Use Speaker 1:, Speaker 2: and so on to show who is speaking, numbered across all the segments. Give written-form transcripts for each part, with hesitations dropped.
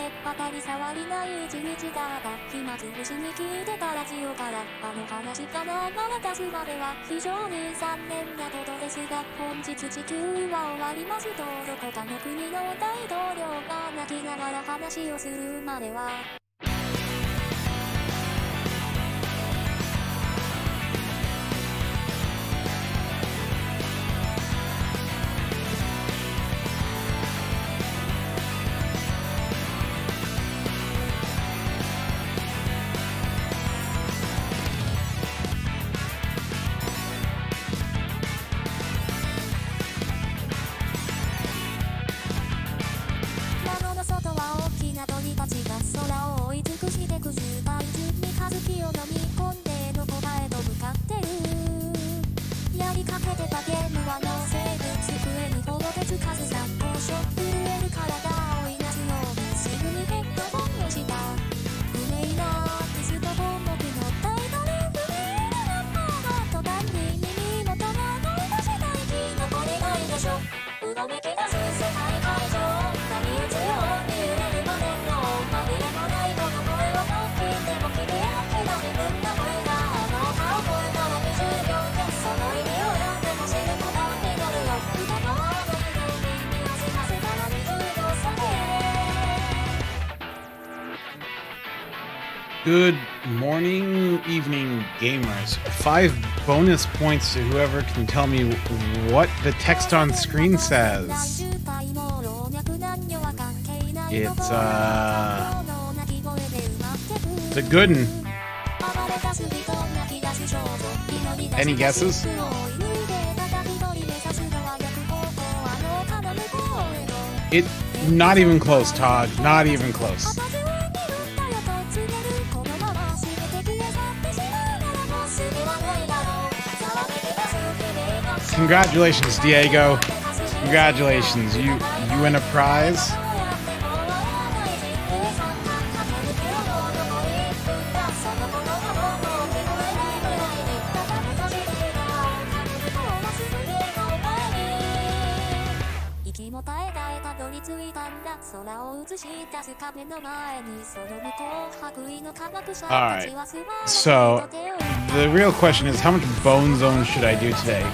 Speaker 1: って当たり障りない一日だが、暇つぶしに聞いてたラジオからあの話から出すまでは非常に残念なことですが、本日地球は終わりますとどこかの国の大統領が泣きながら話をするまでは。窓の外は大きな鳥たちが空を追い尽くしてくず大地に和樹を飲み込んでどこかへと向かってる。やりかけてたゲームはの生物机にほぼ手つかず殺到ショック震える体をいなすようにすぐにヘッドホンをした。不明なアーティスト本国のタイトル不明なラッパーが途端に耳元が思い出した生き残れないでしょ。うごめき出す世界会場波打つように揺れるまでの紛れもないこの声を聞いても君は気が自分の声があの顔声から20秒でその意味を何でも知ることになるよ。歌のワードに耳を澄ませたら20度下げ。
Speaker 2: Good morning, evening, gamers. 5 bonus points to whoever can tell me what the text on screen says. It's a good one. Any guesses? Not even close, Todd. Not even close. Congratulations, Diego. Congratulations. You win a prize. Alright, so the real question is, how much bone zone should I do today?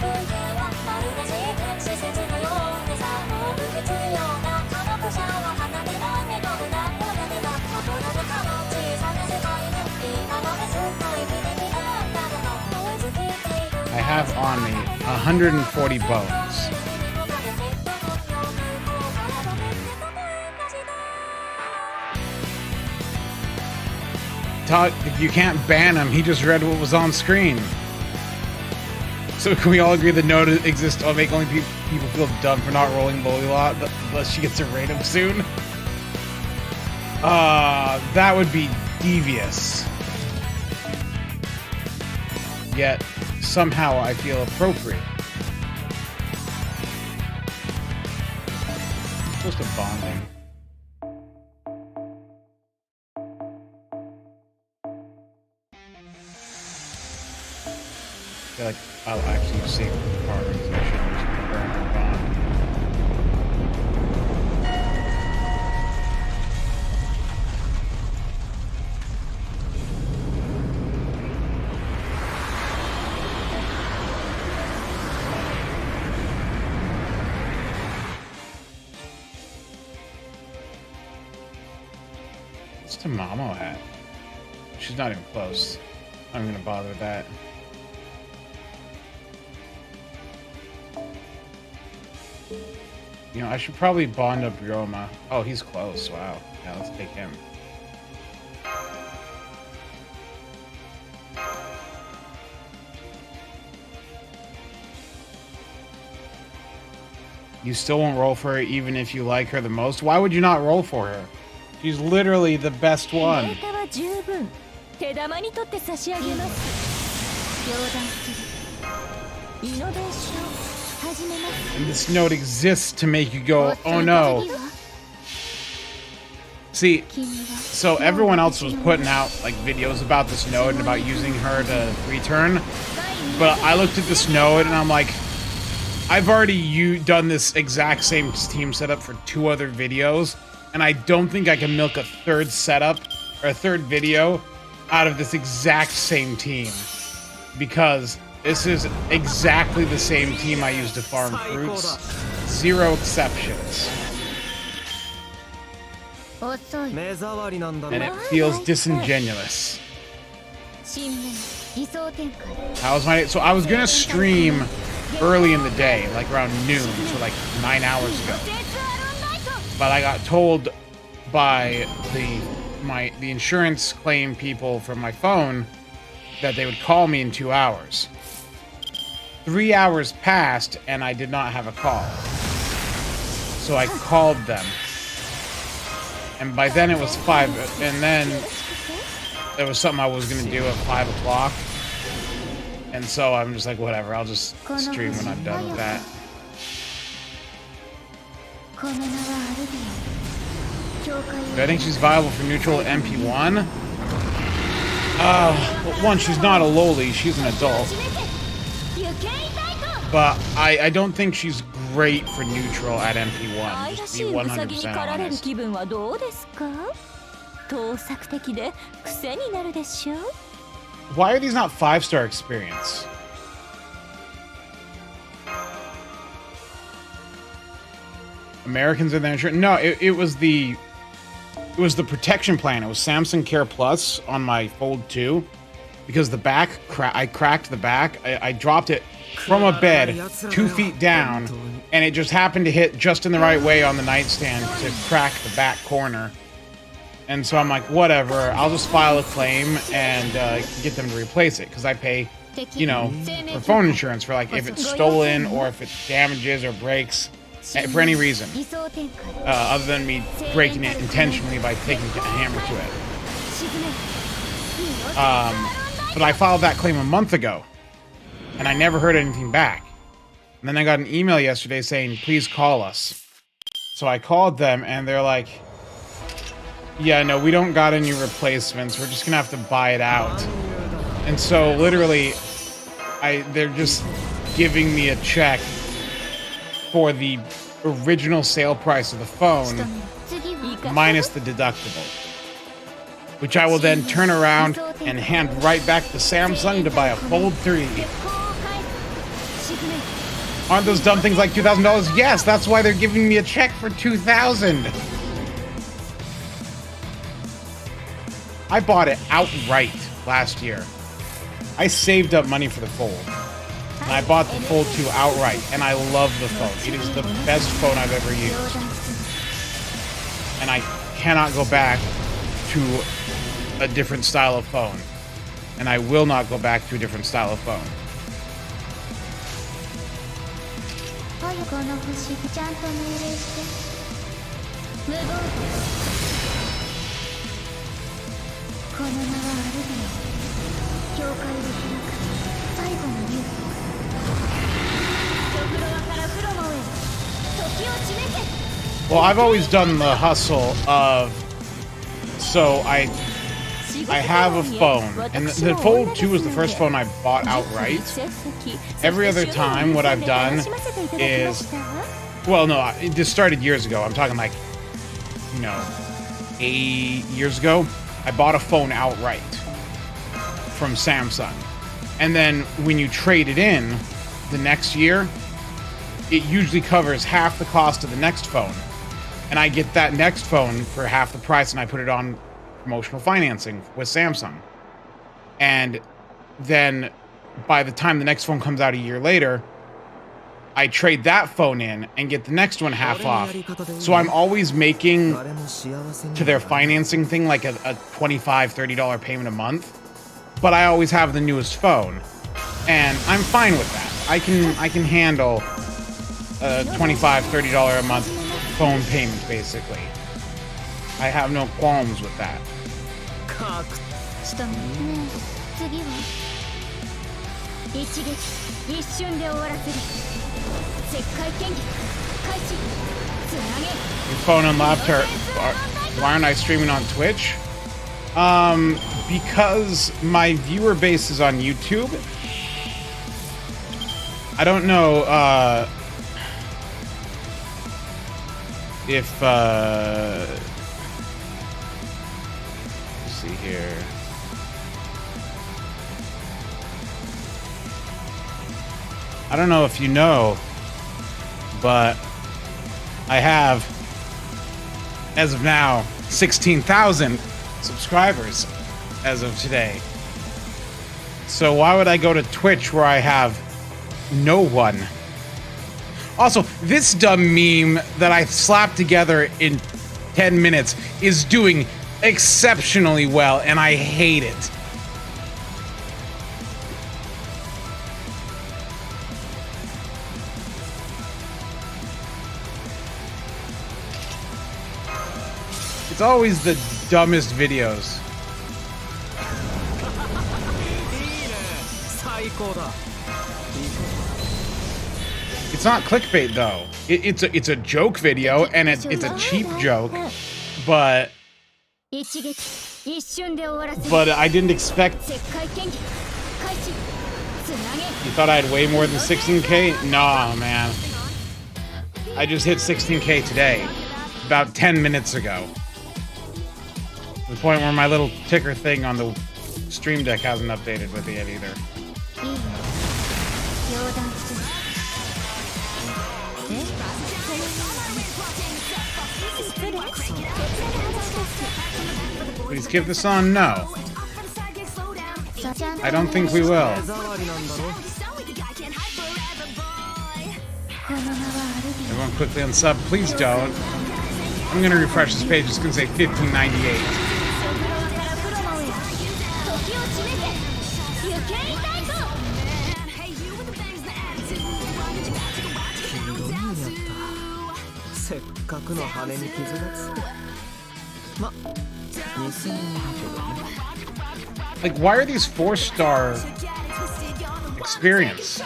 Speaker 2: I have on me 140 bones. Todd, you can't ban him. He just read what was on screen. So can we all agree that no exists to make only people feel dumb for not rolling bully lot unless she gets a raid him soon? That would be devious. Yet, somehow I feel appropriate. Just a bonding. I feel like I'll actually save the cards. I shouldn't just burn her bond. What's Tamamo at? She's not even close. I'm not gonna bother with that. You know, I should probably bond up Roma. Oh, he's close. Wow. Yeah, let's take him. You still won't roll for her even if you like her the most? Why would you not roll for her? She's literally the best one. And this note exists to make you go, oh no. See, so everyone else was putting out like videos about this node and about using her to return. But I looked at this node and I'm like, I've already done this exact same team setup for 2 other videos. and I don't think I can milk a third setup or a third video out of this exact same team, because this is exactly the same team I use to farm fruits. 0 exceptions. And it feels disingenuous. How's my day? So I was gonna stream early in the day, like around noon, so like 9 hours ago. But I got told by the insurance claim people from my phone that they would call me in 2 hours. 3 hours passed and I did not have a call. So I called them. And by then it was 5, and then there was something I was gonna do at 5 o'clock. And so I'm just like, whatever, I'll just stream when I'm done with that. Do I think she's viable for neutral at MP1? Well, one, she's not a loli, she's an adult. But I don't think she's great for neutral at MP1, just to be 100% honest. Why are these not 5-star experience? Americans in their insurance? No, it was the protection plan. It was Samsung Care Plus on my Fold 2, because the back I cracked the back. I dropped it from a bed 2 feet down, and it just happened to hit just in the right way on the nightstand to crack the back corner. And so I'm like, whatever, I'll just file a claim and get them to replace it, because I pay, you know, for phone insurance for, like, if it's stolen or if it damages or breaks for any reason, other than me breaking it intentionally by taking a hammer to it. But I filed that claim a month ago, and I never heard anything back. And then I got an email yesterday saying, please call us. So I called them, and they're like, yeah, no, we don't got any replacements. We're just gonna have to buy it out. And so literally, they're just giving me a check for the original sale price of the phone minus the deductible, which I will then turn around and hand right back to Samsung to buy a Fold 3. Aren't those dumb things like $2,000? Yes, that's why they're giving me a check for $2,000. I bought it outright last year. I saved up money for the Fold, and I bought the Fold 2 outright, and I love the phone. It is the best phone I've ever used. And I cannot go back to a different style of phone. And I will not go back to a different style of phone. Well, I've always done the hustle of, so I have a phone, and the Fold 2 was the first phone I bought outright. Every other time, what I've done is, well, no, it just started years ago. I'm talking like, you know, 8 years ago. I bought a phone outright from Samsung. And then when you trade it in the next year, it usually covers half the cost of the next phone. And I get that next phone for half the price, and I put it on promotional financing with Samsung. And then by the time the next phone comes out a year later, I trade that phone in and get the next one half off. So I'm always making to their financing thing like a $25, $30 payment a month. But I always have the newest phone. And I'm fine with that. I can handle a $25, $30 a month phone payment, basically. I have no qualms with that. Your phone and laptop, why aren't I streaming on Twitch? Because my viewer base is on YouTube. I don't know, if let's see here. I don't know if you know, but I have, as of now, 16,000 subscribers as of today. So why would I go to Twitch where I have no one? Also, this dumb meme that I slapped together in 10 minutes is doing exceptionally well, and I hate it. It's always the dumbest videos. It's not clickbait though. It's a joke video, and it's a cheap joke, but I didn't expect. You thought I had way more than 16K? Nah, man. I just hit 16K today, about 10 minutes ago. To the point where my little ticker thing on the Stream Deck hasn't updated with it yet either. Please skip this on? No. I don't think we will. Everyone quickly unsub. Please don't. I'm gonna refresh this page. It's gonna say 1598. Like, why are these 4-star experience?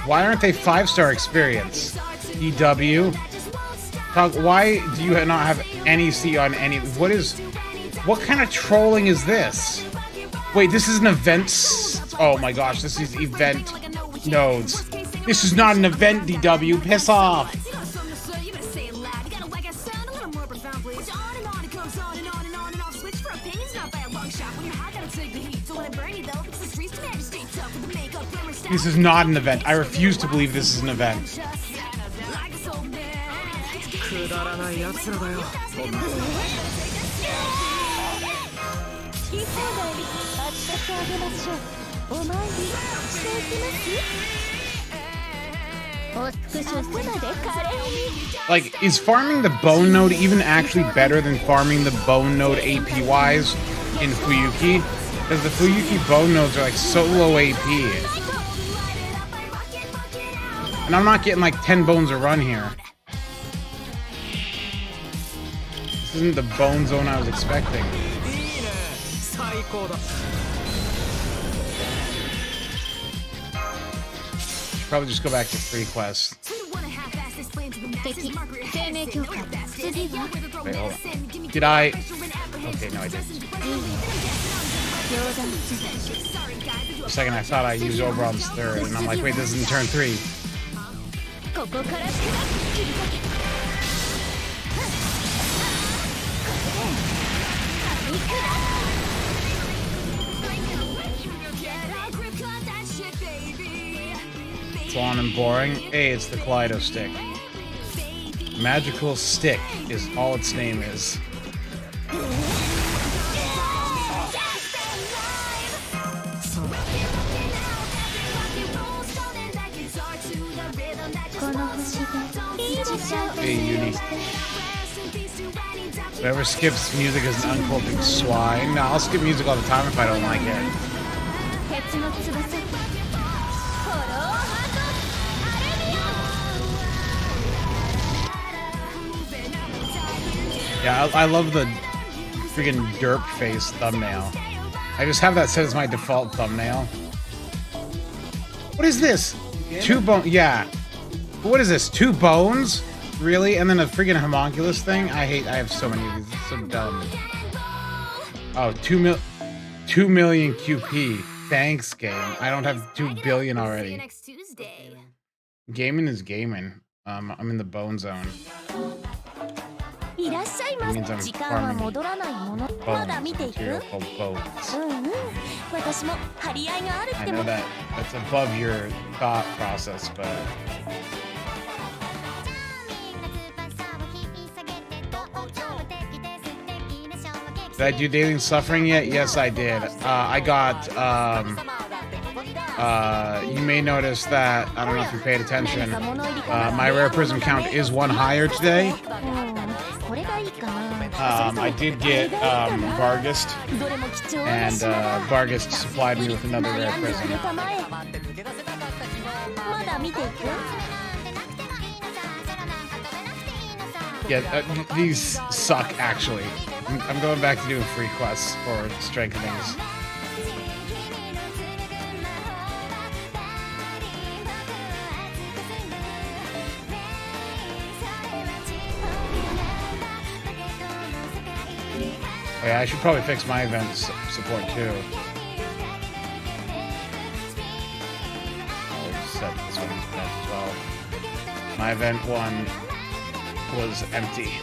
Speaker 2: Why aren't they 5-star experience? EW? Why do you not have any C on any? What kind of trolling is this? Wait, this is an event. Oh my gosh, this is event nodes. This is not an event, DW. Piss off. This is not an event. I refuse to believe this is an event. Like, is farming the bone node even actually better than farming the bone node AP-wise in Fuyuki? Because the Fuyuki bone nodes are like so low AP. And I'm not getting like 10 bones a run here. This isn't the bone zone I was expecting. Should probably just go back to free quests. Wait, hold on. Did I? Okay, no, I didn't. For a second, I thought I used Oberon's third, and I'm like, wait, this isn't turn 3. It's long and boring. Hey, it's the Kaleido Stick. Magical Stick is all its name is. Hey, Uni. Whoever skips music is an uncultured swine. No, I'll skip music all the time if I don't like it. Yeah, I love the freaking derp face thumbnail. I just have that set as my default thumbnail. What is this? 2 bones? Yeah. What is this? 2 bones? Really? And then a freaking homunculus thing? I have so many of these. It's so dumb. Oh, 2 million QP. Thanks, game. I don't have 2 billion already. Gaming is gaming. I'm in the bone zone.
Speaker 3: いらっしゃいま
Speaker 2: It
Speaker 3: す。
Speaker 2: means I'm
Speaker 3: 時間は
Speaker 2: farming
Speaker 3: 戻らないもの。まだ
Speaker 2: bones,
Speaker 3: 見ていく。
Speaker 2: material called bones.
Speaker 3: うんうん。私も張り合いがあるっ
Speaker 2: I
Speaker 3: て
Speaker 2: know
Speaker 3: も。
Speaker 2: that that's above your thought process, but did I do dating suffering yet? Yes, I did. I got you may notice that, I don't know if you paid attention, my rare prism count is one higher today.
Speaker 3: うん。これがいいかな。
Speaker 2: I did get Vargas,
Speaker 3: どれも貴重な
Speaker 2: and
Speaker 3: 品。
Speaker 2: Vargas supplied me with another rare
Speaker 3: 悩んでく
Speaker 2: prism.
Speaker 3: れたまえ。まだ見ていく。
Speaker 2: Yeah, these suck actually. I'm going back to doing free quests for strengthenings. Oh yeah, I should probably fix my event support too. I'll set this one as well. My event one was empty.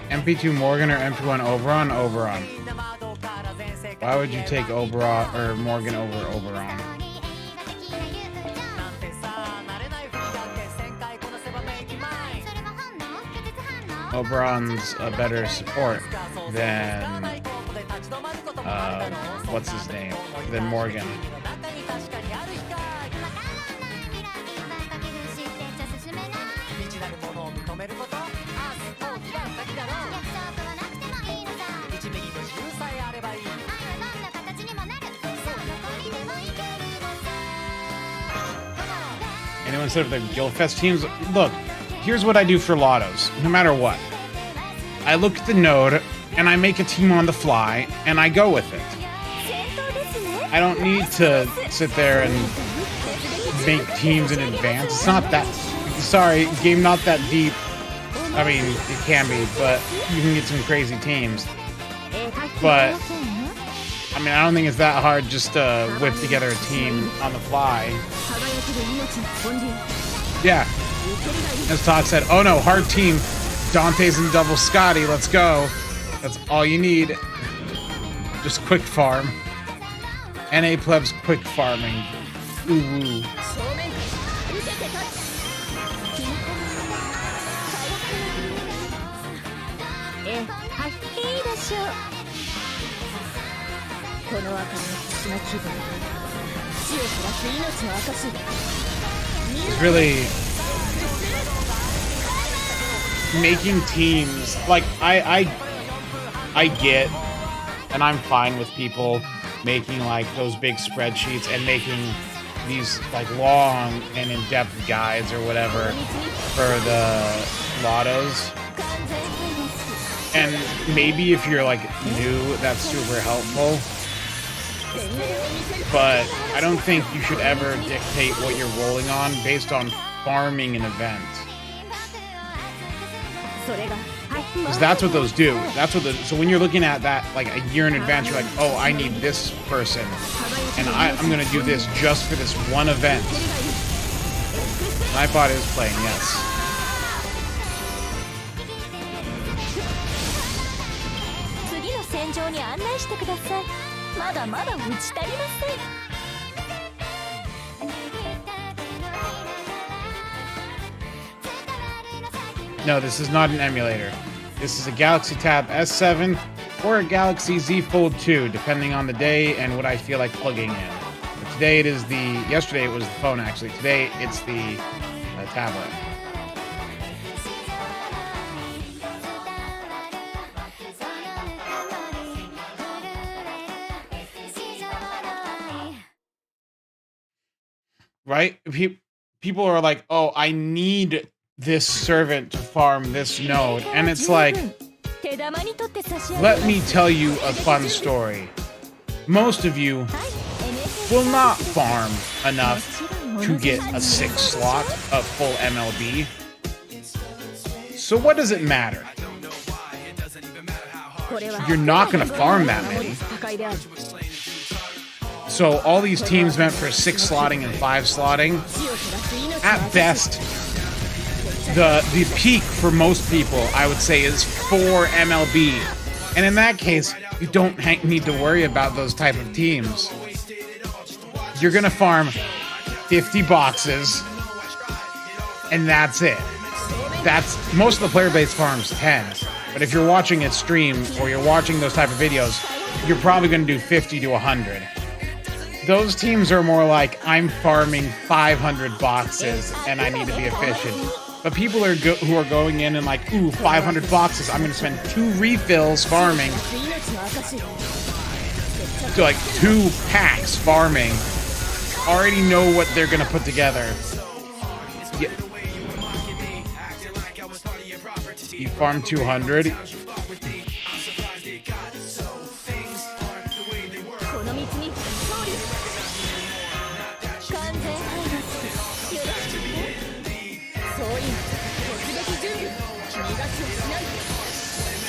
Speaker 2: MP2 Morgan or MP1 Oberon? Oberon. Why would you take Oberon or Morgan over Oberon? Oberon's a better support than what's his name? Than Morgan. Anyone set up their Guildfest teams? Look, here's what I do for Lottos, no matter what. I look at the node, and I make a team on the fly, and I go with it. I don't need to sit there and make teams in advance. It's not that... Sorry, game not that deep. I mean, it can be, but you can get some crazy teams. But, I mean, I don't think it's that hard just to whip together a team on the fly. Yeah. As Todd said, oh no, hard team. Dante's and double Scotty, let's go. That's all you need. Just quick farm. NA plebs quick farming. Ooh woo. It's really making teams like I get, and I'm fine with people making like those big spreadsheets and making these like long and in-depth guides or whatever for the lottos. And maybe if you're like new, that's super helpful. But I don't think you should ever dictate what you're rolling on based on farming an event. Because that's what those do. That's what so when you're looking at that like a year in advance, you're like, oh, I need this person, and I'm gonna do this just for this one event. And I thought it was playing, yes. No, this is not an emulator. This is a Galaxy Tab S7 or a Galaxy Z Fold 2, depending on the day and what I feel like plugging in. But today it is yesterday it was the phone actually. Today it's the tablet. Right? People are like, oh, I need this servant to farm this node. And it's like, let me tell you a fun story. Most of you will not farm enough to get a 6 slot of full MLB. So what does it matter? You're not going to farm that many. So all these teams meant for 6 slotting and 5 slotting. At best, the peak for most people, I would say, is 4 MLB. And in that case, you don't need to worry about those type of teams. You're going to farm 50 boxes, and that's it. That's most of the player base farms 10. But if you're watching it stream or you're watching those type of videos, you're probably going to do 50 to 100. Those teams are more like, I'm farming 500 boxes and I need to be efficient. But people are who are going in and like, ooh, 500 boxes, I'm going to spend 2 refills farming. So like 2 packs farming. Already know what they're going to put together. Yeah. You farm 200.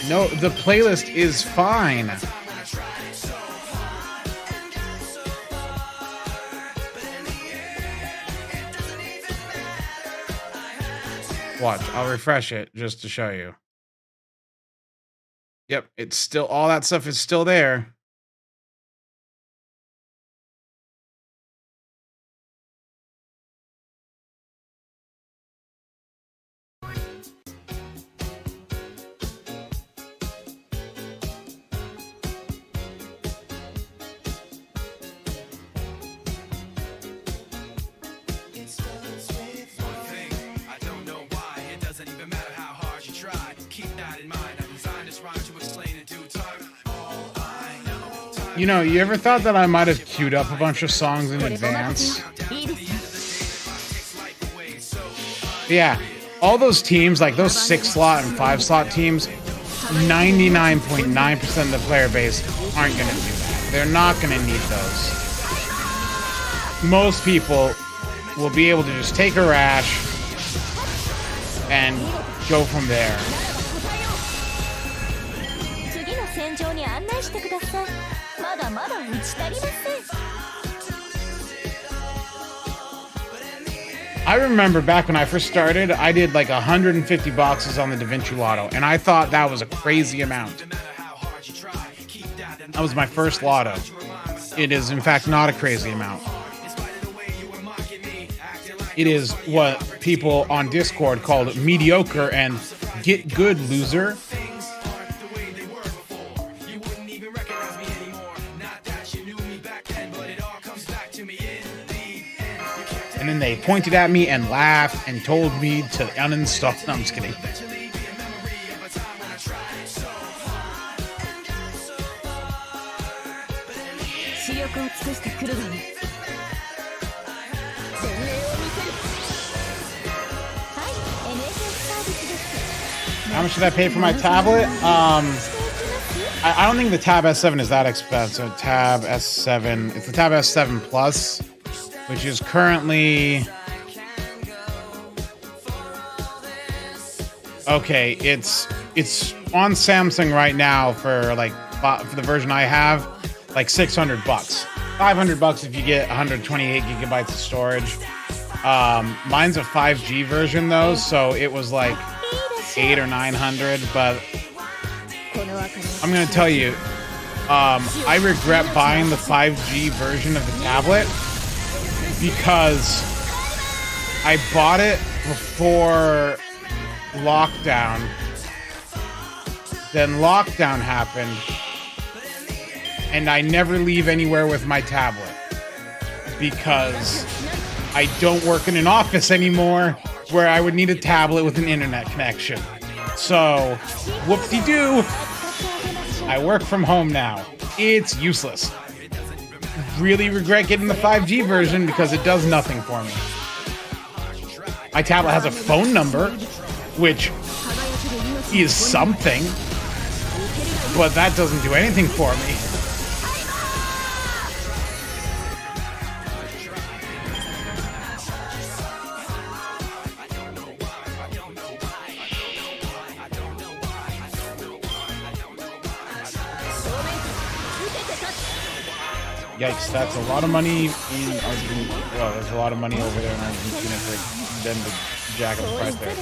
Speaker 2: No, the playlist is fine. Watch, I'll refresh it just to show you. Yep, it's still, all that stuff is still there. You know, you ever thought that I might have queued up a bunch of songs in advance? Yeah, all those teams, like those 6 slot and 5 slot teams, 99.9% of the player base aren't going to do that. They're not going to need those. Most people will be able to just take a rash and go from there. I remember back when I first started, I did like 150 boxes on the Da Vinci Lotto, and I thought that was a crazy amount. That was my first lotto. It is, in fact, not a crazy amount. It is what people on Discord called mediocre and get good, loser. And then they pointed at me and laughed and told me to uninstall. No, I'm just kidding. How much did I pay for my tablet? I don't think the Tab S7 is that expensive. Tab S7, it's the Tab S7 Plus, which is currently, okay, it's on Samsung right now for like, for the version I have, like $600. $500 if you get 128 gigabytes of storage. Mine's a 5G version though, so it was like 800 or 900, but I'm gonna tell you, I regret buying the 5G version of the tablet because I bought it before lockdown. Then lockdown happened, and I never leave anywhere with my tablet because I don't work in an office anymore where I would need a tablet with an internet connection. So, whoop-de-doo, I work from home now. It's useless. Really regret getting the 5G version because it does nothing for me. My tablet has a phone number, which is something, but that doesn't do anything for me. Yikes, that's a lot of money in Argentina. Well, there's a lot of money over there in Argentina for them to jack up the price there.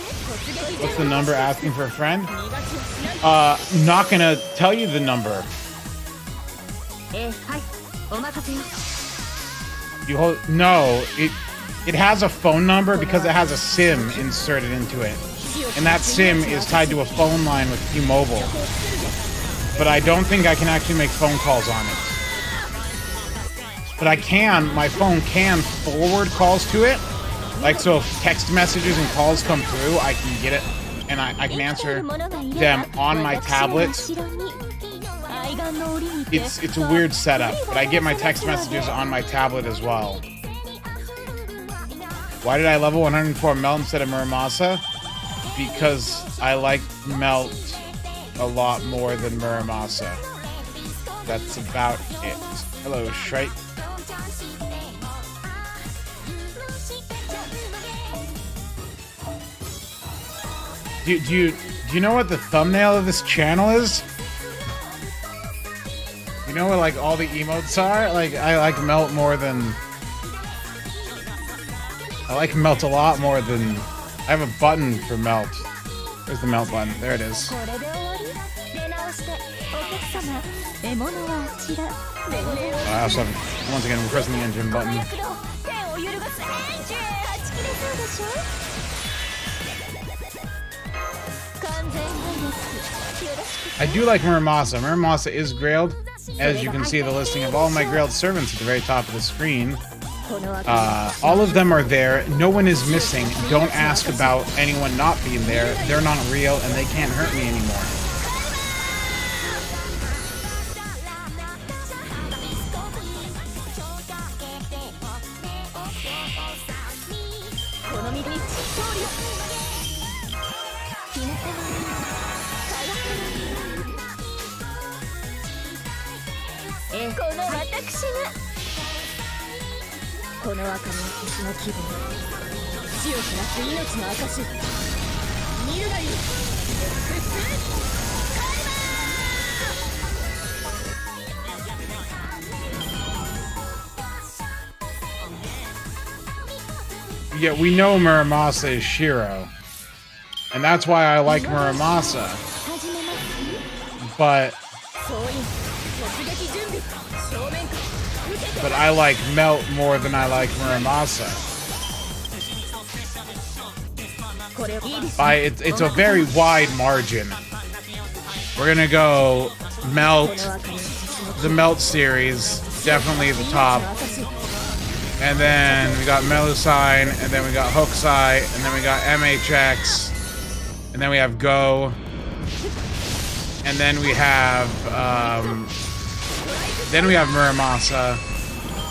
Speaker 2: What's the number asking for a friend? Not gonna tell you the number. You hold no, it has a phone number because it has a SIM inserted into it. And that SIM is tied to a phone line with T-Mobile. But I don't think I can actually make phone calls on it. But I can, my phone can forward calls to it. Like, so if text messages and calls come through, I can get it and I can answer them on my tablet. It's a weird setup, but I get my text messages on my tablet as well. Why did I level 104 Melt instead of Muramasa? Because I like Melt a lot more than Muramasa. That's about it. Hello, Shrike. Do you know what the thumbnail of this channel is? You know what like all the emotes are? Like I like Melt more than I like Melt a lot more than I have a button for Melt. Where's the Melt button? There it is. I also have, once again, I'm pressing the engine button. I do like Muramasa. Muramasa is grailed. As you can see, the listing of all my grailed servants at the very top of the screen. All of them are there. No one is missing. Don't ask about anyone not being there. They're not real and they can't hurt me anymore. Yeah, we know Muramasa is Shiro. And that's why I like Muramasa. But I like Melt more than I like Muramasa. It's a very wide margin. We're gonna go Melt, the Melt series, definitely at the top. And then we got Melusine, and then we got Hokusai, and then we got MHX, and then we have Go, and then we have Muramasa.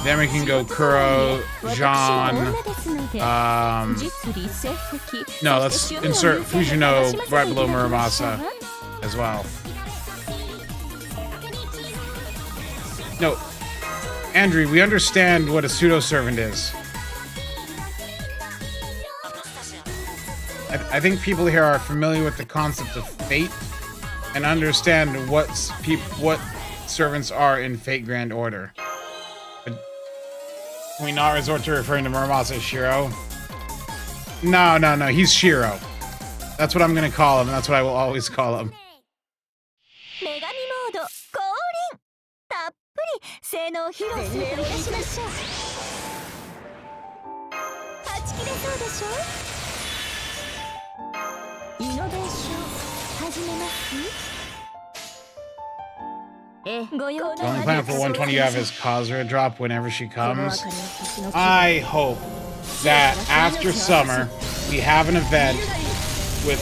Speaker 2: Then we can go Kuro, Jean. No, let's insert Fujino right below Muramasa as well. No, Andrew, we understand what a pseudo-servant is. I think people here are familiar with the concept of fate and understand what servants are in Fate Grand Order. But can we not resort to referring to Muramasa as Shiro? No, he's Shiro. That's what I'm gonna call him, and that's what I will always call him. The only plan for 120 you have is Kazura drop whenever she comes. I hope that after summer we have an event with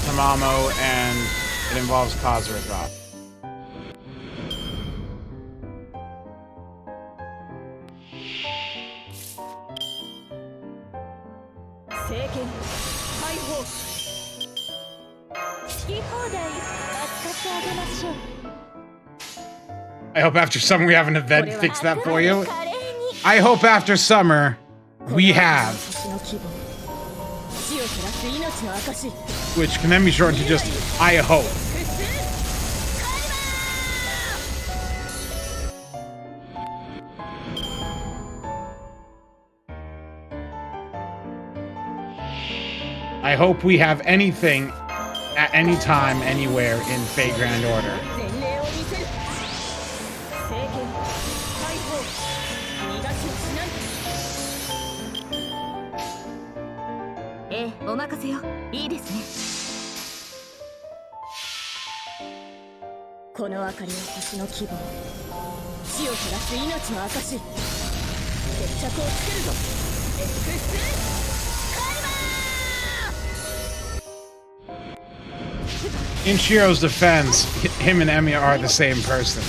Speaker 2: Tamamo and it involves Kazura drop. I hope after summer we have an event to fix that for you. I hope after summer we have. Which can then be shortened to just I hope. I hope we have anything at any time, anywhere in Fate Grand Order.
Speaker 3: ええ、お任せよ。いいですね。この明かりは星の希望。死を照らす命の証。決着をつけるぞ。X
Speaker 2: In Shiro's defense, him and Emi are the same person.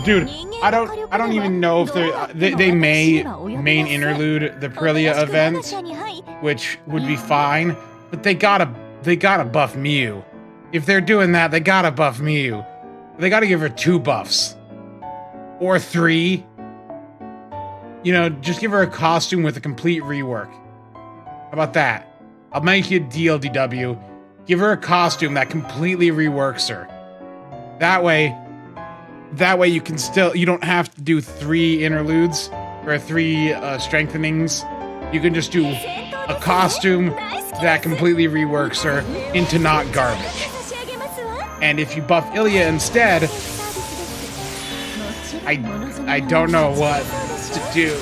Speaker 2: Dude, I don't even know if they may main interlude the Prillia event, which would be fine, but they gotta buff Miu. If they're doing that, they gotta buff Miu. They gotta give her 2 buffs. Or 3. You know, just give her a costume with a complete rework. How about that? I'll make you a deal, DW. Give her a costume that completely reworks her. That way you can you don't have to do 3 interludes or 3 strengthenings. You can just do a costume that completely reworks her into not garbage. And if you buff Ilya instead, I don't know what to do.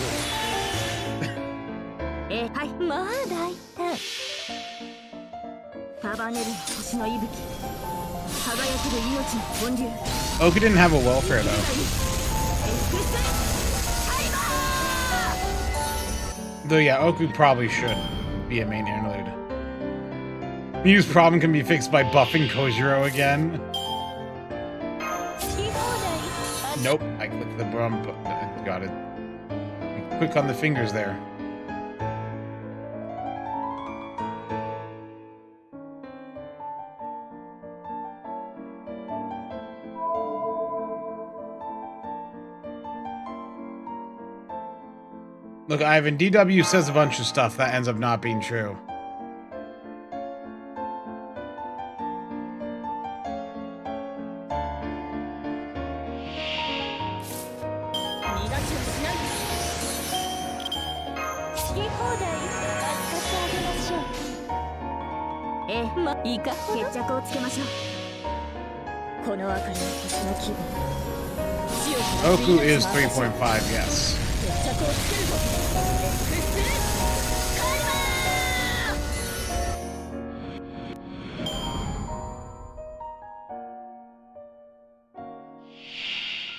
Speaker 2: Oku didn't have a welfare though. Though yeah, Oku probably should be a main interlude. Miu's problem can be fixed by buffing Kojiro again. Nope, I clicked the bump. Got it. Quick on the fingers there. Look, Ivan, DW says a bunch of stuff that ends up not being true. Oku is 3.5, yes.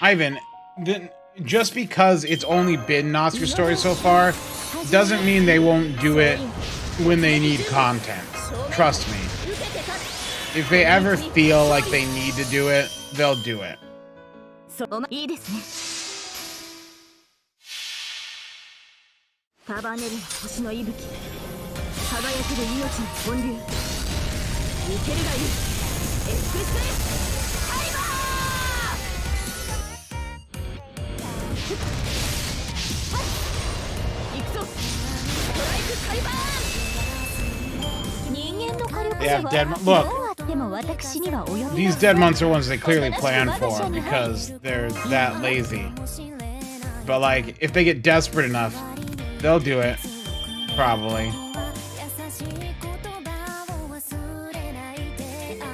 Speaker 2: Ivan, just because it's only been Natsu's story so far, doesn't mean they won't do it when they need content. Trust me. If they ever feel like they need to do it, they'll do it. They have dead. Look, these dead months are ones they clearly plan for because they're that lazy. But like, if they get desperate enough, they'll do it. Probably.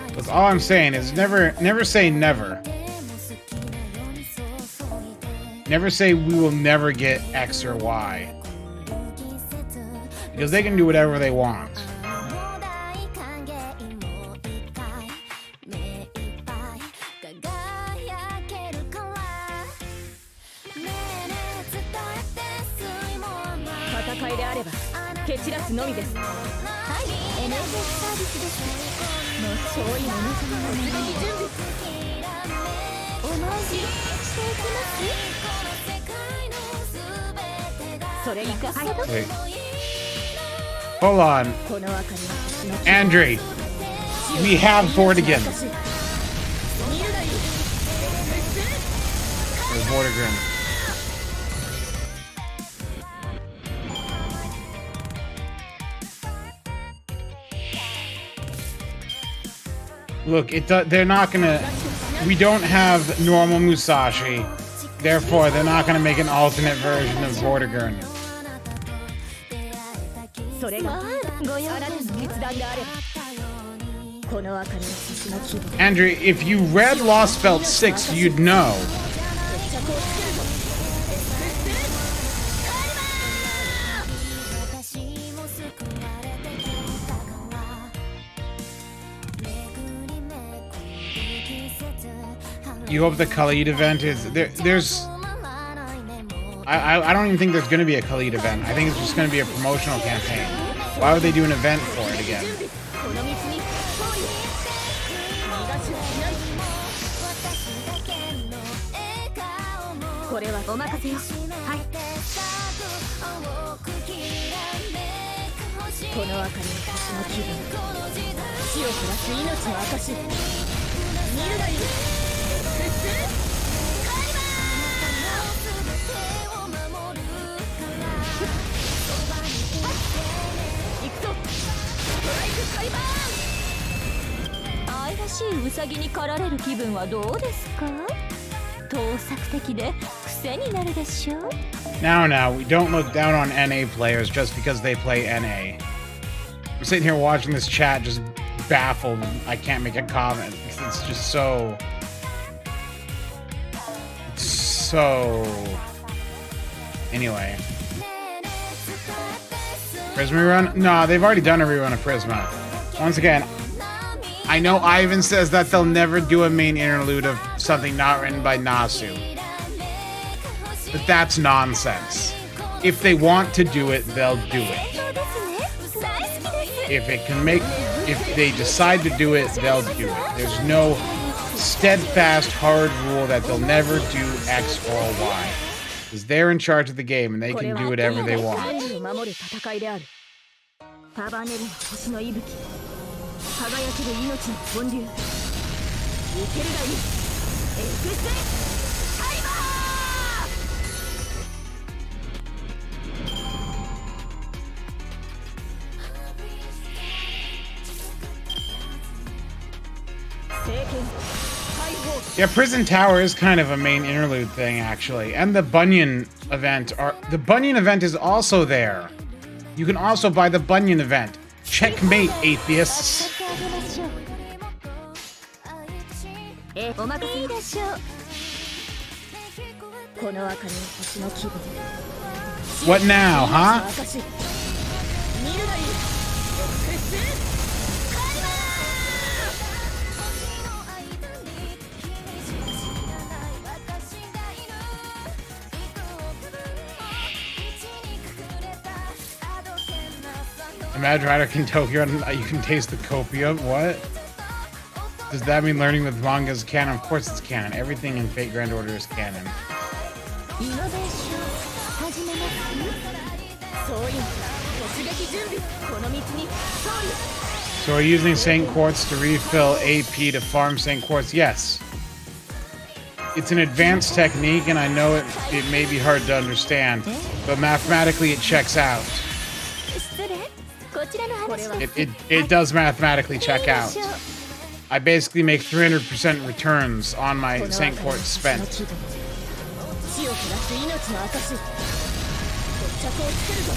Speaker 2: Because all I'm saying is never say never. Never say we will never get X or Y. Because they can do whatever they want. Wait. Hold on. Andre, we have Vortigern. Or Vortigern. Look, they're not gonna... We don't have normal Musashi. Therefore, they're not gonna make an alternate version of Vortigern.
Speaker 3: これがご用あなたの決断であればこの明かりの星の希望
Speaker 2: Andrew, if you read Lost Belt 6, you'd know.
Speaker 3: 決着をつけるぞ
Speaker 2: You hope the Khalid event is there's I don't even think there's going to be a Khalid event. I think it's just going to be a promotional campaign. Why would they do an event for it again?
Speaker 3: この道に勝利逃がしはしないこれはお任せよはいこの明かりの星の気分死を照らす命の証見るがいい
Speaker 4: 愛らしいウサギに狩られる気分はどうですか？盗作的で癖になるでしょう。
Speaker 2: Now, we don't look down on NA players just because they play NA. I'm sitting here watching this chat just baffled. I can't make a comment. It's just so... Anyway. Prisma rerun? No, they've already done a rerun of Prisma. Once again, I know Ivan says that they'll never do a main interlude of something not written by Nasu. But that's nonsense. If they want to do it, they'll do it. If they decide to do it, they'll do it. There's no steadfast, hard rule that they'll never do X or Y. Because they're in charge of the game and they can do whatever they want.
Speaker 3: 束ねる星の息吹輝ける命の本流生けるがいい X タイマー政権解放
Speaker 2: Yeah, Prison Tower is kind of a main interlude thing, actually. And the Bunyan event is also there. You can also buy the Bunyan event. Checkmate, atheists.
Speaker 3: お任せいいでしょうこの明かりの星の気分
Speaker 2: What now, huh?
Speaker 3: 証見るがいい X
Speaker 2: Imagine Rider can Tokyo and you can taste the copium. What? Does that mean learning with manga is canon? Of course it's canon. Everything in Fate Grand Order is canon.
Speaker 3: イノベーション始めますそういう突撃準備この道にそういう
Speaker 2: So are you using Saint Quartz to refill AP to farm Saint Quartz? Yes. It's an advanced technique and I know it may be hard to understand, but mathematically it checks out.
Speaker 4: 失礼こちらの話です
Speaker 2: It does mathematically check out. I basically make 300% returns on my Saint Quartz spent.
Speaker 3: 死を照らす命の証決着をつけるぞ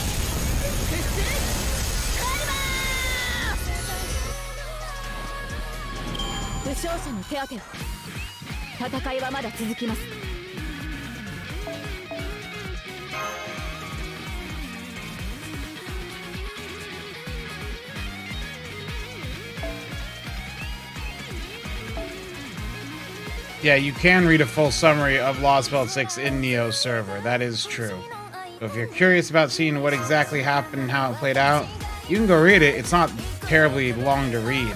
Speaker 3: 負傷者の手当てを戦いはまだ続きます
Speaker 2: Yeah, you can read a full summary of Lost Belt 6 in Neo's server. That is true. So if you're curious about seeing what exactly happened and how it played out, you can go read it. It's not terribly long to read.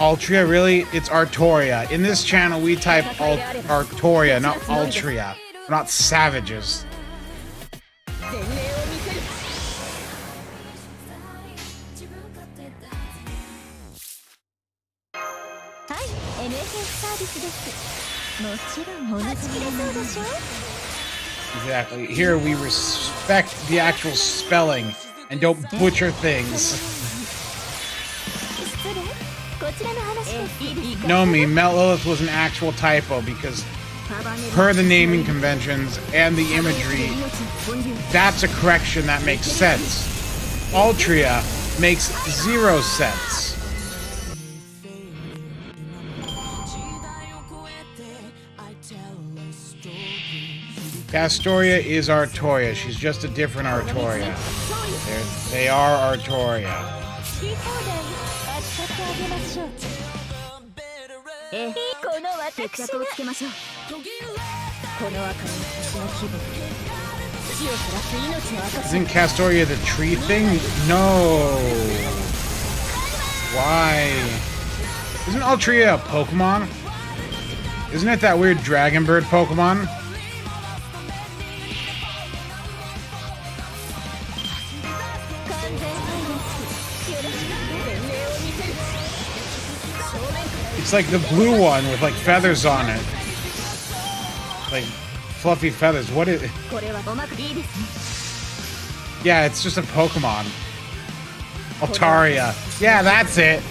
Speaker 2: Altria, really? It's Artoria. In this channel, we type Artoria, not Altria. We're not savages.
Speaker 3: 前例を見せる
Speaker 4: はい NFS サービスですもちろん同じ切れそうでしょ
Speaker 2: Exactly. Here we respect the actual spelling and don't butcher things.
Speaker 4: 失礼こちらの話です
Speaker 2: No, me, Mel Lilith was an actual typo because per the naming conventions and the imagery, that's a correction that makes sense. Altria makes 0 sense. Castoria is Artoria. She's just a different Artoria. They are Artoria.
Speaker 4: この私がこの赤い星の気分死を照らす命の証
Speaker 2: Isn't Castoria the tree thing? No. Why? Isn't Altria a Pokemon? Isn't it that weird Dragon Bird Pokemon? It's like the blue one with like feathers on it. Like fluffy feathers. What is it? Yeah, it's just a Pokemon. Altaria. Yeah, that's it.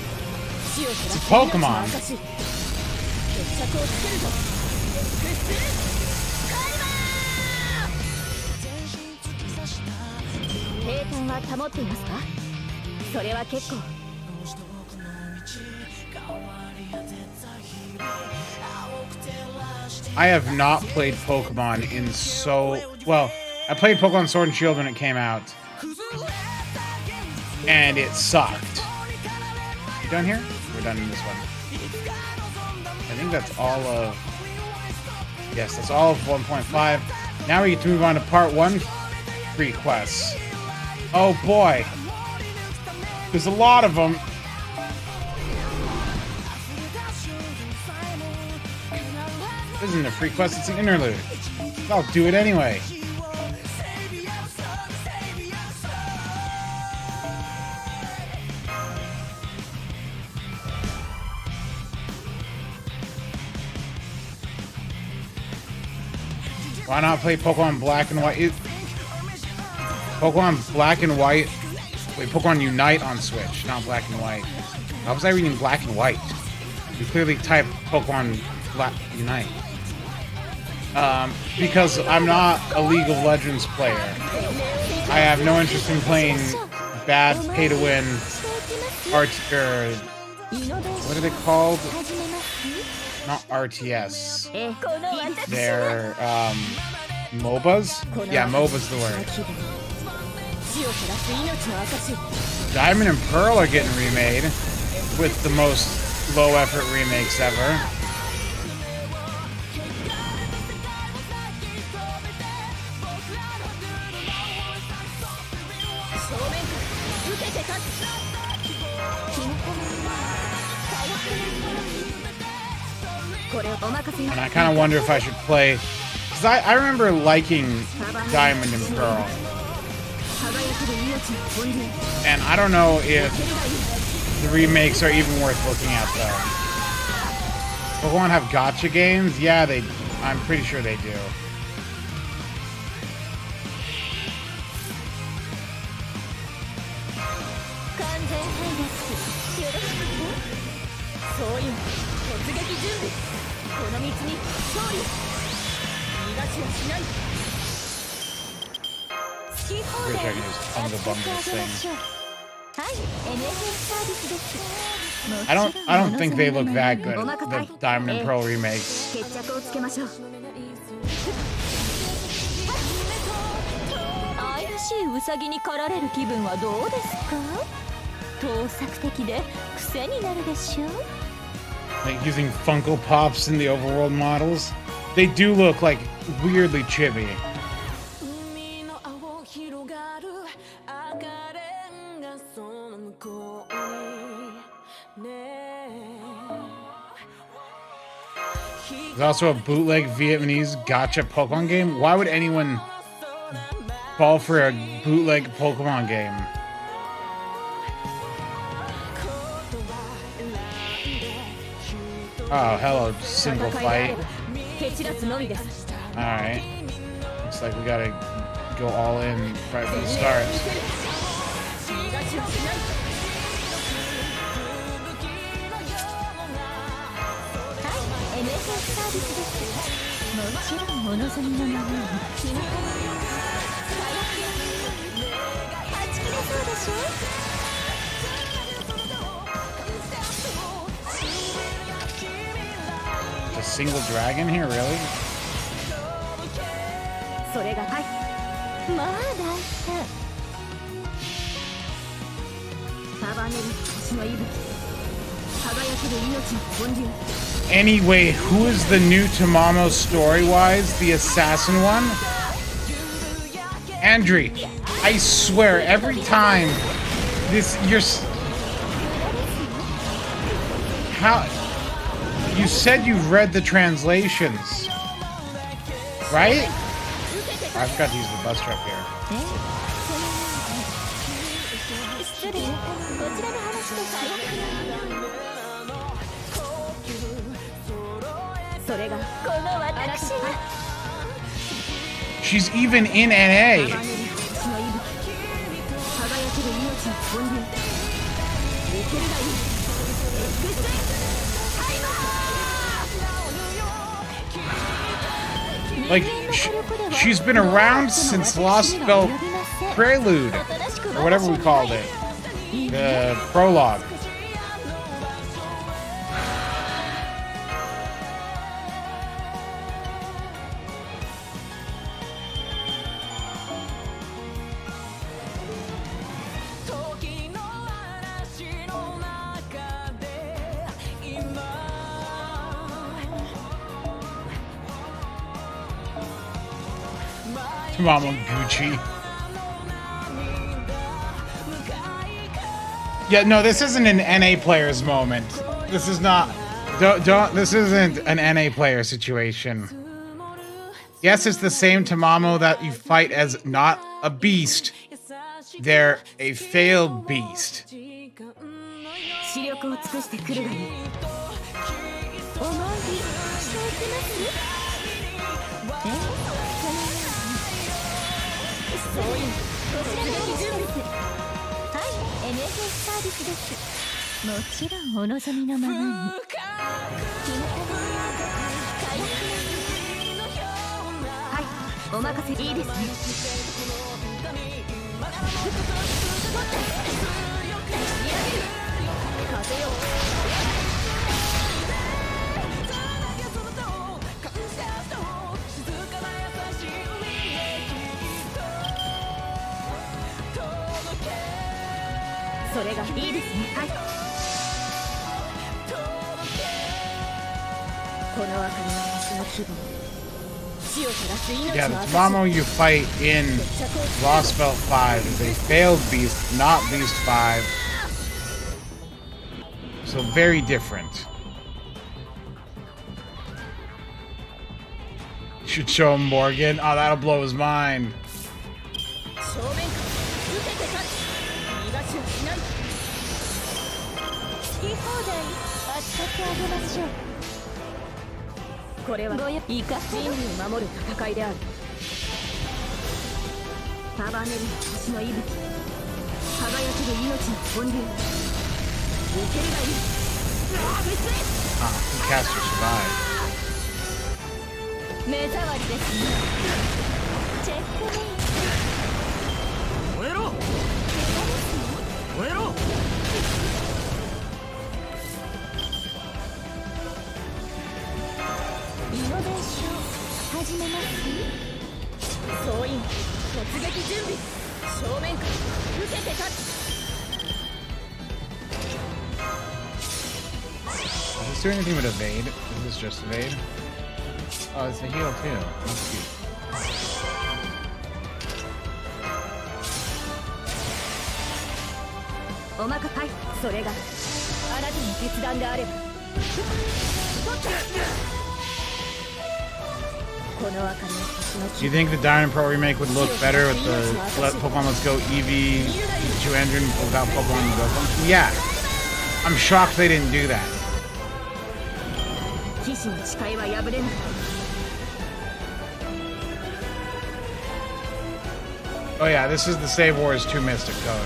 Speaker 2: It's a Pokemon. I have not played Pokemon in so... Well, I played Pokemon Sword and Shield when it came out. And it sucked. You done here? We're done in this one. I think that's all of... Yes, that's all of 1.5. Now we get to move on to Part 1 free quests. Oh boy. There's a lot of them. This isn't a free quest, it's an interlude. I'll do it anyway. Why not play Pokemon Black and White? Pokemon Black and White. Wait, Pokemon Unite on Switch, not Black and White. How was I reading Black and White? You clearly typed Pokemon Black Unite. Because I'm not a League of Legends player. I have no interest in playing bad pay-to-win what are they called? Not RTS. They're MOBAs? Yeah, MOBA's the word. Diamond and Pearl are getting remade with the most low-effort remakes ever. And I kind of wonder if I should play, because I remember liking Diamond and Pearl. And I don't know if the remakes are even worth looking at though. Pokemon have gacha games? Yeah, I'm pretty sure they do. I wish I could just unbundle this thing. I don't think they look that good, the Diamond and Pearl remakes.
Speaker 4: 愛しいうさぎに狩られる気分はどうですか？盗作的で癖になるでしょ？
Speaker 2: Like using Funko Pops in the overworld models. They do look like weirdly chibi. There's also a bootleg Vietnamese gacha Pokemon game. Why would anyone fall for a bootleg Pokemon game? Oh, hello, single fight. Alright. Looks like we gotta go all in right from the start.
Speaker 4: ちろんお望みのままに決めたわよ。はち切れそうでしょ。
Speaker 2: A single dragon here, really?
Speaker 3: それがはい
Speaker 4: まあ大胆。
Speaker 3: 束ねる星の息吹輝ける命の本流
Speaker 2: Anyway, who is the new Tamamo story-wise? The assassin one? Andri, I swear, every time how you said you read the translations, right? I forgot to use the bus trap here.
Speaker 4: 失礼。こちらの話と最悪。
Speaker 3: それが
Speaker 4: この私が。
Speaker 2: She's even in NA.
Speaker 3: 束ねる星の息吹輝ける命の本流いけるがいい
Speaker 2: Like, she's been around since Lost Spell Prelude, or whatever we called it. The prologue. Mama Gucci. Yeah, no, this isn't an NA player's moment. This is not. Don't. This isn't an NA player situation. Yes, it's the same Tamamo that you fight as not a beast. They're a failed beast.
Speaker 3: 視力を尽くしてくるがいい
Speaker 4: お参りしておきます。そういうこちらの話です。はい、NFS サービスです。もちろんお望みのままに。
Speaker 3: はいお任せいいですね風よそれがいいですねはいこの明かりは私の希望死を照らす命
Speaker 2: Yeah,
Speaker 3: の
Speaker 2: the Tamamo you fight in Lost Spell 5 is a failed beast, not Beast 5. So very different. Should show him Morgan. Oh, that'll blow his mind.
Speaker 3: 正面から受けて立つ逃がしはしない
Speaker 4: 好き放題扱ってあげましょう。
Speaker 3: これは
Speaker 4: ごよいか
Speaker 3: 人類を守る戦いである束ねる星の息吹輝ける命の本流受けるがいい
Speaker 2: Ah, he cast her survive.
Speaker 4: 目障りですね。チェックメイト。
Speaker 5: 燃えろ燃えろ
Speaker 4: イノベーション始めます。
Speaker 3: 総員突撃準備正面から受けて立つ
Speaker 2: Is this doing anything with evade? Is this just evade? Oh, it's a heal too. That's cute.
Speaker 3: おまかはいそれがあなたの決断であればこの明かりは星の
Speaker 2: Do you think the Diamond Pro remake would look better with the Pokemon Let's Go Eevee Pikachu engine without Pokemon Go function? Yeah. I'm shocked they didn't do that.
Speaker 3: 騎士の誓いは破れない
Speaker 2: Oh yeah, this is the Save Wars 2 Mystic code.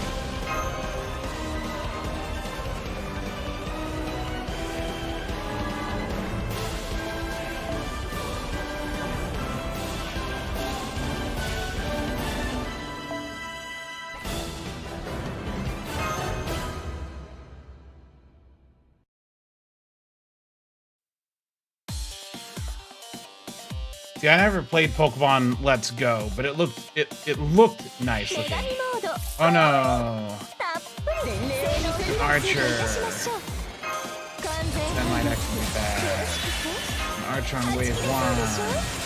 Speaker 2: Yeah, I never played Pokemon Let's Go, but it looked nice looking. Oh no. Archer. That might actually be bad. An Archer on wave 1.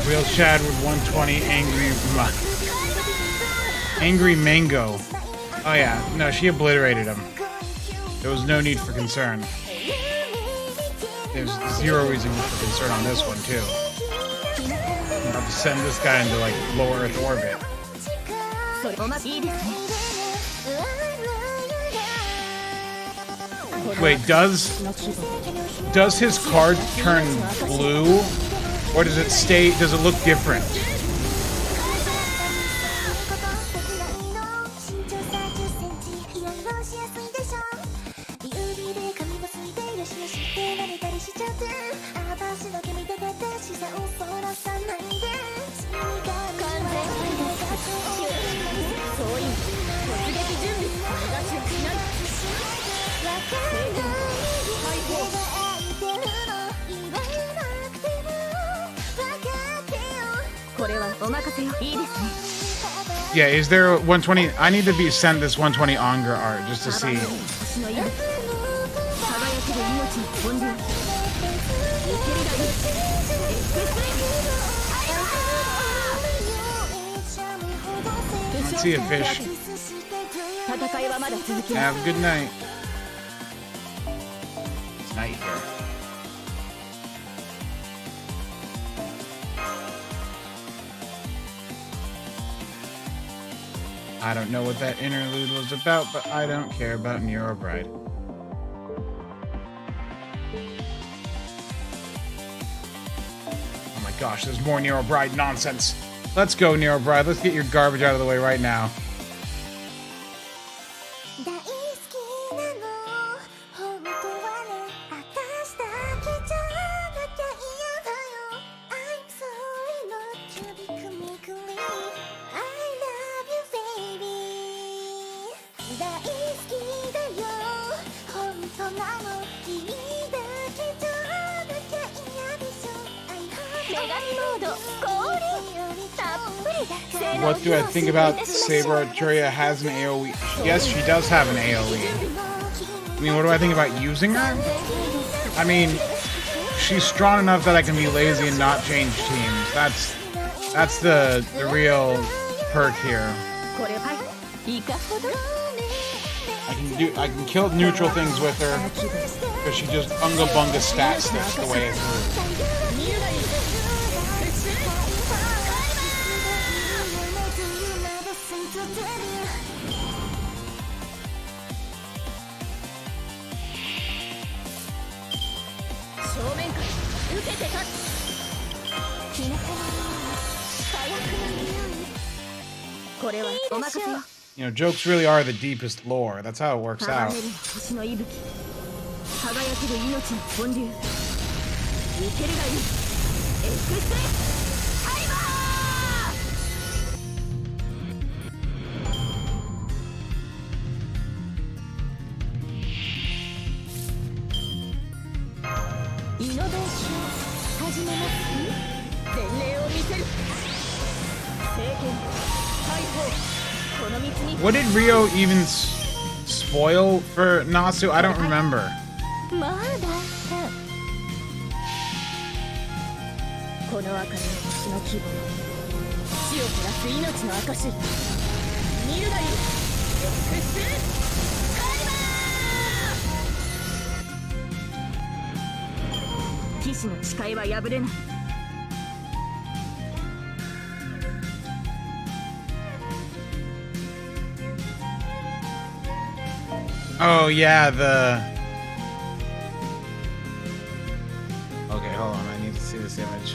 Speaker 2: Real Chad with 120 angry mango. Oh yeah, no, she obliterated him. There was no need for concern. There's zero reason for concern on this one too. I'm about to send this guy into like low Earth orbit. Wait, does his card turn blue, or does it look different? Yeah, is there 120? I need to be sent this 120 Ongra art just to see. Let's see a fish. Have a good night. It's night here. I don't know what that interlude was about, but I don't care about Nero Bride. Oh my gosh, there's more Nero Bride nonsense. Let's go, Nero Bride. Let's get your garbage out of the way right now. What do I think about Saber Arturia has an AoE? Yes, she does have an AoE. I mean, what do I think about using her? I mean, she's strong enough that I can be lazy and not change teams. That's the real perk here. I can kill neutral things with her because she just unga bunga stat sticks the way it's moved. You know, jokes really are the deepest lore. That's how it works out. What did Rio even spoil for Nasu? I don't remember. Oh yeah, the... Okay, hold on, I need to see see this image.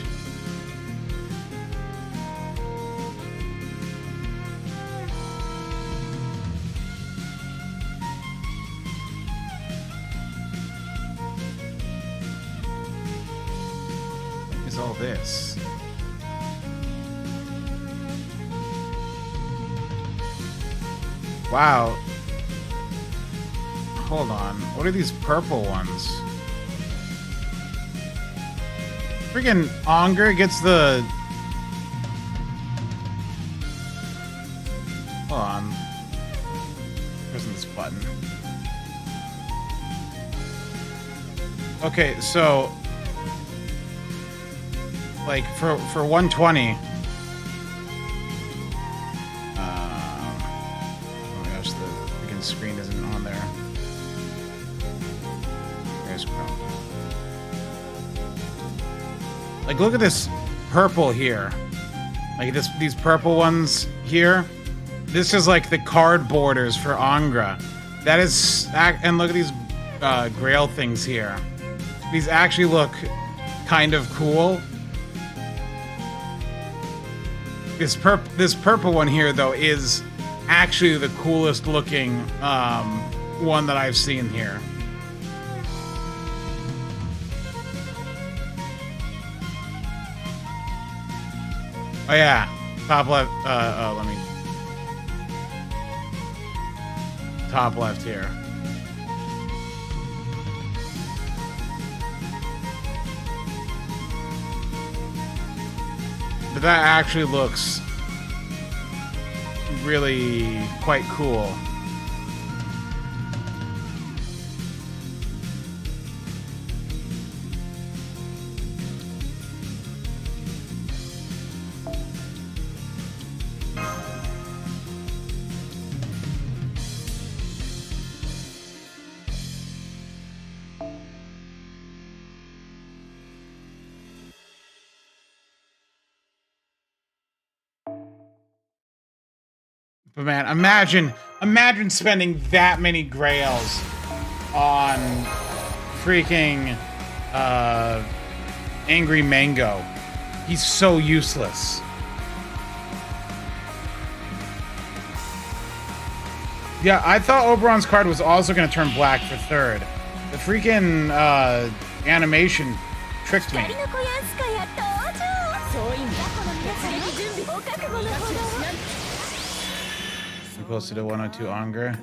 Speaker 2: What is all this? Wow. Hold on. What are these purple ones? Freaking Onger gets the... Hold on. Pressing this button. Okay, so... Like, for 120... screen isn't on there. There's Chrome. Like, look at this purple here. Like these purple ones here. This is like the card borders for Angra. That is, and look at these Grail things here. These actually look kind of cool. This purple one here, though, is actually the coolest looking one that I've seen here. Oh yeah, top left. Let me. Top left here. But that actually looks really quite cool. But man, imagine spending that many grails on freaking Angry Mango. He's so useless. Yeah, I thought Oberon's card was also going to turn black for third. The freaking animation tricked me. Close to the 102 Onger.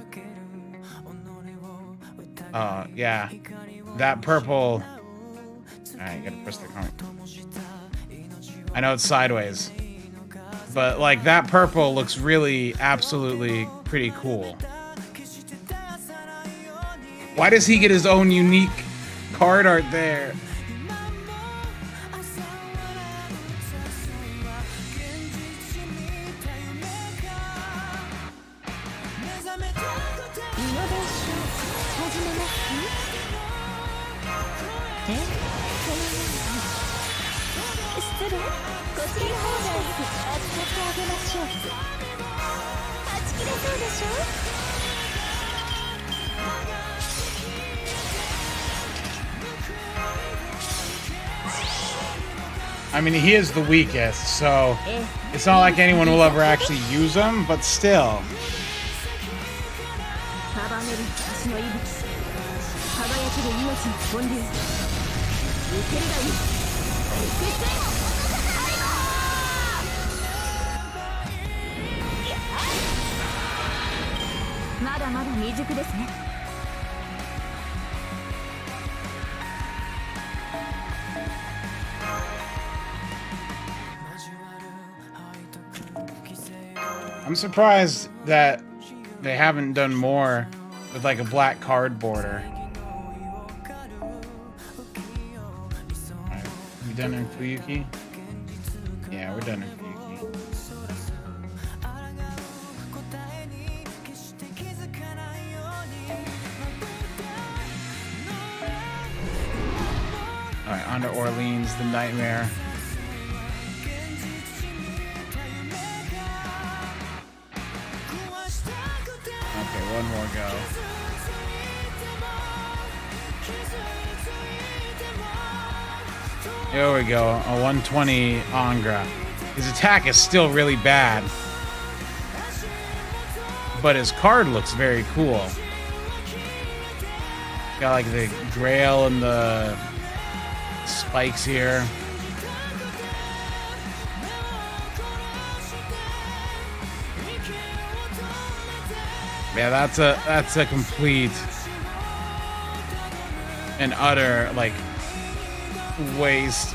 Speaker 2: Yeah. That purple... Alright, gotta press the comment. I know it's sideways. But, like, that purple looks really, absolutely pretty cool. Why does he get his own unique card art there? I mean, he is the weakest, so it's not like anyone will ever actually use him, but still. I'm surprised that they haven't done more with like a black card border. Alright, we done in Fuyuki? Yeah, we're done in Fuyuki. Alright, on to Orleans, the Nightmare. Okay, one more go. There we go. A 120 Angra. His attack is still really bad. But his card looks very cool. Got like the grail and the spikes here. Yeah, that's a complete and utter like waste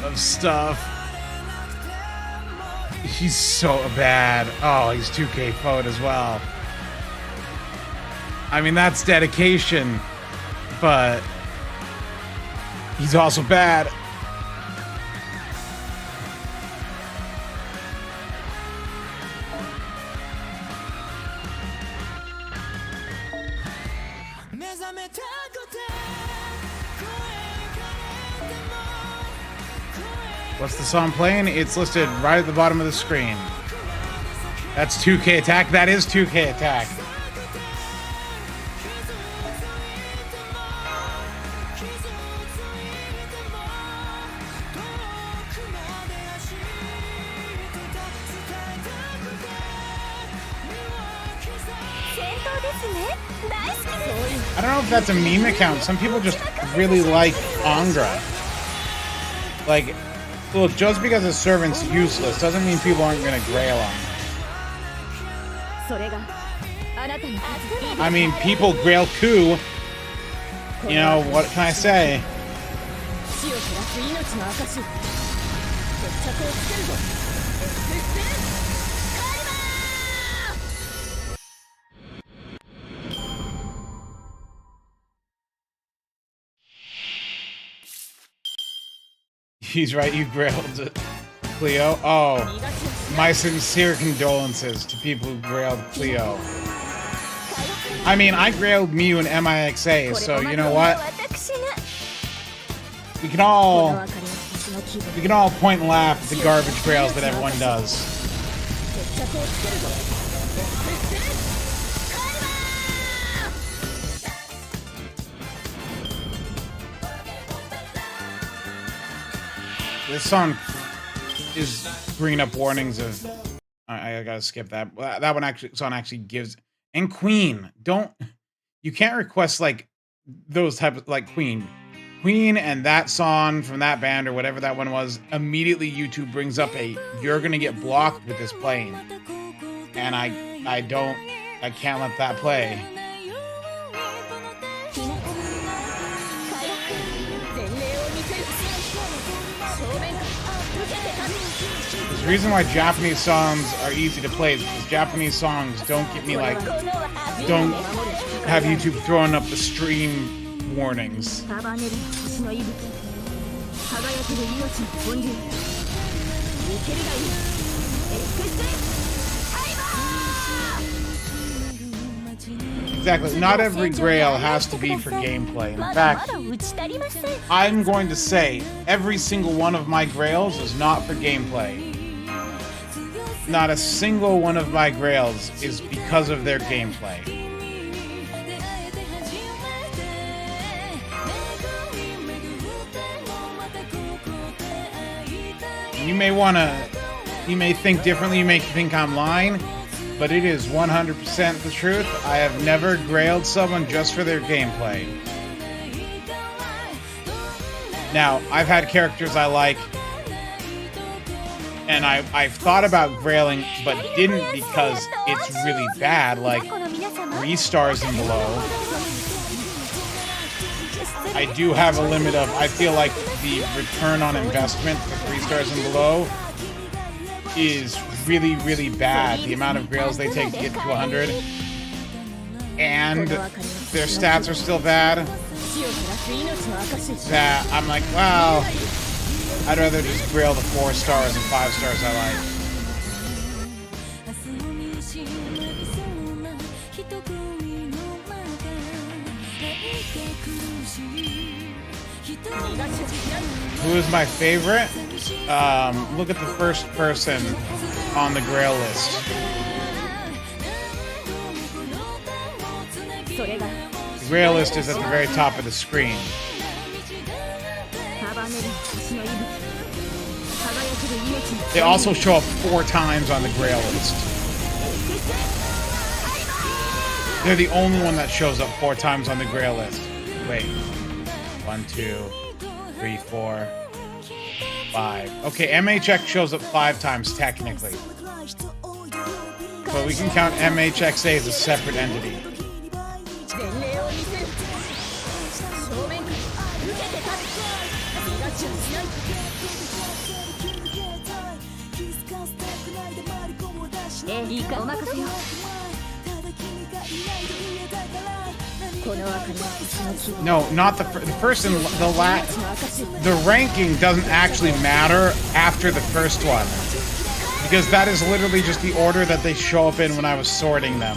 Speaker 2: of stuff. He's so bad. Oh, he's 2K Fode as well. I mean, that's dedication, but he's also bad. What's the song playing? It's listed right at the bottom of the screen. That's 2K Attack. That is 2K Attack. I don't know if that's a meme account. Some people just really like Angra. Like, look, just because a servant's useless doesn't mean people aren't gonna grail him. I mean, people grail Ku. You know, what can I say? He's right, you grailed Cleo. Oh, my sincere condolences to people who grailed Cleo. I mean, I grailed Mew and MIXA, so you know what? We can all point and laugh at the garbage grails that everyone does. This song is bringing up warnings of. I gotta skip that. That one actually gives. And Queen, you can't request like those type of like Queen and that song from that band or whatever that one was. Immediately YouTube brings up you're gonna get blocked with this playing, and I can't let that play. The reason why Japanese songs are easy to play is because Japanese songs don't have YouTube throwing up the stream warnings. Exactly. Not every grail has to be for gameplay. In fact, I'm going to say every single one of my grails is not for gameplay. Not a single one of my grails is because of their gameplay. You may think differently, you may think I'm lying, but it is 100% the truth. I have never grailed someone just for their gameplay. Now, I've had characters I like, and I've thought about grailing, but didn't because it's really bad, like 3 stars and below. I do have a limit of, I feel like the return on investment for 3 stars and below is really, really bad. The amount of grails they take to get to 100. And their stats are still bad. That I'm like, wow, I'd rather just grail the 4 stars and 5 stars I like. Who is my favorite? Look at the first person on the grail list. The grail list is at the very top of the screen. They also show up 4 times on the Grail list. They're the only one that shows up 4 times on the Grail list. Wait. 1, 2, 3, 4, 5. Okay, MHX shows up 5 times technically. But we can count MHXA as a separate entity. No, not the first and the last. The ranking doesn't actually matter after the first one, because that is literally just the order that they show up in when I was sorting them.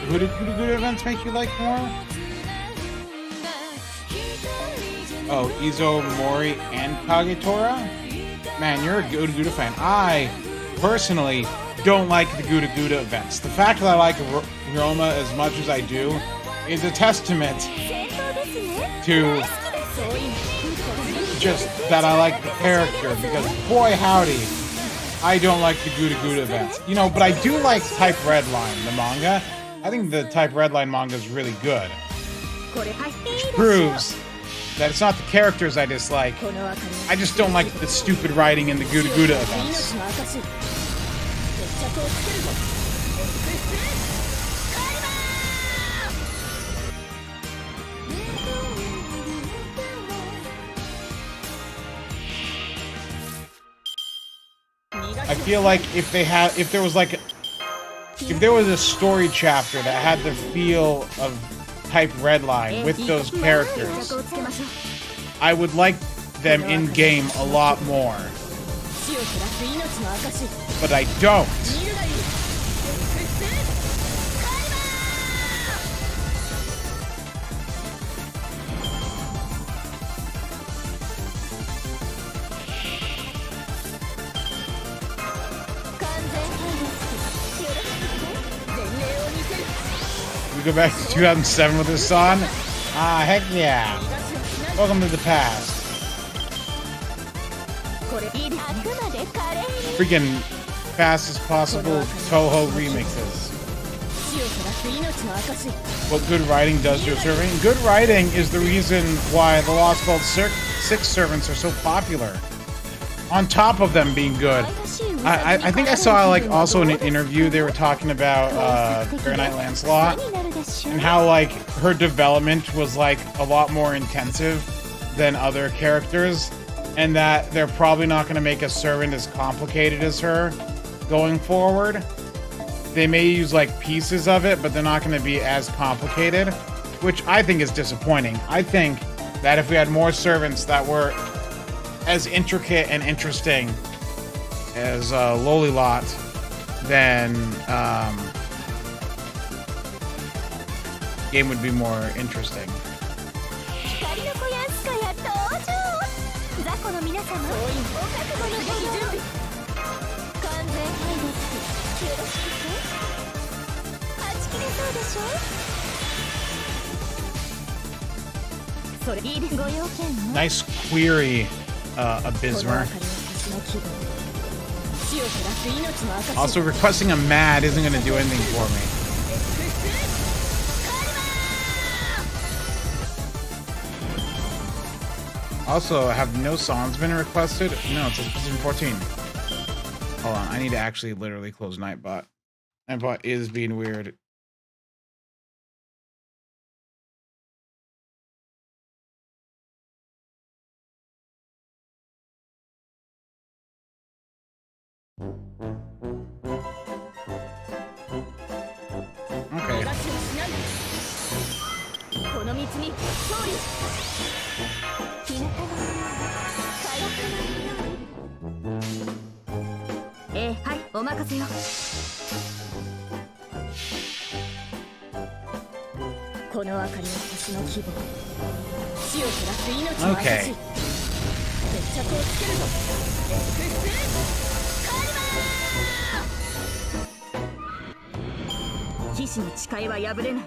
Speaker 2: Who did good events make you like more? Oh, Izo, Mori, and Kagetora? Man, you're a Guda fan. I, personally, don't like the Guda events. The fact that I like Roma as much as I do is a testament to just that I like the character, because boy howdy, I don't like the Guda events. You know, but I do like Type Redline, the manga. I think the Type Redline manga is really good. Which proves that it's not the characters I dislike. I just don't like the stupid writing in the Guda events. I feel like if there was a story chapter that had the feel of Type Redline with those characters, I would like them in game a lot more. But I don't. We go back to 2007 with this song? Ah, heck yeah. Welcome to the past. Freaking fastest possible Toho remixes. What good writing does to a servant. Good writing is the reason why the Lost Vault 6 servants are so popular. On top of them being good. I think I saw, like, also in an interview they were talking about Fair Knight Lancelot and how, like, her development was, like, a lot more intensive than other characters, and that they're probably not going to make a servant as complicated as her going forward. They may use, like, pieces of it, but they're not going to be as complicated, which I think is disappointing. I think that if we had more servants that were as intricate and interesting as Lolilot, then game would be more interesting. Nice query, Abysmer. Also, requesting a MAD isn't going to do anything for me. Also, have no songs been requested? No, it's position 14. Hold on, I need to actually literally close Nightbot. Nightbot is being weird. Okay.
Speaker 3: はい、お任せよ。この明かりは星の希望。死を照らす命の証。
Speaker 2: Okay.
Speaker 3: 決着をつけるぞ。騎士の誓いは破れない。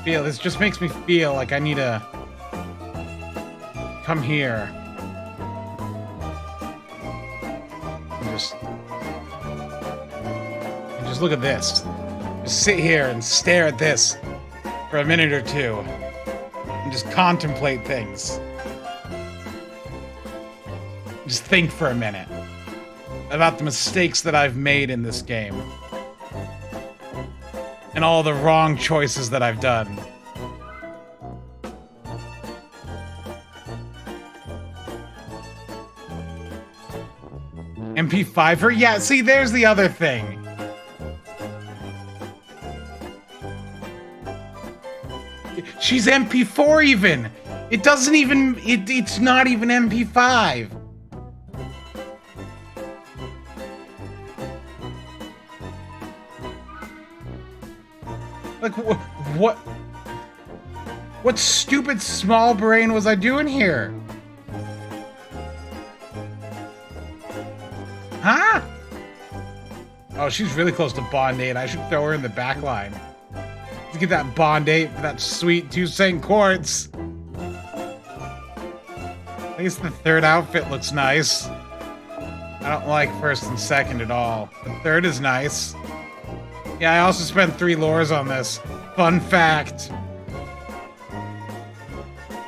Speaker 2: This just makes me feel like I need to come here and just look at this. Just sit here and stare at this for a minute or two and just contemplate things. Just think for a minute about the mistakes that I've made in this game. And all the wrong choices that I've done. MP5er? Yeah, see, there's the other thing. She's MP4 even! It doesn't even... It's not even MP5. Like, what stupid small brain was I doing here? Huh? Oh, she's really close to Bond 8. I should throw her in the back line. Let's get that Bond 8 for that sweet 2 cent quartz. At least the third outfit looks nice. I don't like first and second at all. The third is nice. Yeah, I also spent 3 lures on this. Fun fact.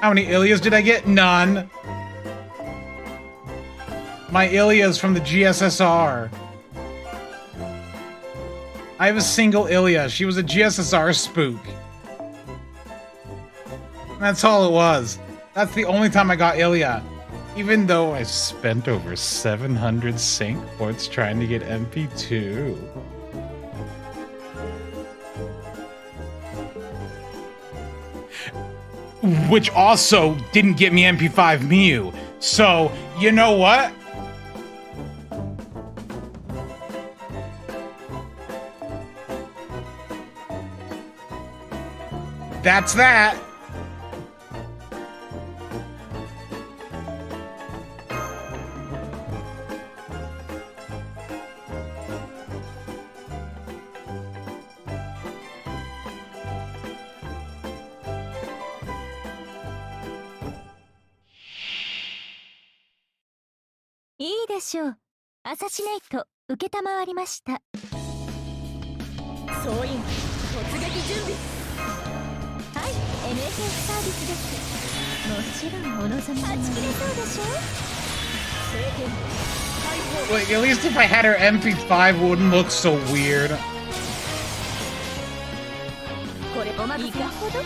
Speaker 2: How many Ilias did I get? None. My Ilia's from the GSSR. I have a single Ilia. She was a GSSR spook. That's all it was. That's the only time I got Ilia. Even though I spent over 700 Saint Quartz trying to get MP2. Which also didn't get me MP5 Mew. So, you know what? That's that.
Speaker 4: いいでしょう。アサシネイト承りました。
Speaker 3: 総員突撃準備。
Speaker 4: はい、NFF サービスです。もちろんお望みのまま。はち切れそうでしょ。
Speaker 2: Like, at least if I had her MP5, it wouldn't look so weird.
Speaker 3: これおまいかほど。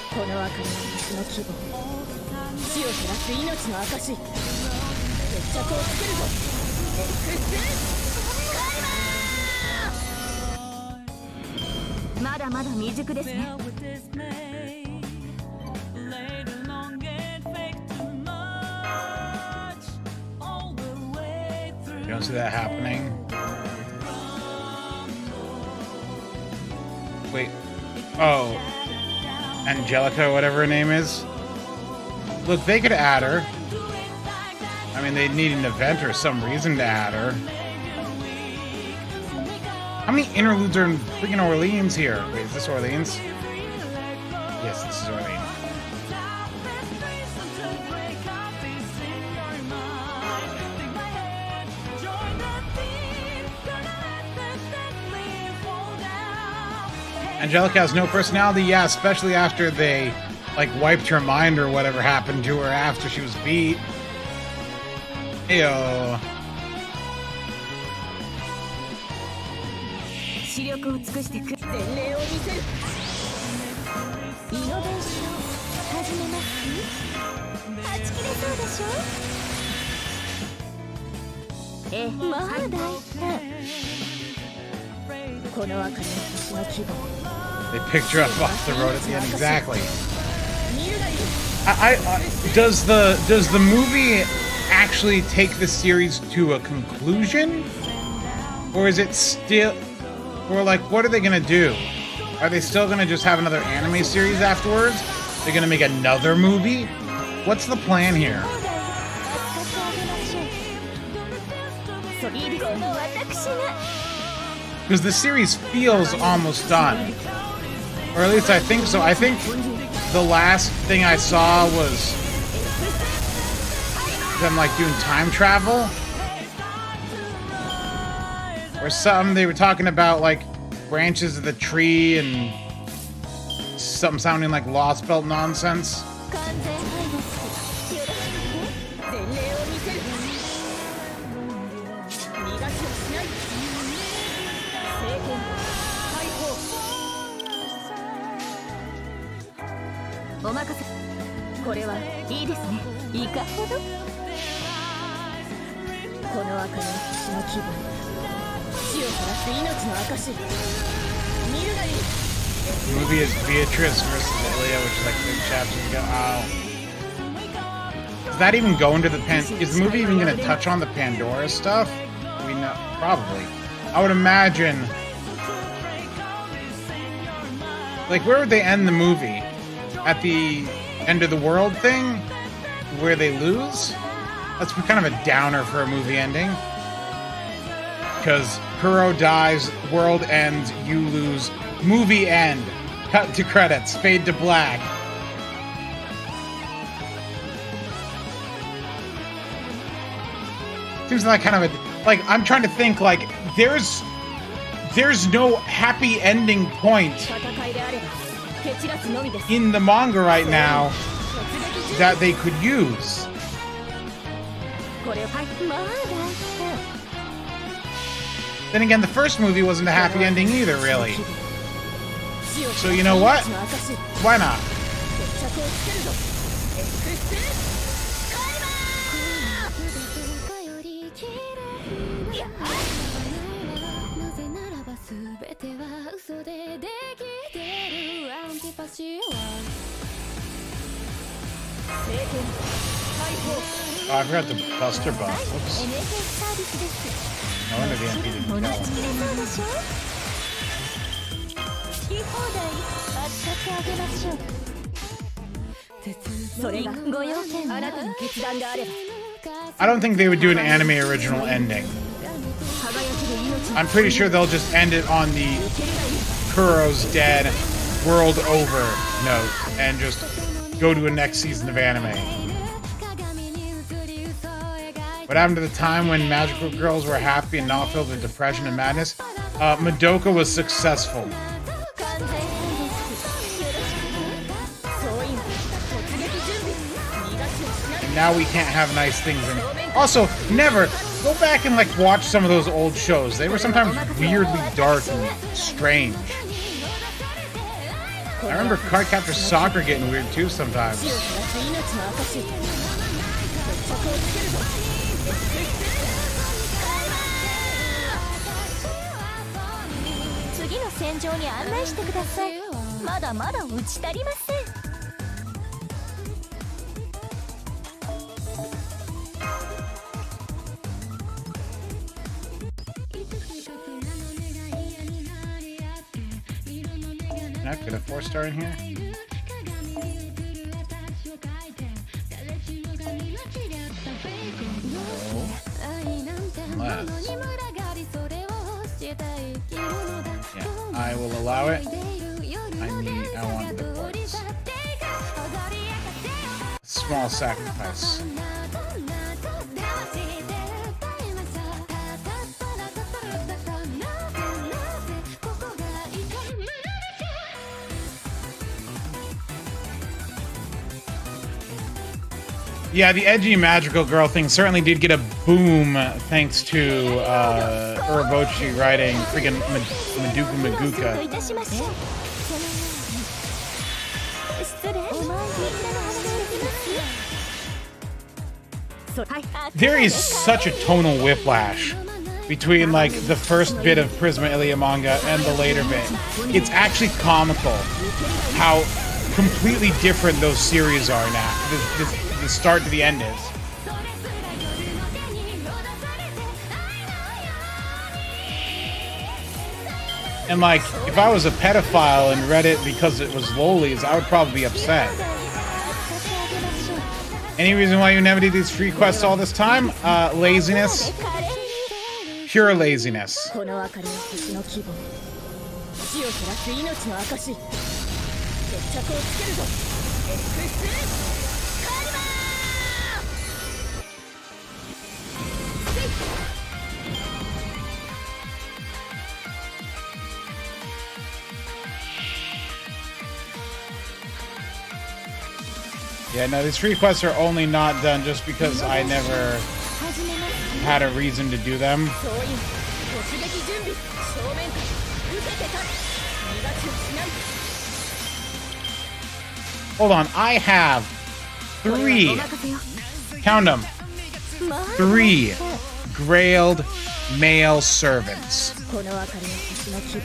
Speaker 3: この明かりは水の希望。死を照らす命の証。決着をつけるぞ。まだまだ未熟ですね。
Speaker 2: You don't see that happening? Wait. Oh. Angelica, whatever her name is. Look, they could add her. I mean, they'd need an event or some reason to add her. How many interludes are in freaking Orleans here? Wait, is this Orleans? Yes, this is Orleans. Angelica has no personality, yeah, especially after they, like, wiped her mind or whatever happened to her after she was beat. Ew.
Speaker 3: 視力を尽くして全霊を見せる。イノベーション
Speaker 4: はち切れそうでしょ。まあ大胆。この赤の星の規模。
Speaker 2: They picked her up off the road at the end. Exactly. Does the movie actually take the series to a conclusion, or is it still, or like, what are they gonna do? Are they still gonna just have another anime series afterwards? They're gonna make another movie? What's the plan here? Because the series feels almost done. Or at least I think so. I think the last thing I saw was them like doing time travel. Or something. They were talking about like branches of the tree and something sounding like Lost Belt nonsense. The movie is Beatrice versus Ilya, which is like 3 chapters ago. Oh. Does that even go into the is the movie even going to touch on the Pandora stuff? We know, probably. I would imagine. Like, where would they end the movie? At the end of the world thing? Where they lose? That's kind of a downer for a movie ending. Because Kuro dies, world ends, you lose, movie end. Cut to credits, fade to black. Seems like kind of a, like, I'm trying to think, like, there's no happy ending point in the manga right now that they could use. Then again, the first movie wasn't a happy ending either, really. So you know what? Why not? Oh, I forgot the Buster buff. Whoops. No wonder the MP didn't kill him.
Speaker 4: それがご用件、あなたの決断があれば。
Speaker 2: I don't think they would do an anime original ending. I'm pretty sure they'll just end it on the Kuro's dead, world over note and just go to a next season of anime. What happened to the time when magical girls were happy and not filled with depression and madness? Madoka was successful. And now we can't have nice things. And also, never go back and like watch some of those old shows. They were sometimes weirdly dark and strange. I remember Cardcaptor Soccer getting weird too sometimes. Not good. A 4-star in here? No. Unless. Yeah, I will allow it. I want the points. Small sacrifice. Yeah, the edgy magical girl thing certainly did get a boom thanks to Urabochi writing freaking Madoka Maguka. There is such a tonal whiplash between like the first bit of Prisma Ilia manga and the later bit. It's actually comical how completely different those series are now. The start to the end is. And like, if I was a pedophile and read it because it was lolies, I would probably be upset. Any reason why you never did these free quests all this time? Laziness. Pure laziness.
Speaker 3: この明かりは星の希望死を照らす命の証決着をつけるぞ X カリバー
Speaker 2: Yeah, no, these free quests are only not done just because I never had a reason to do them.
Speaker 3: そういう突撃準備正面から受けて立つ逃がしをしない
Speaker 2: Hold on, I have 3, count them, 3 grailed male servants.
Speaker 3: この明かりは星の希望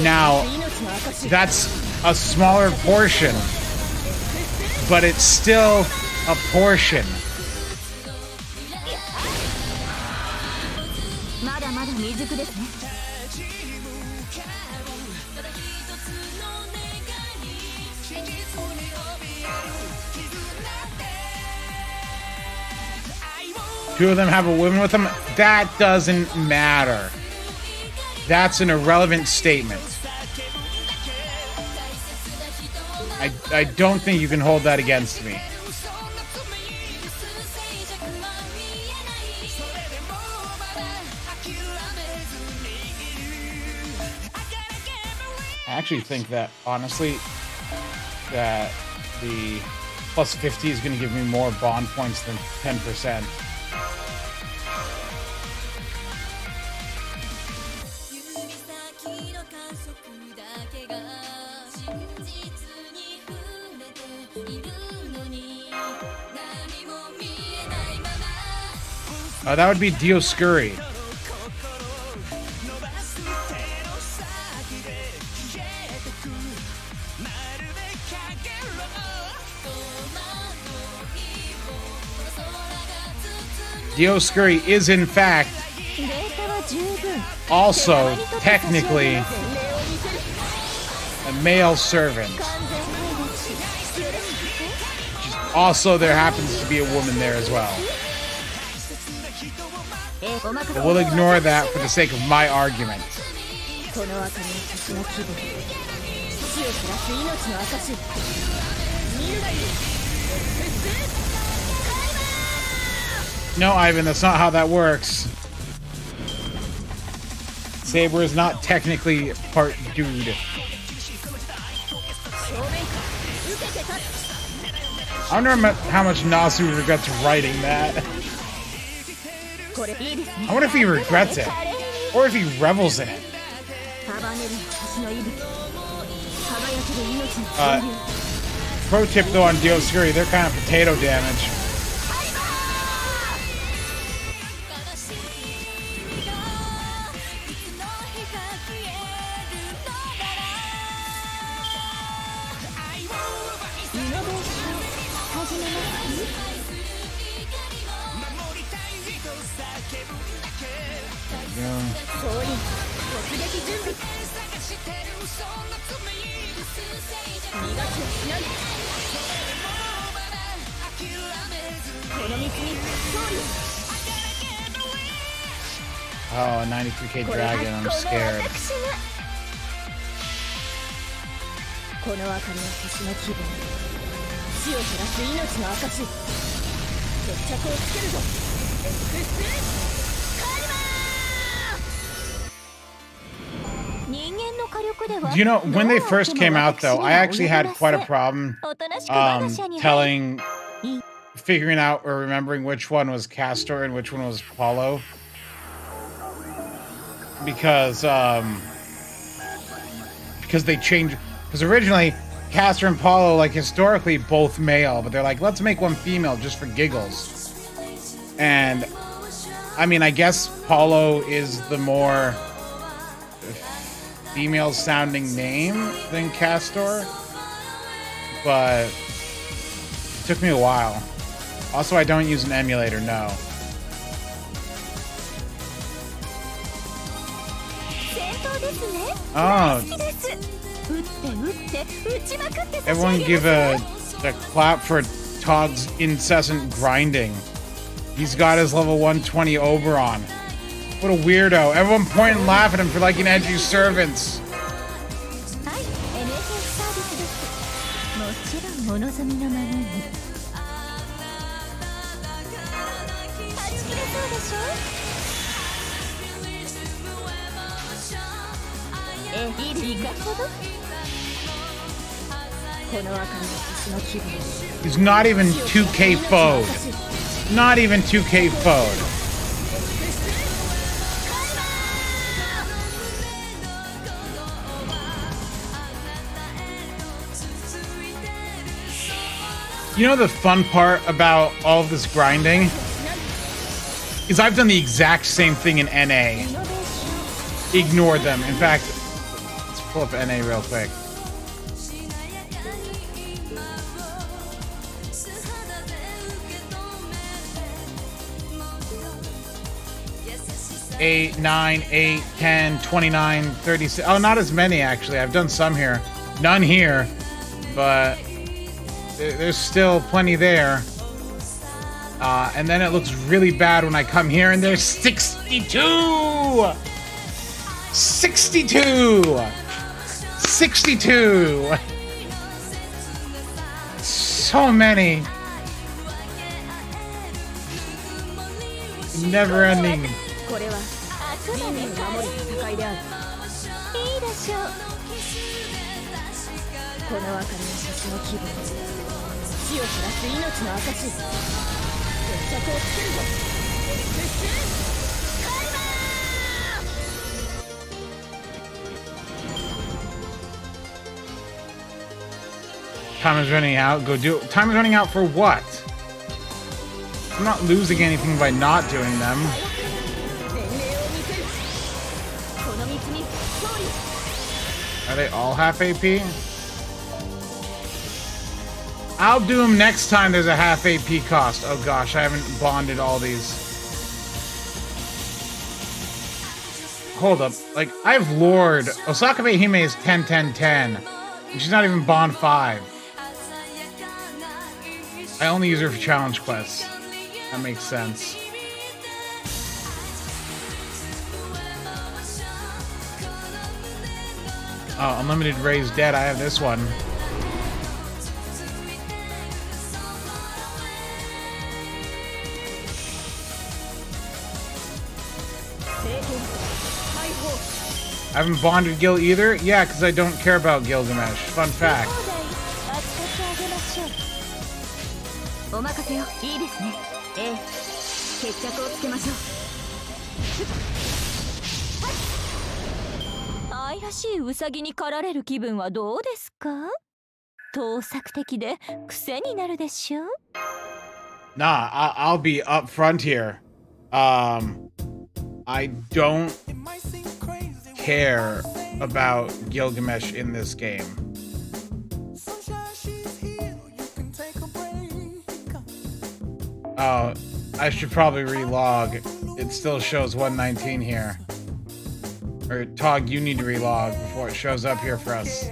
Speaker 2: Now, that's a smaller portion, but it's still a portion.
Speaker 4: まだまだ未熟ですね
Speaker 2: 2 of them have a woman with them. That doesn't matter. That's an irrelevant statement. I don't think you can hold that against me. I actually think that, honestly, that the plus 50 is going to give me more bond points than 10%. That would be Dioscuri. Dioscuri is in fact also technically a male servant. Also, there happens to be a woman there as well. But we'll ignore that for the sake of my argument.
Speaker 3: この明かりは星の希望死を照らす命の証見るがいい
Speaker 2: No, Ivan, that's not how that works. Saber is not technically part dude. I wonder how much Nasu regrets writing that. I wonder if he regrets it, or if he revels in it. Pro tip though on Dioscuri, they're kind of potato damage. Oh, 93k dragon, I'm scared.
Speaker 3: この明かりは星の希望死を照らす命の証決着をつけるぞ X カリバー
Speaker 2: Do you know, when they first came out though, I actually had quite a problem figuring out or remembering which one was Castor and which one was Paulo. Because they changed. Because originally, Castor and Paulo, like, historically both male, but they're like, let's make one female just for giggles. And, I mean, I guess Paulo is the more female-sounding name than Castor, but it took me a while. Also, I don't use an emulator, no. Oh. Everyone give a clap for Todd's incessant grinding. He's got his level 120 Oberon. What a weirdo. Everyone point and laugh at him for liking edgy servants. He's not even 2K FO'd. Not even 2K FO'd. You know the fun part about all of this grinding? Is I've done the exact same thing in NA. Ignore them. In fact, let's pull up NA real quick. Eight, 9, 8, 10, 29, 36. Oh, not as many actually. I've done some here. None here, but there's still plenty there. And then it looks really bad when I come here and there's 62! 62! 62! So many. Never ending.
Speaker 3: これは人類を守る戦いである。いいでしょう。この明かりの星の気分、火を照らす命の証。決着をつけるぞ。
Speaker 2: Time is running out. Go do it. Time is running out for what? I'm not losing anything by not doing them. Are they all half AP? I'll do them next time there's a half AP cost. Oh gosh, I haven't bonded all these. Hold up. Like, I have Lord. Osakabe Hime is 10, 10, 10. And she's not even bond 5. I only use her for challenge quests. That makes sense. Oh, Unlimited Raised Dead. I have this one. I haven't bonded Gil either? Yeah, because I don't care about Gilgamesh. Fun fact.
Speaker 3: お任せよ。いいですね。ええ。決着をつけましょう。
Speaker 4: 愛らしいウサギに狩られる気分はどうですか？盗作的で癖になるでしょ？
Speaker 2: Nah, I'll be upfront here. I don't care about Gilgamesh in this game. Oh, I should probably relog. It still shows 119 here. Or Tog, you need to relog before it shows up here for us.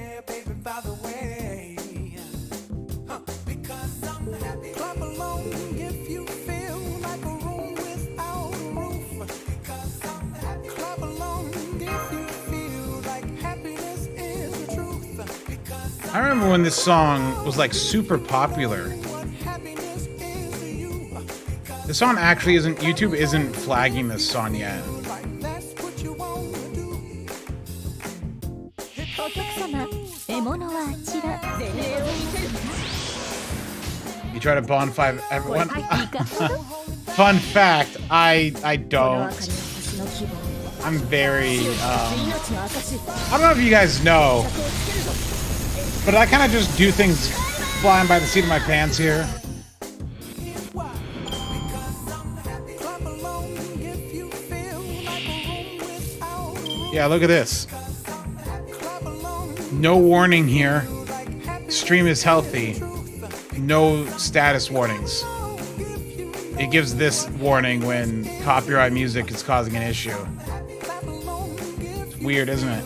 Speaker 2: I remember when this song was like super popular. This song actually isn't, YouTube isn't flagging this song yet. You try to bond 5 everyone? Fun fact, I don't. I'm very, I don't know if you guys know. But I kind of just do things flying by the seat of my pants here. Yeah, look at this. No warning here. Stream is healthy. No status warnings. It gives this warning when copyright music is causing an issue. It's weird, isn't it?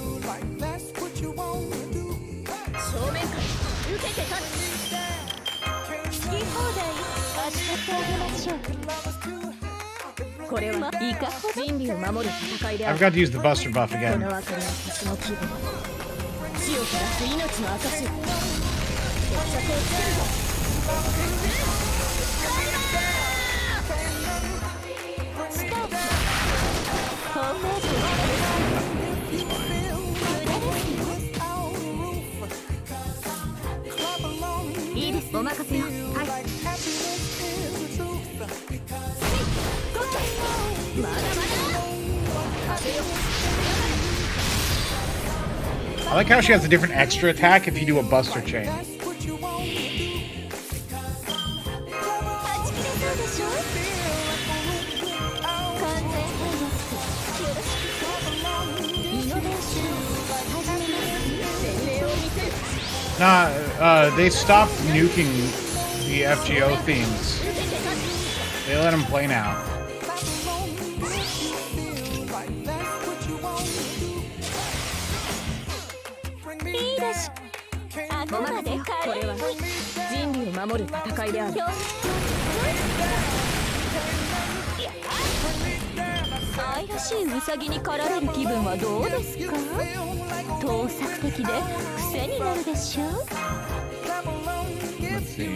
Speaker 2: I forgot to use the Buster buff again. I like how she has a different extra attack if you do a Buster chain. Nah, they stopped nuking the FGO themes. They let them play now. Let's see.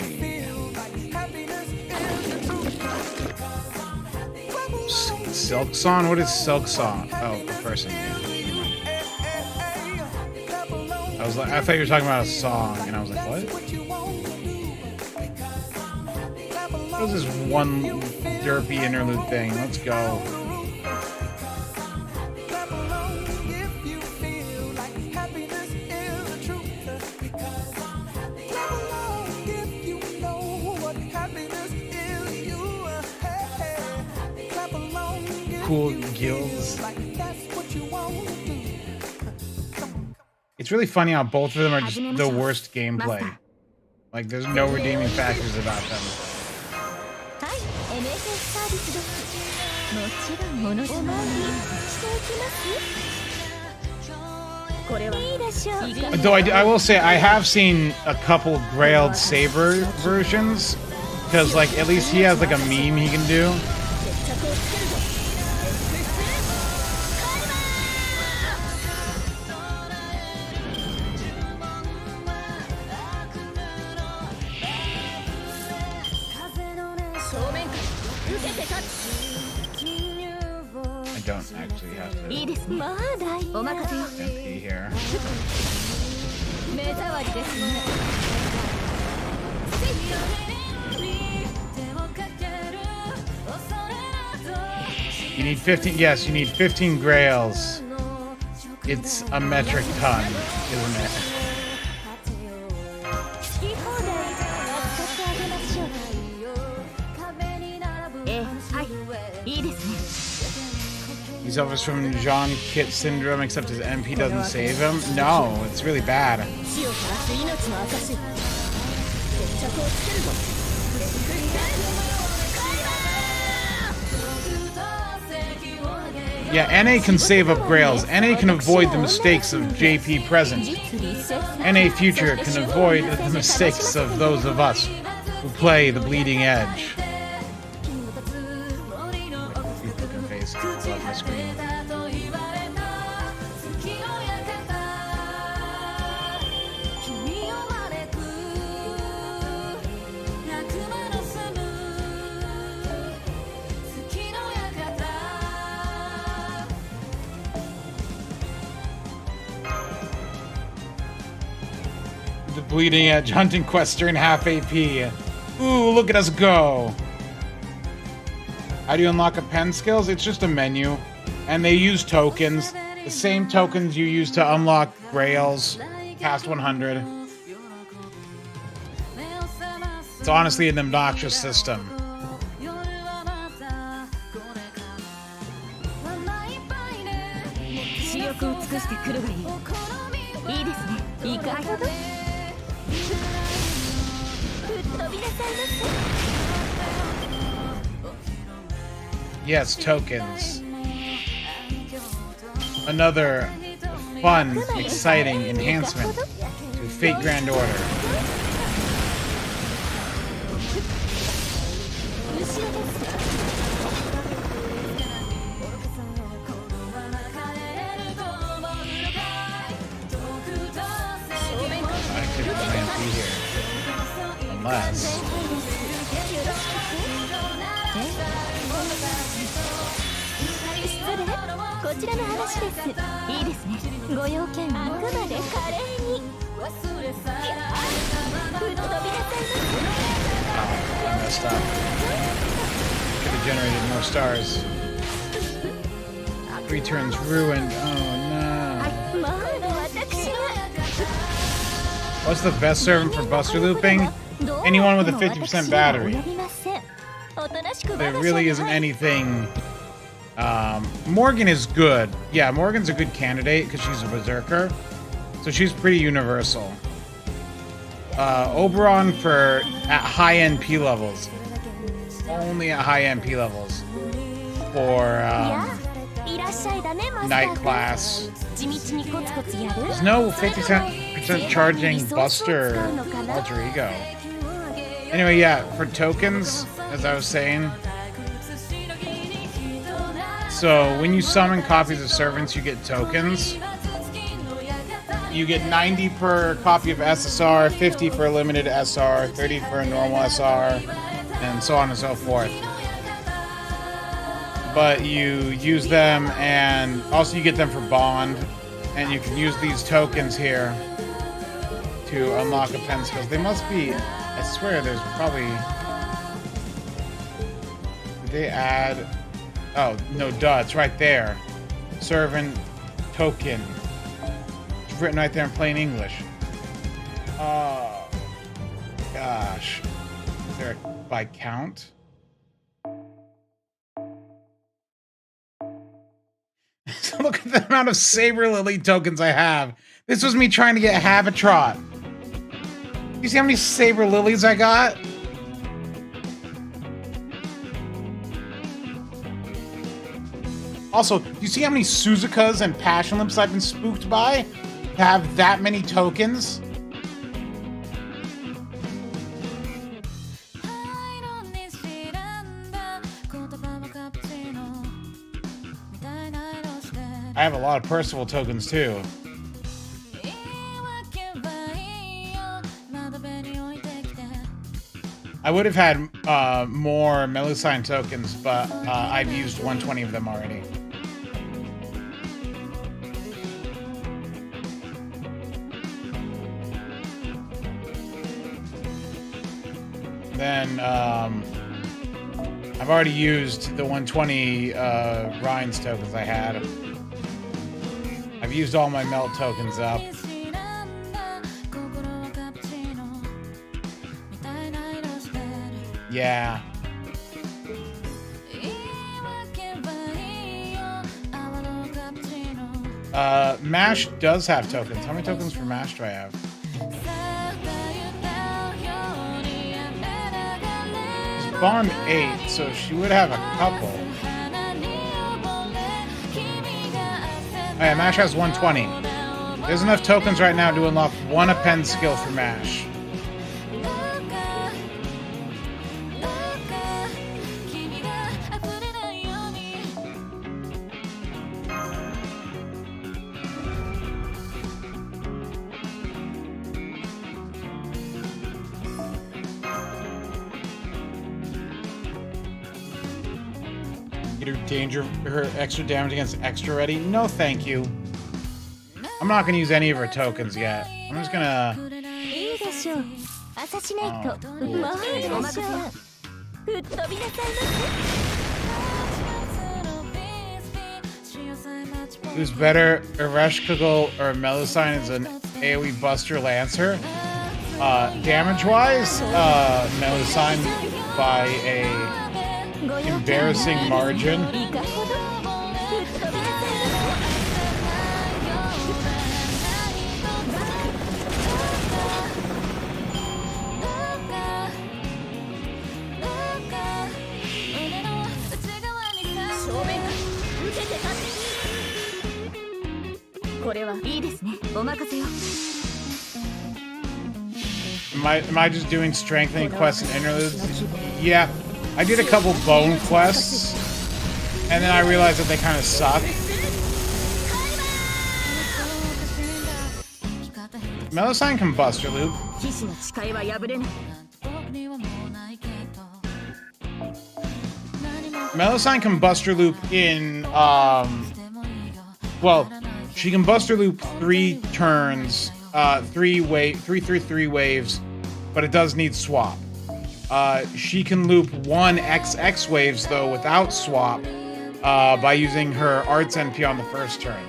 Speaker 2: Silk Song? What is Silk Song? Oh, a person. I thought you were talking about a song, and I was like, what? What is this one derpy interlude thing? Let's go. Cool gills. It's really funny how both of them are just the worst gameplay. Like, there's no redeeming factors about them. Though I will say, I have seen a couple Grailed Saber versions, because, like, at least he has, like, a meme he can do. I don't actually have to empty here. You need 15, yes, you need 15 grails. It's a metric ton, isn't it? He suffers from Jean Kit syndrome, except his MP doesn't save him. No, it's really bad. Yeah, NA can save up Grails. NA can avoid the mistakes of JP present. NA future can avoid the mistakes of those of us who play the bleeding edge. The bleeding edge hunting quest during half AP. Ooh, look at us go. How do you unlock a pen skills? It's just a menu. And they use tokens. The same tokens you use to unlock Grails past 100. It's honestly an obnoxious system.
Speaker 3: 視力を尽くしてくるがいい。いいですね。いかほど。吹っ飛びなさいませ。
Speaker 2: Yes, tokens. Another fun, exciting enhancement to Fate Grand Order.
Speaker 3: 後ろです。
Speaker 2: I could land be here. Unless...
Speaker 3: 失礼。こちらの話です。いいですね。ご用件あくまで華麗に。吹っ飛びなさいませ。
Speaker 2: Oh, I messed up. Could have generated more stars. 3 turns ruined. Oh no.
Speaker 3: まあ私が。
Speaker 2: What's the best servant for buster looping? Anyone with a 50% battery. There really isn't anything. Morgan is good. Yeah, Morgan's a good candidate because she's a berserker. So she's pretty universal. Oberon for at high NP levels. Only at high NP levels. For night class. There's no 50% charging buster alter ego. Anyway, yeah, for tokens, as I was saying. So when you summon copies of servants, you get tokens. You get 90 per copy of SSR, 50 for a limited SR, 30 for a normal SR, and so on and so forth. But you use them, and also you get them for bond, and you can use these tokens here to unlock a pen skills. They must be, I swear there's probably... Did they add... Oh, no, duh, it's right there. Servant token. It's written right there in plain English. Oh, gosh. Is there a by count? So look at the amount of Saber Lily tokens I have. This was me trying to get Habitrot. You see how many Saber Lilies I got? Also, do you see how many Suzukas and Passion Lips I've been spooked by? To have that many tokens? I have a lot of Percival tokens too. I would have had more Melusine tokens, but I've used 120 of them already. Then I've already used the 120 Rhines tokens I had. I've used all my melt tokens up. Yeah. MASH does have tokens. How many tokens for MASH do I have? She's Bond 8, so she would have a couple. Oh yeah, MASH has 120. There's enough tokens right now to unlock one append skill for MASH. Her extra damage against extra ready? No, thank you. I'm not gonna use any of her tokens yet. I'm just gonna. Who's better, Ereshkigal or Melusine as an AoE Buster Lancer? Damage-wise, Melisine by a embarrassing margin.
Speaker 4: いかほど吹っ飛びなさ
Speaker 3: 正面が受けて立て。これはいいですね。お任せを。
Speaker 2: Am I just doing strengthening quests and interludes? Yeah, I did a couple bone quests, and then I realized that they kind of suck. Melisine Combustor Loop.
Speaker 3: 騎士の誓いは破れない。
Speaker 2: Melisine Combustor Loop in, well, she can Buster Loop 3 turns, 3 waves, but it does need swap. She can loop 1 XX waves, though, without swap, by using her Arts NP on the first turn.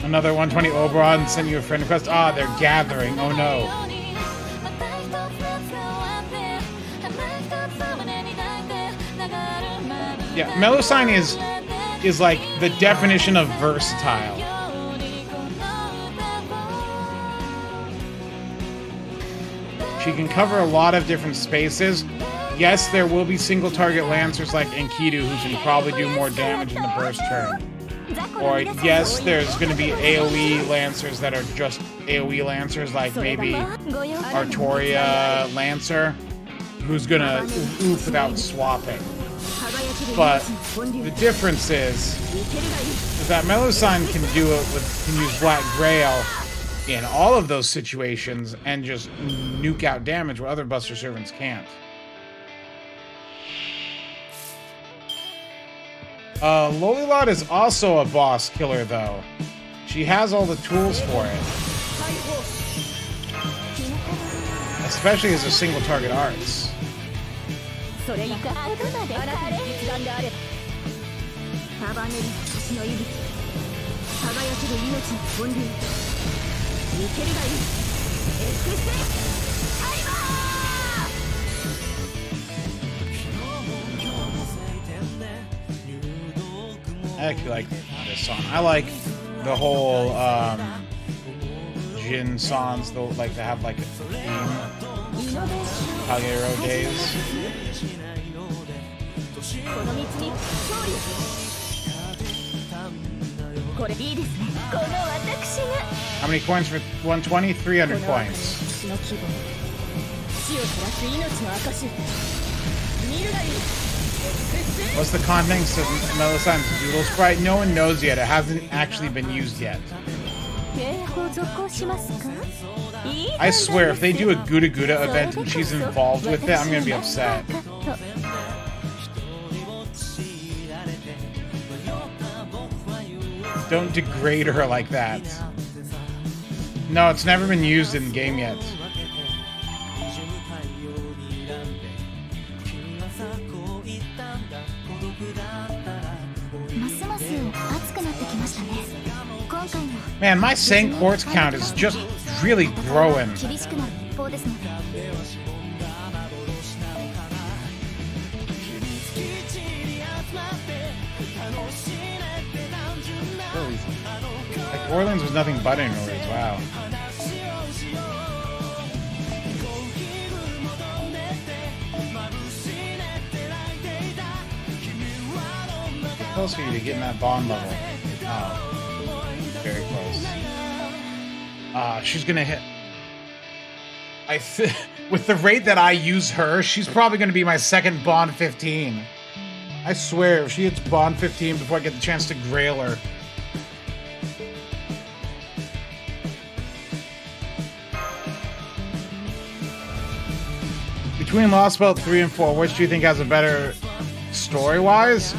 Speaker 2: Another 120 Oberon sent you a friend request. Ah, they're gathering. Oh no. Yeah, Melusine is like the definition of versatile. She can cover a lot of different spaces. Yes, there will be single target Lancers like Enkidu who can probably do more damage in the first turn. Or yes, there's going to be AoE Lancers that are just AoE Lancers, like maybe Artoria Lancer, who's going to oof without swapping. But the difference is that Melusine can do it can use Black Grail in all of those situations and just nuke out damage where other Buster Servants can't. Lolilot is also a boss killer, though. She has all the tools for it. Especially as a single target arts. I actually like this song. I like the whole Jin songs, though, like to have like a theme. Kagero days. How many coins for 120? 300 coins. What's the context of Melusine's Doodle Sprite? No one knows yet. It hasn't actually been used yet. I swear, if they do a Gouda Gouda event and she's involved with it, I'm gonna be upset. Don't degrade her like that. No, it's never been used in the game yet. Man, my Saint Quartz count is just really growing. Like Orleans was nothing but in Orleans, wow. How close are you to getting that bond level? Oh. Very close. She's gonna hit. With the rate that I use her, she's probably gonna be my second Bond 15. I swear, if she hits Bond 15 before I get the chance to grail her. Between Lost Belt 3 and 4, which do you think has a better story-wise?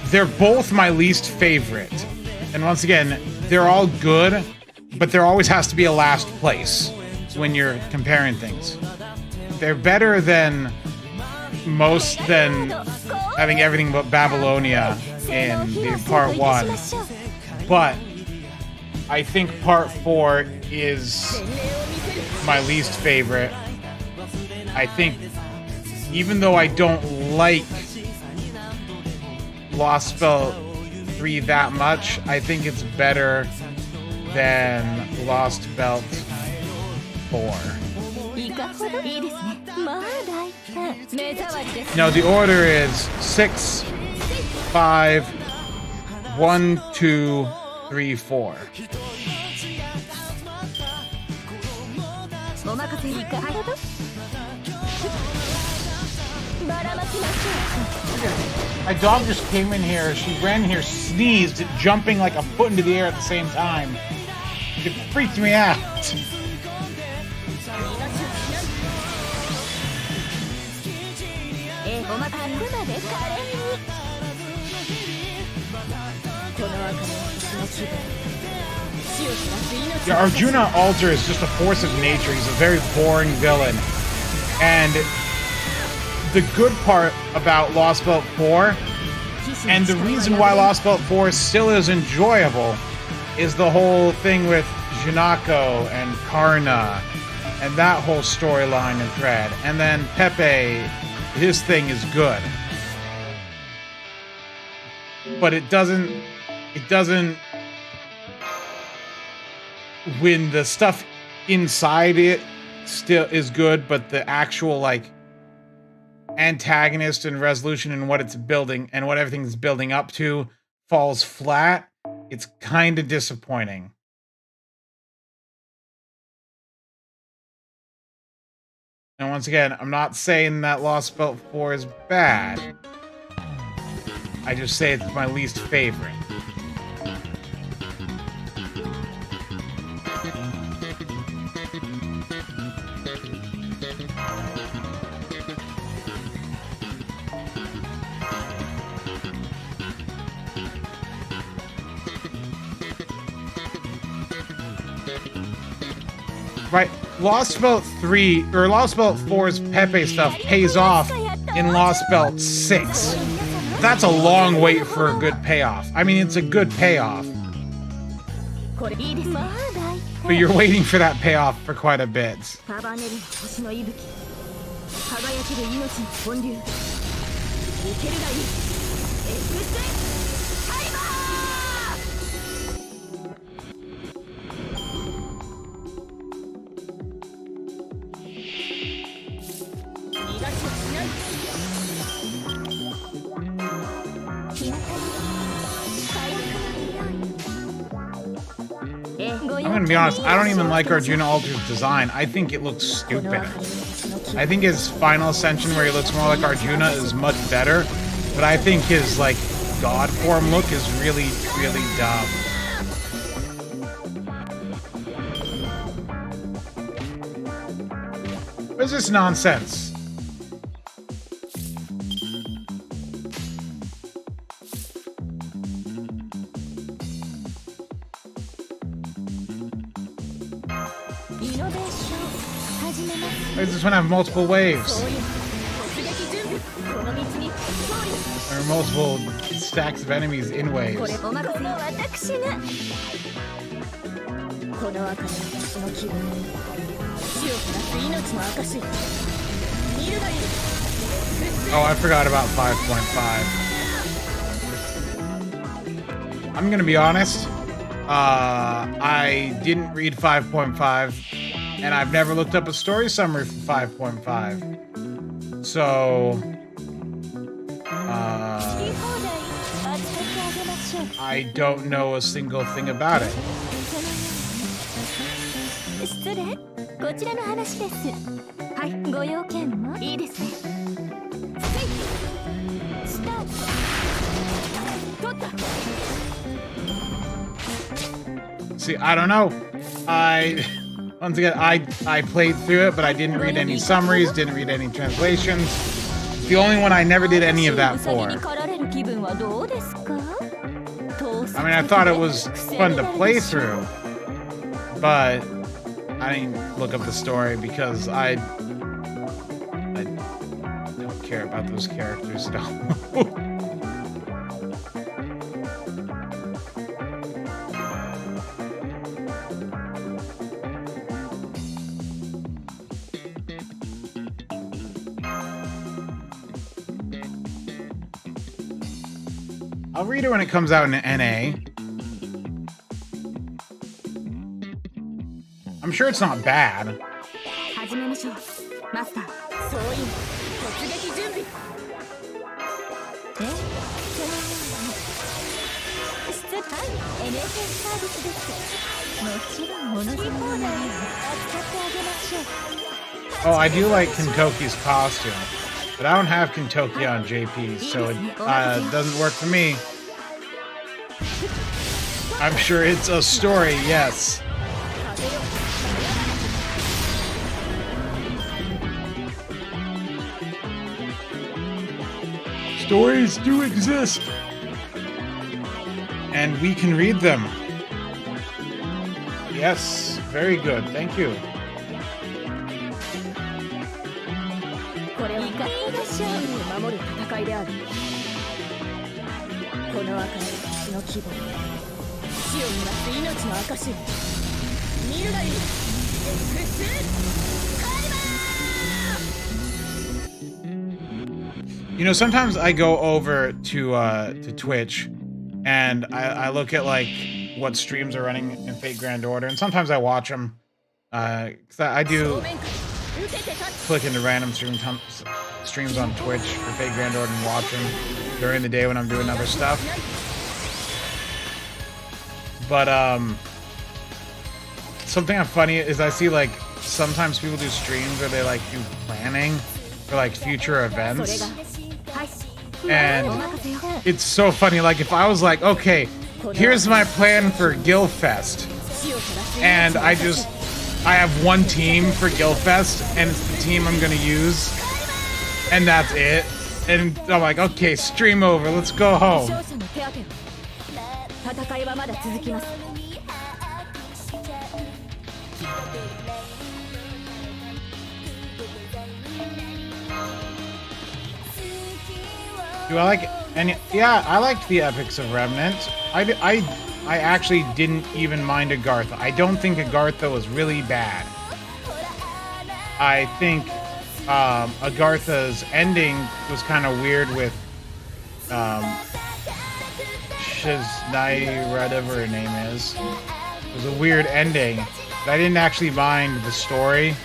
Speaker 2: They're both my least favorite. And once again, they're all good, but there always has to be a last place when you're comparing things. they're better than having everything but Babylonia in the part 1. But I think part 4 is my least favorite. I think even though I don't like Lost Belt 3 that much, I think it's better than Lost Belt 4. No, the order is 6, 5, 1, 2, 3, 4. My dog just came in here. She ran here, sneezed, jumping like a foot into the air at the same time. It freaked me out. Yeah, Arjuna Alter is just a force of nature. He's a very boring villain. And the good part about Lost Belt 4, and the reason why Lost Belt 4 still is enjoyable, is the whole thing with Junako and Karna, and that whole storyline and thread. And then Pepe, his thing is good. But it doesn't when the stuff inside it still is good, but the actual like antagonist and resolution and what it's building and what everything's building up to falls flat, it's kind of disappointing. And once again, I'm not saying that Lost Belt 4 is bad. I just say it's my least favorite. Right, Lost Belt 3, or Lost Belt 4's Pepe stuff pays off in Lost Belt 6. That's a long wait for a good payoff. I mean, it's a good payoff. But you're waiting for that payoff for quite a bit. I'm gonna be honest, I don't even like Arjuna Alter's design. I think it looks stupid. I think his Final Ascension, where he looks more like Arjuna, is much better. But I think his, like, god form look is really, really dumb. What is this nonsense? Why does this one have multiple waves? There are multiple stacks of enemies in waves. Oh, I forgot about 5.5. I'm gonna be honest. I didn't read 5.5. And I've never looked up a story summary for 5.5. So, I don't know a single thing about it. See, I don't know. Once again, I played through it, but I didn't read any summaries, didn't read any translations. The only one I never did any of that for. I mean, I thought it was fun to play through, but I didn't look up the story because I care about those characters at all. I'll read it when it comes out in NA. I'm sure it's not bad.
Speaker 3: 始めましょうマスター総員突撃準備
Speaker 4: はい NFS サービスですもちろんものすごいものを扱ってあげましょう
Speaker 2: Oh, I do like Kentoki's costume, but I don't have Kentoki on JP, so it doesn't work for me. I'm sure it's a story, yes. Stories do exist, and we can read them. Yes, very good. Thank you.
Speaker 3: これは正義を守る戦いであるこの明かり私の希望死を照らす命の証見るがいい
Speaker 2: You know, sometimes I go over to Twitch, and I look at like what streams are running in Fate Grand Order, and sometimes I watch them. 'Cause I do click into random streams on Twitch for Fate Grand Order and watch them during the day when I'm doing other stuff. But something I'm funny is I see like sometimes people do streams where they like do planning for like future events. And it's so funny, like if I was like, okay, here's my plan for Gilfest, and I have one team for Gilfest, and it's the team I'm gonna use, and that's it, and I'm like, okay, stream over, let's go home.
Speaker 3: 戦いはまだ続きます
Speaker 2: Do I like any? Yeah, I liked the epics of Remnant. I actually didn't even mind Agartha. I don't think Agartha was really bad. I think Agartha's ending was kind of weird with Shiznai, whatever her name is. It was a weird ending, but I didn't actually mind the story.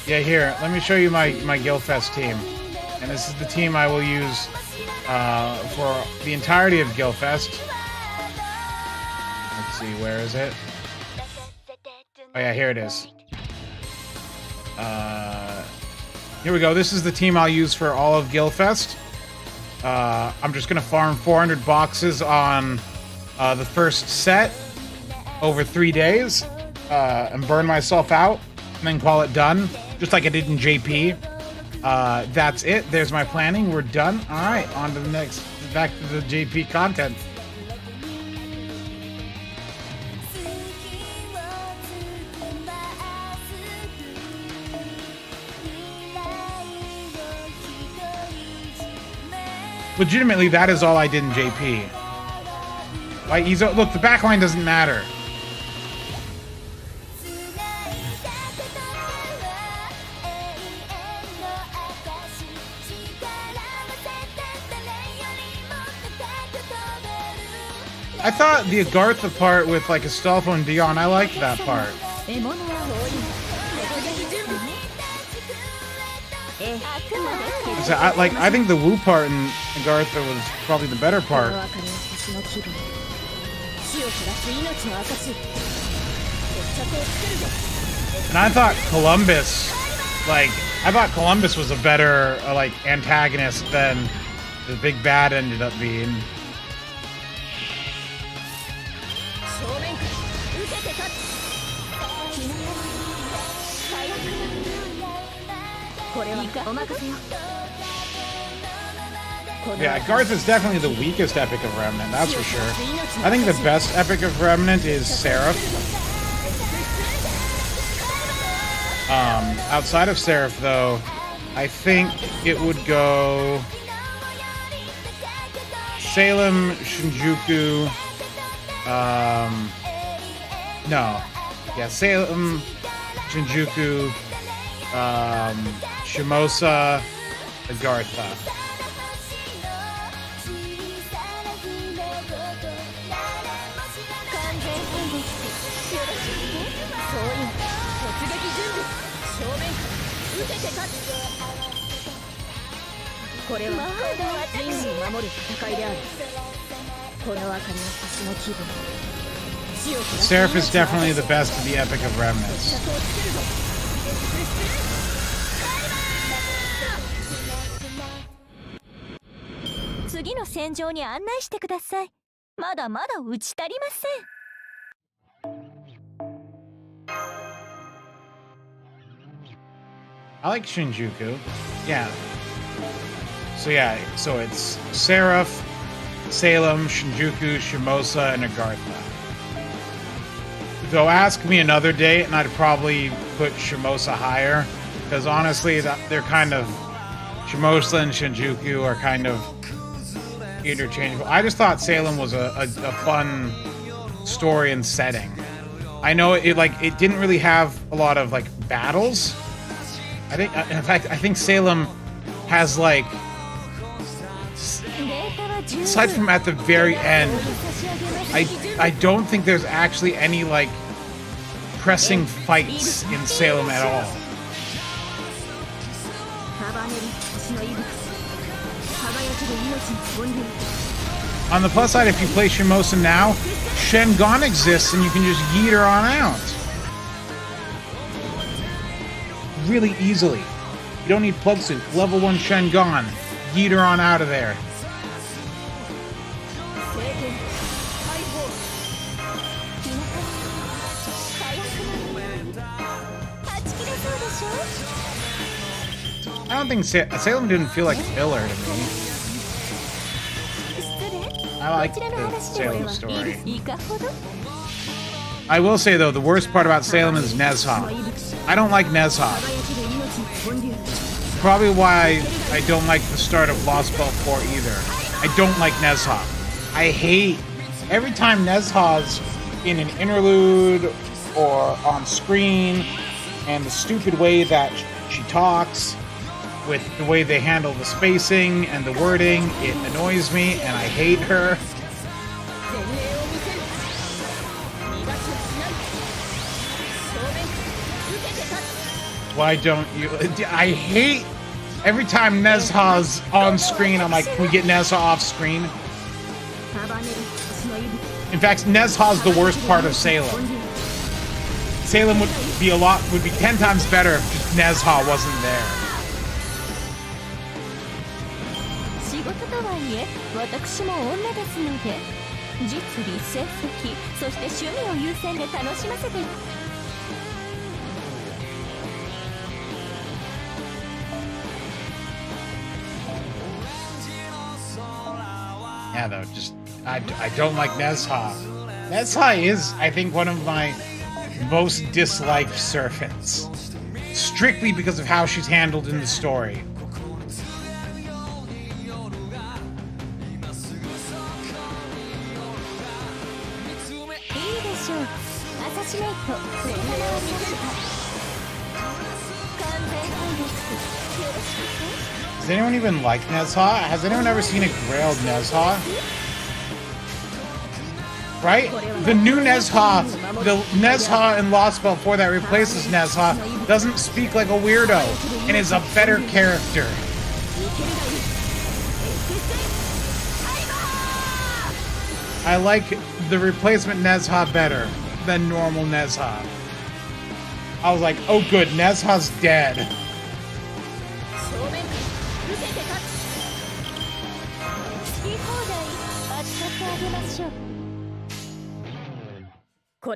Speaker 2: Yeah, here, let me show you my Gilfest team. And this is the team I will use for the entirety of Gilfest. Let's see, where is it? Oh yeah, here it is. Here we go. This is the team I'll use for all of Gilfest. I'm just going to farm 400 boxes on the first set over 3 days and burn myself out and then call it done. Just like I did in JP. That's it. There's my planning. We're done. All right, on to the next. Back to the JP content. Legitimately, that is all I did in JP. Like, look, the backline doesn't matter. I thought the Agartha part with like Astolfo and Dion, I liked that part. So I think the Wu part in Agartha was probably the better part. And I thought Columbus was a better like antagonist than the big bad ended up being. Yeah, Garth is definitely the weakest epic of Remnant, that's for sure. I think the best epic of Remnant is Seraph. Outside of Seraph, though, I think it would go Salem, Shinjuku. No, yeah, Salem, Shinjuku, Shimosa, Agartha.
Speaker 3: これは人類を守る戦いである。この明かりは星の気分。
Speaker 2: Seraph is definitely the best of the Epic of Remnants.
Speaker 4: 次の戦場に案内してください。まだまだ打ち足りません。
Speaker 2: I like Shinjuku. Yeah. So it's Seraph, Salem, Shinjuku, Shimosa, and Agartha. Though ask me another day, and I'd probably put Shimosa higher, because honestly, they're kind of Shimosa and Shinjuku are kind of interchangeable. I just thought Salem was a fun story and setting. I know it didn't really have a lot of like battles. I think, in fact, I think Salem has like, aside from at the very end, I don't think there's actually any like pressing fights in Salem at all. On the plus side, if you play Shimosa now, Shengon exists and you can just yeet her on out. Really easily. You don't need plug suit. Level 1 Shengon. Yeet her on out of there. I don't think Salem didn't feel like filler to me. I like the Salem story. I will say though, the worst part about Salem is Nezha. I don't like Nezha. Probably why I don't like the start of Lost Belt 4 either. I don't like Nezha. I hate every time Nezha's in an interlude or on screen, and the stupid way that she talks, with the way they handle the spacing and the wording, it annoys me and I hate her. Why don't you? I hate every time Nezha's on screen. I'm like, can we get Nezha off screen? In fact, Nezha's the worst part of Salem. Salem would be 10 times better if just Nezha wasn't there.
Speaker 4: 仕事とはいえ、私も女ですので、実利、成績、そして趣味を優先で楽しませて。
Speaker 2: Yeah, though, just I don't like Nezha. Nezha is, I think, one of my most disliked servants, strictly because of how she's handled in the story. Does anyone even like Nezha? Has anyone ever seen a grailed Nezha? Right? The new Nezha, the Nezha in Lost Belt 4 that replaces Nezha, doesn't speak like a weirdo and is a better character. I like the replacement Nezha better than normal Nezha. I was like, oh good, Nezha's dead. I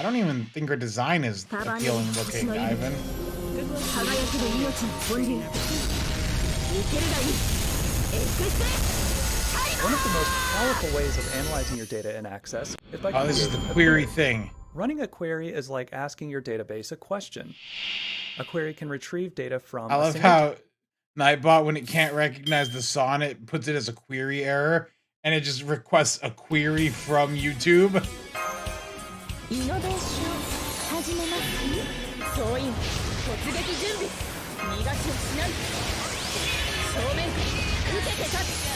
Speaker 2: don't even think her design is appealing looking, Ivan.
Speaker 5: One of the most powerful ways of analyzing your data in Access is by
Speaker 2: Oh, this is the query thing.
Speaker 6: Running a query is like asking your database a question. A query can retrieve data from
Speaker 2: I love how Nightbot, when it can't recognize the song, it puts it as a query error, and it just requests a query from YouTube.
Speaker 4: イノベーション始めます。総員突撃準備。逃がしをしない。正面受けて立つ。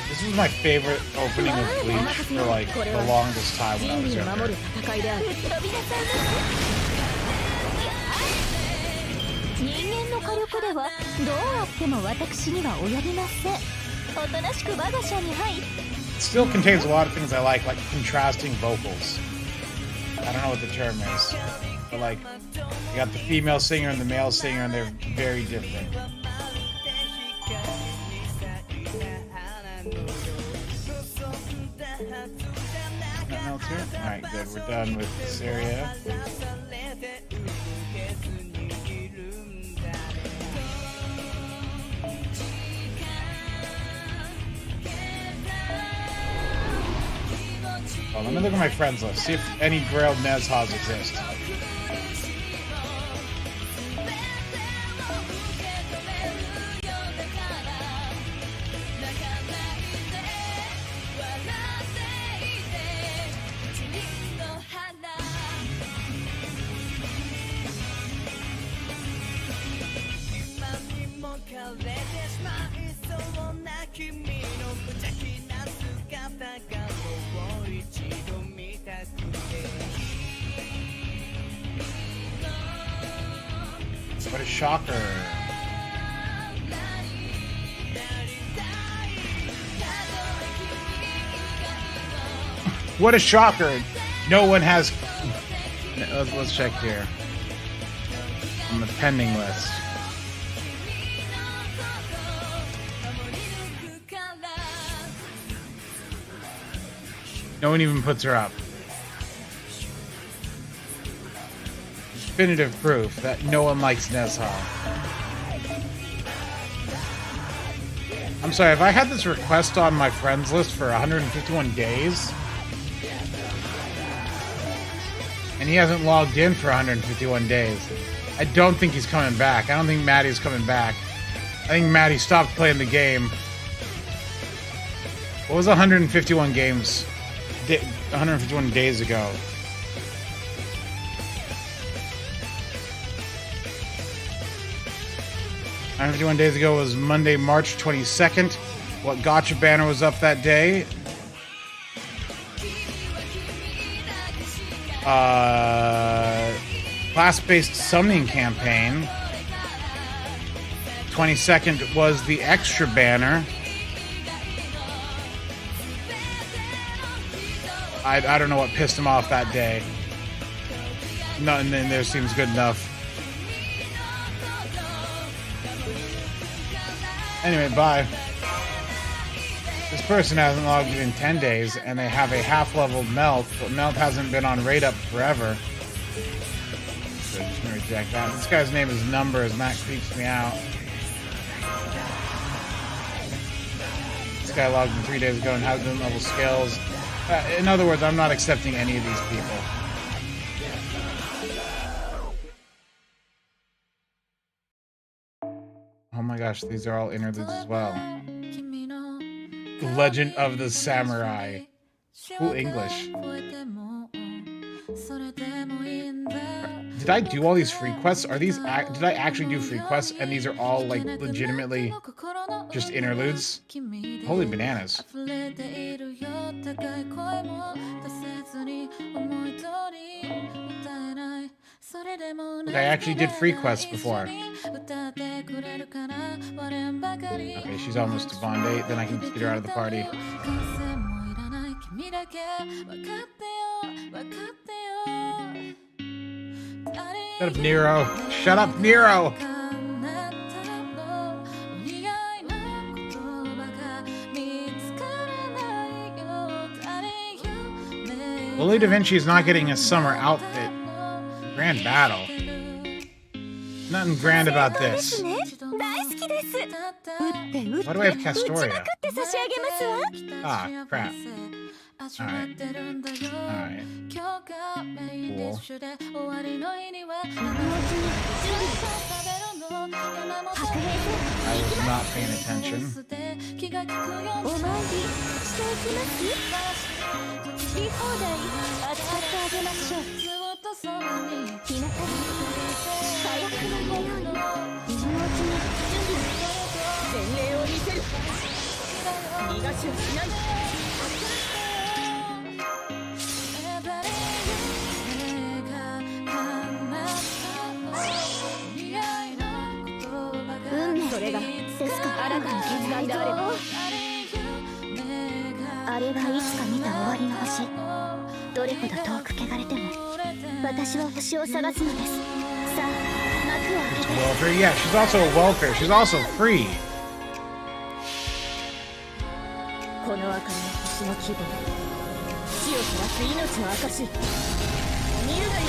Speaker 2: This was my favorite opening of Bleach for like the longest time when I was younger.
Speaker 4: 人間の火力ではどうあっても私には及びません。おとなしく我が社に入っ
Speaker 2: It still contains a lot of things I like contrasting vocals. I don't know what the term is, but like, you got the female singer and the male singer, and they're very different. Nothing else here? Alright, good. We're done with this area. Oh, let me look at my friends list, see if any Grailed Nezhas exist. What a shocker. What a shocker. No one has... Let's check here. On the pending list. No one even puts her up. Definitive proof that no one likes Nezha. I'm sorry, if I had this request on my friends list for 151 days, and he hasn't logged in for 151 days, I don't think he's coming back. I don't think Maddie's coming back. I think Maddie stopped playing the game. What was 151 games? 151 days ago? And 51 days ago was Monday, March 22nd. What gotcha banner was up that day? Class-based summoning campaign. 22nd was the extra banner. I don't know what pissed him off that day. Nothing in there seems good enough. Anyway, bye. This person hasn't logged in 10 days, and they have a half-leveled Melt, but Melt hasn't been on raid up forever. So just gonna reject that. This guy's name is Numbers, and that creeps me out. This guy logged in 3 days ago and hasn't level skills. In other words, I'm not accepting any of these people. Oh my gosh, these are all interludes as well. Legend of the Samurai. Cool English. Did I do all these free quests? Are these did I actually do free quests and these are all like legitimately just interludes? Holy bananas. Look, I actually did free quests before. Okay, she's almost to Bond 8, then I can just get her out of the party. Shut up, Nero. Shut up, Nero! Lily Da Vinci is not getting a summer outfit. Grand battle. Nothing grand about this. Why do I have Castoria? Ah, crap. Alright. Alright. I was not paying attention.
Speaker 3: お参りしていきます見放題扱ってあげましょう日向に火薬のご用意今のうちに準備前例を見せる逃がしはしないそれがですか新たな決断であればあれはいつか見た終わりの星どれほど遠く汚れても私は星を探すのですさあ幕を開けて
Speaker 2: Welfare, yeah, she's also a welfare. She's also free.
Speaker 3: この明かりの星の希望死を照らす命の証見るがいい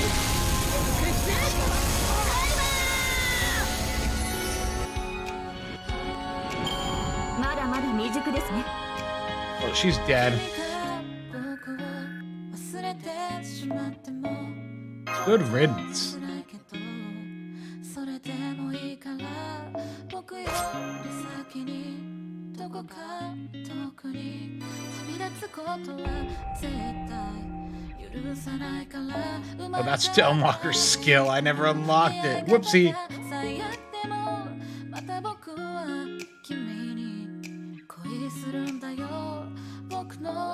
Speaker 3: まだまだ未熟ですね
Speaker 2: Oh, she's dead. Good riddance. Oh, that's to unlock her skill. I never unlocked it. Whoopsie.
Speaker 1: するんだよ僕の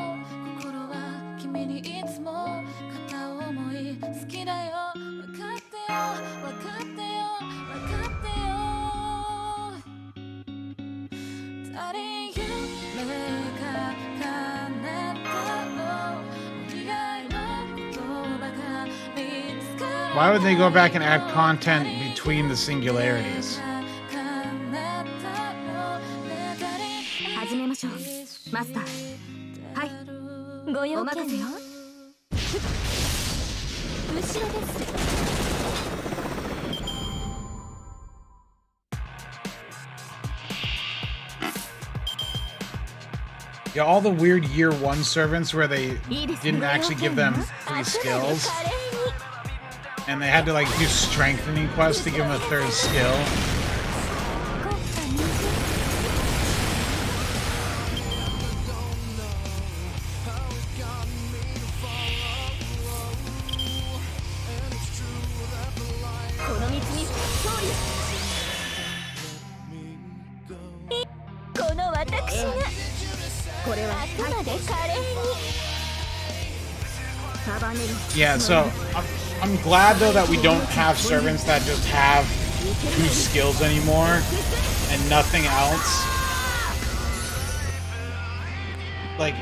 Speaker 1: 心は君にいつも片思い好きだよ分かってよ分かってよ分かってよ誰夢が叶ったのお願いの言葉が見つかる
Speaker 2: Why would they go back and add content between the singularities?
Speaker 3: 始めましょうマスターはいご用件よ後ろです
Speaker 2: Yeah, all the weird year one servants where they didn't actually give them free skills. And they had to like do strengthening quests to give them a third skill. Yeah, so I'm glad though that we don't have servants that just have 2 skills anymore and nothing else. Like,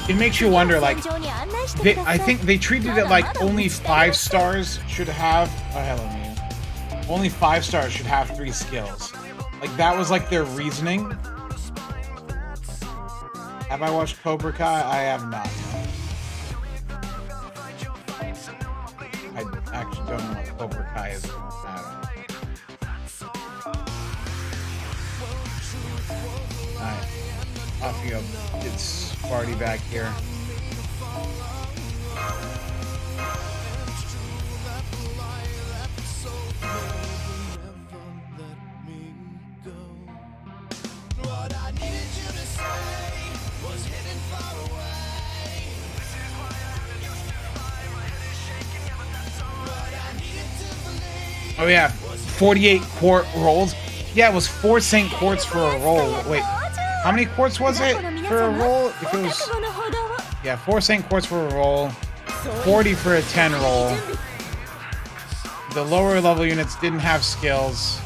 Speaker 2: it makes you wonder, like, I think they treated it like only 5 stars should have, oh hello man, only 5 stars should have 3 skills. Like, that was like their reasoning. Have I watched Cobra Kai? I have not. I actually don't know what Cobra Kai is. Alright. Off you go. It's party back here. Oh yeah, 48 quart rolls. Yeah, it was 4 Saint quartz for a roll. Wait, how many quartz was it for a roll? If it was, yeah, 4 Saint quartz for a roll, 40 for a 10 roll. The lower level units didn't have skills.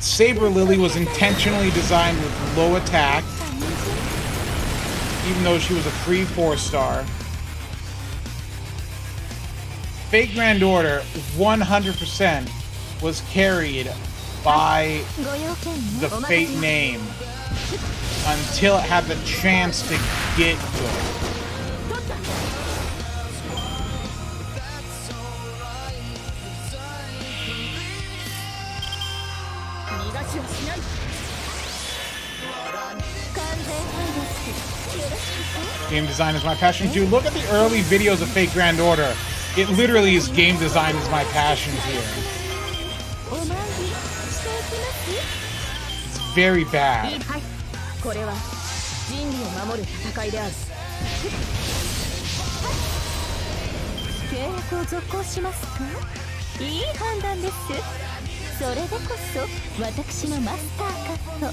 Speaker 2: Saber Lily was intentionally designed with low attack, even though she was a free 4-star. Fate Grand Order 100% was carried by the Fate name until it had the chance to get good. Game design is my passion too. Look at the early videos of Fate Grand Order. It literally is game design is my passion here. It's very bad.
Speaker 4: これは人類を守る戦いである。契約を続行しますか？いい判断です。それでこそ私のマスターかと。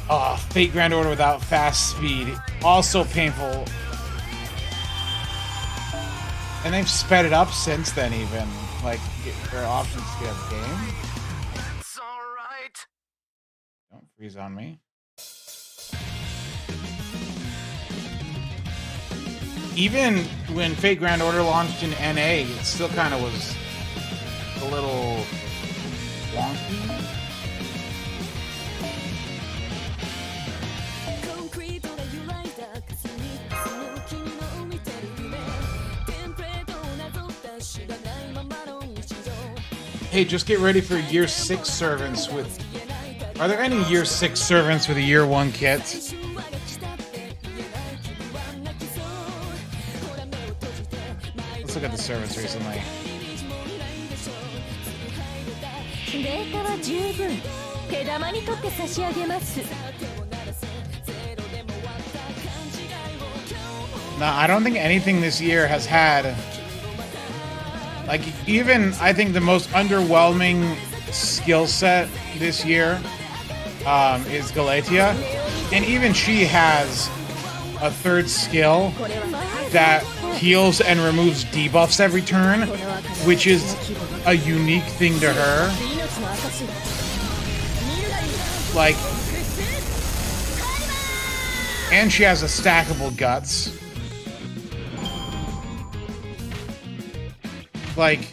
Speaker 2: Oh, Fate Grand Order without fast speed. Also painful. And they've sped it up since then even. Like, there are options to get the game.
Speaker 5: It's alright.
Speaker 2: Don't freeze on me. Even when Fate Grand Order launched in NA, it still kind of was a little wonky. Hey, just get ready for year 6 servants with... Are there any year 6 servants with a year 1 kit? Let's look at the servants recently.
Speaker 4: データは十分手玉にとって差し上げます。
Speaker 2: No, I don't think anything this year has had... Like, even, I think the most underwhelming skill set this year is Galatia. And even she has a 3rd skill that heals and removes debuffs every turn, which is a unique thing to her. Like, and she has a stackable guts. Like,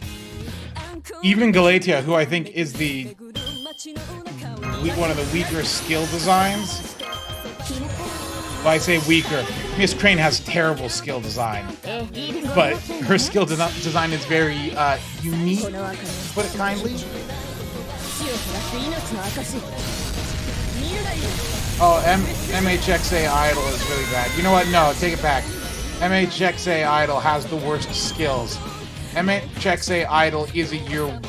Speaker 2: even Galatia, who I think is one of the weaker skill designs. Well, I say weaker. Miss Crane has terrible skill design, but her skill design is very unique, to put it kindly. Oh, MHXA Idol is really bad. You know what? No, take it back. MHXA Idol has the worst skills. MHXA Idol is a year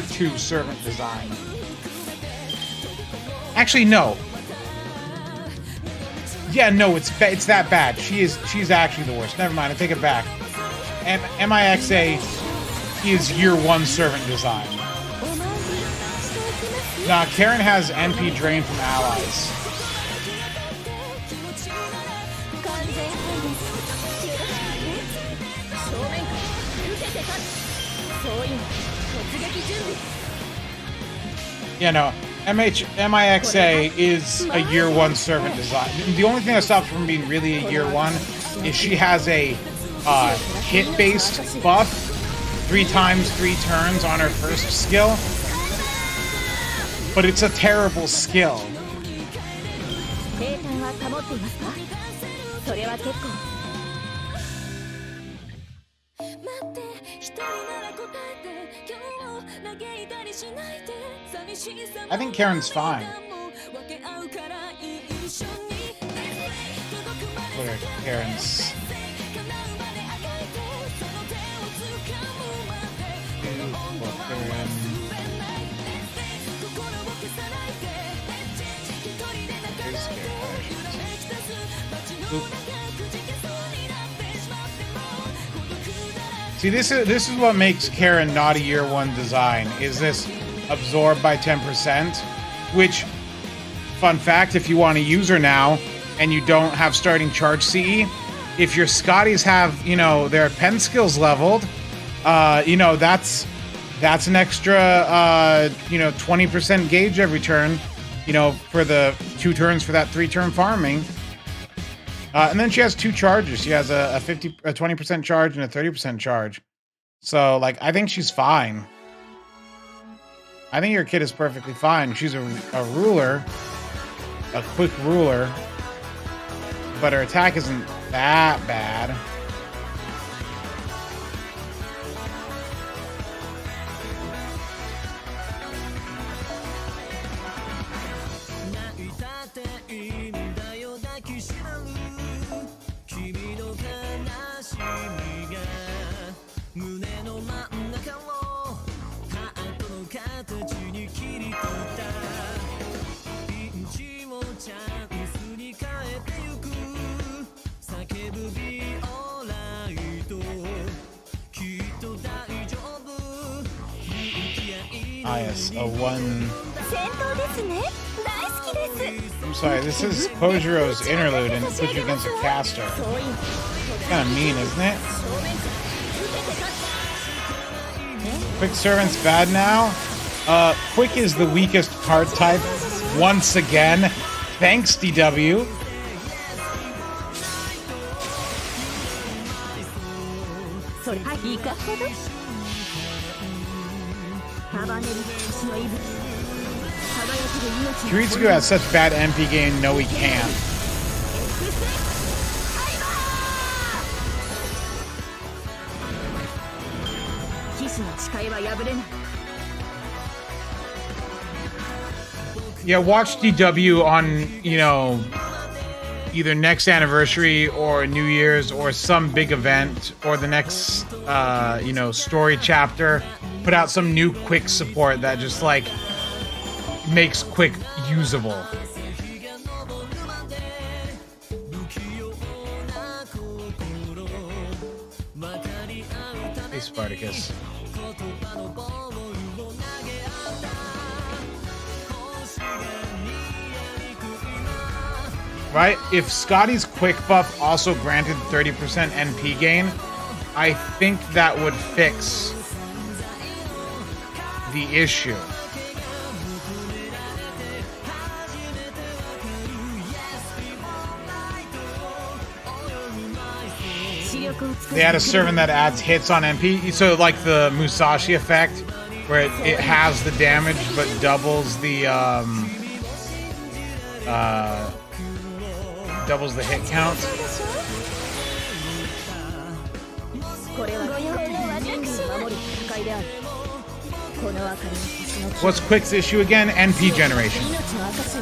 Speaker 2: 2 servant design. Actually, no. Yeah, no, it's that bad. She's actually the worst. Never mind, I take it back. MIXA is year 1 servant design. Nah, Karen has NP drain from allies. Yeah, no. MIXA is a year 1 servant design. The only thing that stops from being really a year 1 is she has a hit-based buff 3 times 3 turns on her first skill. But it's a terrible skill. I think Karen's fine. What are Karen's? See, this is what makes Karen not a year 1 design, is this absorb by 10%, which, fun fact, if you want to use her now and you don't have starting charge CE, if your Scotties have, you know, their pen skills leveled, you know, that's an extra, you know, 20% gauge every turn, you know, for the 2 turns for that 3-turn farming. And then she has 2 charges. She has a 20% charge and a 30% charge. So, like, I think she's fine. I think your kid is perfectly fine. She's a ruler, a quick ruler, but her attack isn't that bad. Ah, yes, a one.
Speaker 3: 戦闘ですね。大好きです。
Speaker 2: I'm sorry, this is Kojiro's interlude and it puts you against a caster. Kind of mean, isn't it? Quick Servant's bad now. Quick is the weakest card type once again. Thanks, DW. Kiritsugu has such bad MP game, no he can't. Yeah, watch DW on, you know, either next anniversary or New Year's or some big event or the next, you know, story chapter. Put out some new Quick support that just, like, makes Quick usable. Hey, Spartacus. Right? If Scotty's quick buff also granted 30% NP gain, I think that would fix the issue. They had a servant that adds hits on MP, so like the Musashi effect, where it has the damage but doubles the doubles the hit count. What's Quick's issue again? NP generation.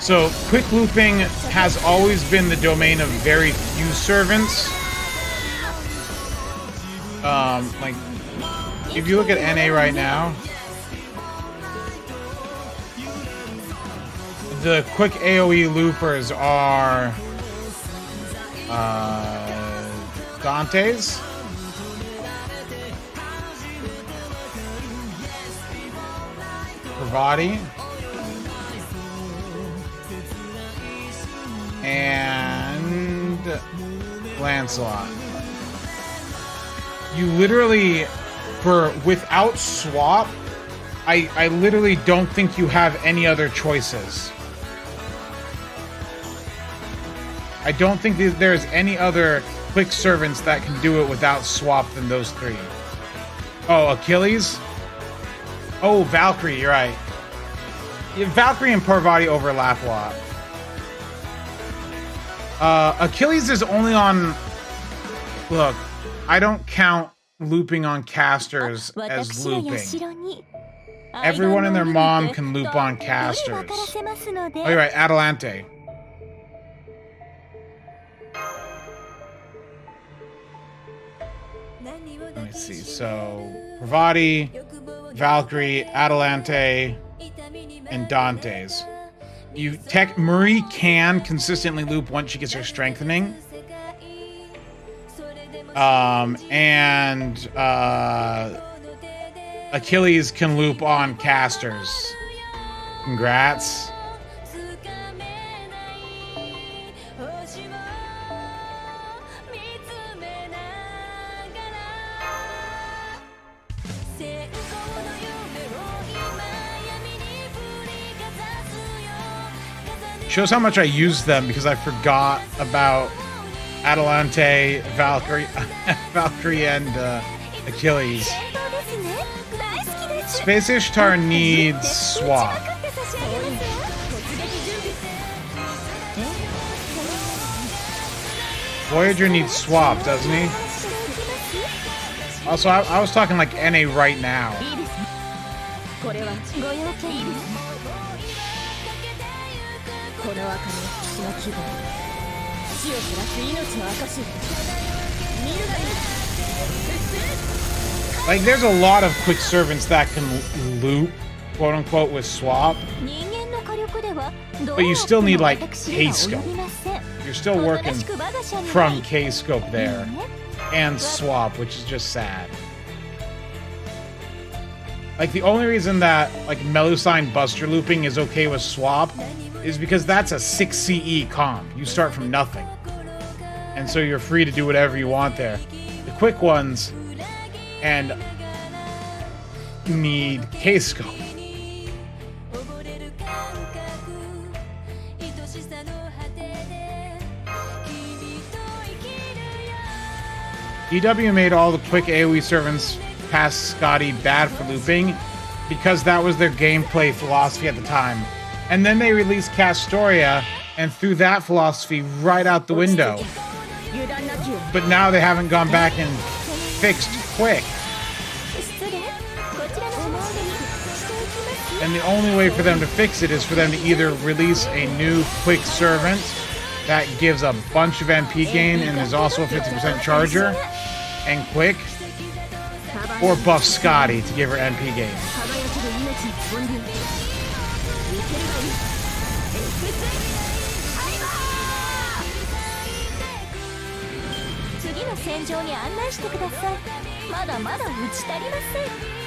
Speaker 2: So quick looping has always been the domain of very few servants. Like, if you look at NA right now, the quick AoE loopers are Dante's, Pravati, and Lancelot. You literally, without swap, I literally don't think you have any other choices. I don't think there's any other quick servants that can do it without swap than those three. Oh, Achilles? Oh, Valkyrie, you're right. Yeah, Valkyrie and Parvati overlap a lot. Achilles is only on... Look, I don't count looping on casters as looping. Everyone and their mom can loop on casters. Oh, you're right, Adelante. Let me see. So, Pravati, Valkyrie, Adelante, and Dante's. Marie can consistently loop once she gets her strengthening. And Achilles can loop on casters. Congrats. Shows how much I used them because I forgot about Adelante, Valkyrie, and Achilles. Space Ishtar needs swap. Voyager needs swap, doesn't he? Also, I was talking like NA right now. Like, there's a lot of quick servants that can loop quote unquote with swap,
Speaker 3: 人間の火力ではどう
Speaker 2: but you still need like
Speaker 3: 私
Speaker 2: K
Speaker 3: には
Speaker 2: scope.
Speaker 3: 及びません
Speaker 2: You're still working
Speaker 3: おとなしく我が社に
Speaker 2: from K scope there
Speaker 3: ね
Speaker 2: and swap, which is just sad. Like the only reason that like Melusine Buster looping is okay with swap is because that's a 6 CE comp. You start from nothing. And so you're free to do whatever you want there. The quick ones and need K scope. EW made all the quick AoE servants past Scotty bad for looping because that was their gameplay philosophy at the time. And then they released Castoria and threw that philosophy right out the window. But now they haven't gone back and fixed quick.
Speaker 3: 失礼こちらの話にしていきます
Speaker 2: And the only way for them to fix it is for them to either release a new quick servant that gives a bunch of MP gain and is also a 50% charger and quick, or buff Scotty to give her MP gain.
Speaker 3: 輝ける命の本流見てるがいい 次の戦場に案内してくださいまだまだ打ち足りません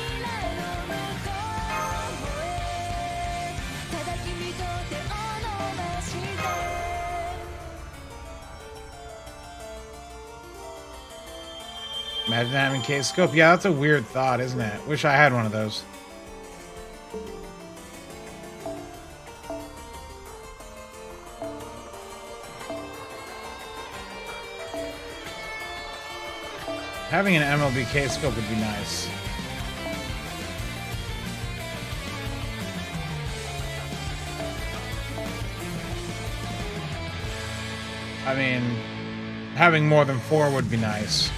Speaker 2: Imagine having K-Scope. Yeah, that's a weird thought, isn't it? Wish I had one of those. Having an MLB K-Scope would be nice. I mean, having more than 4 would be nice.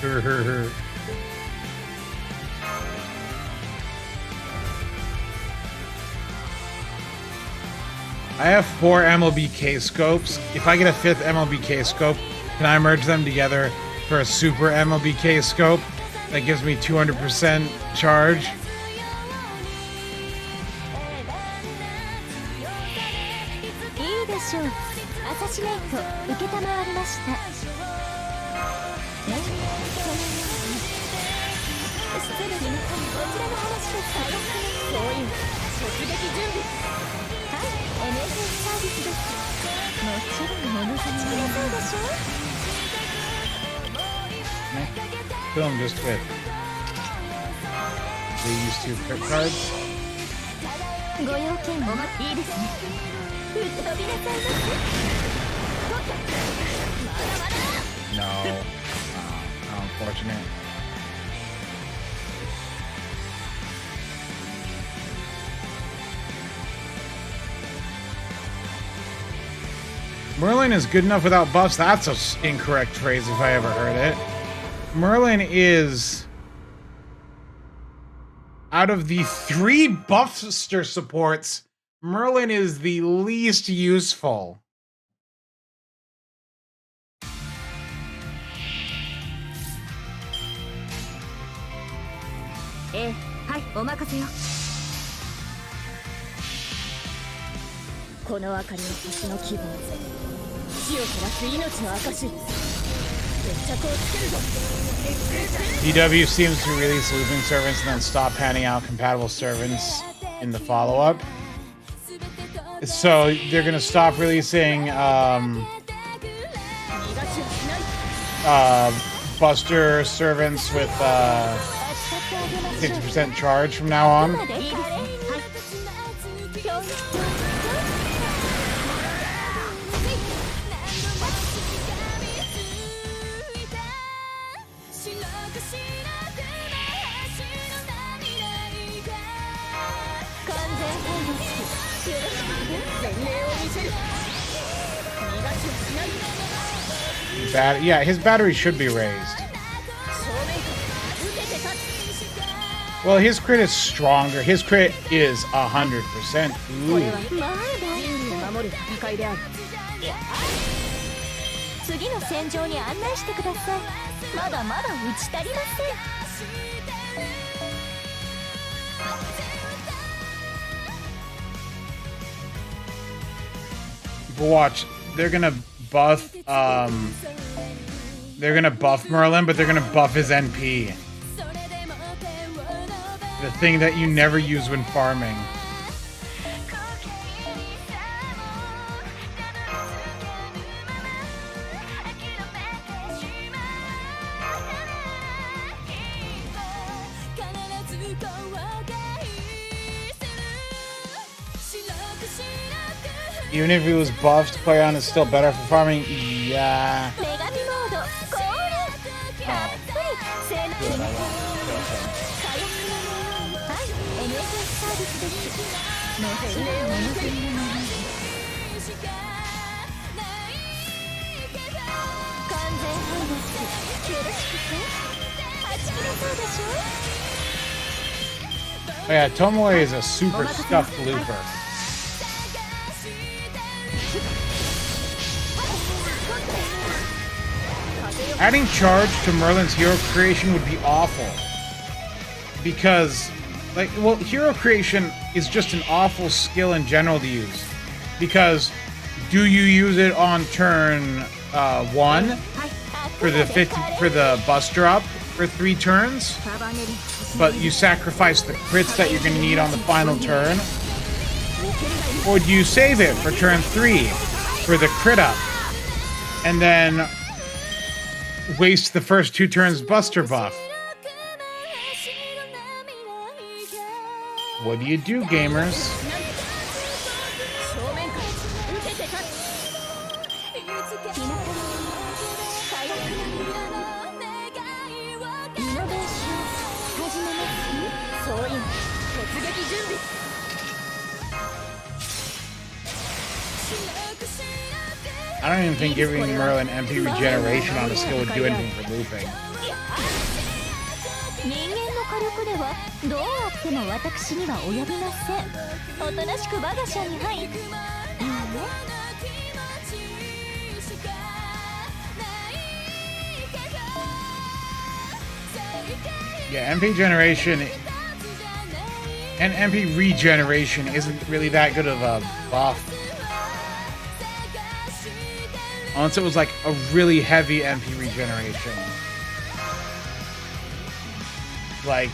Speaker 2: I have 4 MLB scopes. If I get a 5th MLB scope, can I merge them together for a super MLB scope that gives me 200% charge?
Speaker 3: いいでしょうアサシネイト承りました失礼にこちらの話ですかそういう突撃準備はいエメージェンスサービスですもちろん物勝ちくださいでしょ
Speaker 2: Kill him just with these 2 crit cards.
Speaker 3: ご用件はいいですね吹っ飛びなさいます
Speaker 2: No. How unfortunate. Merlin is good enough without buffs. That's an incorrect phrase if I ever heard it. Merlin is... Out of the 3 buffster supports, Merlin is the least useful.
Speaker 3: Eh, はいお任せよ
Speaker 4: この明かりは星の希望死を照らす命の証決着をつけるぞ
Speaker 2: DW seems to release looping servants and then stop handing out compatible servants in the follow-up. So they're gonna stop releasing Buster servants with 50% charge from now on.
Speaker 3: いいですねはい
Speaker 2: Yeah, his battery should be raised. Well, his crit is stronger. His crit is 100%. Ooh.
Speaker 3: 次の戦場に案内してくださいまだまだ打ち足りません
Speaker 2: But watch, they're gonna buff Merlin, but they're gonna buff his NP. The thing that you never use when farming. Even if he was buffed, Clayon is still better for farming. Yeah.
Speaker 3: 女神モードコールたっぷり性能火薬はい NSS サービスですもうすぐ物取りのまま完全敗北よろしくてはち切れそうでしょ
Speaker 2: Oh yeah, Tomoe is a super stuffed looper. Adding charge to Merlin's hero creation would be awful. Because, like, well, hero creation is just an awful skill in general to use. Because, do you use it on turn 1 for the bust drop for 3 turns? But you sacrifice the crits that you're going to need on the final turn? Or do you save it for turn 3 for the crit up? And then waste the first 2 turns buster buff? What do you do, gamers? I don't even think giving Merlin MP regeneration on a skill would do anything for looping.
Speaker 3: 人間の火力ではどうあっても私には及びませんおとなしく我が社に入いいね
Speaker 2: Yeah, MP generation and MP regeneration isn't really that good of a buff. Unless it was like a really heavy MP regeneration. Like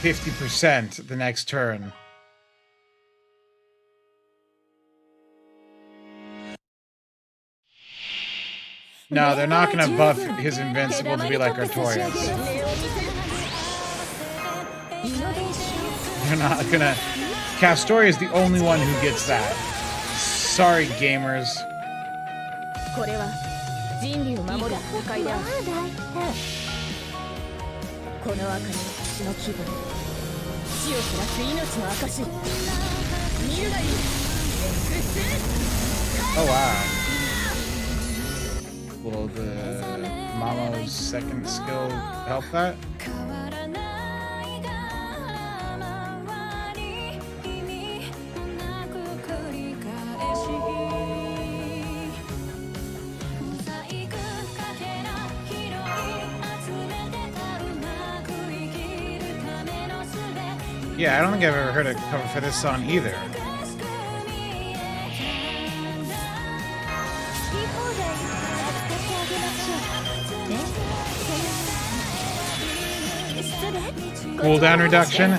Speaker 2: 50% the next turn. No, they're not going to buff his invincible to be like Artorias. They're not going to... Castoria is the only one who gets that. Sorry, gamers.
Speaker 4: これは人類を守る戦いであるこの赤に血の規模死を照らす命の証見るがいい
Speaker 2: Oh wow. Will the Mamo's second skill help that? Yeah, I don't think I've ever heard a cover for this song either. Cooldown reduction?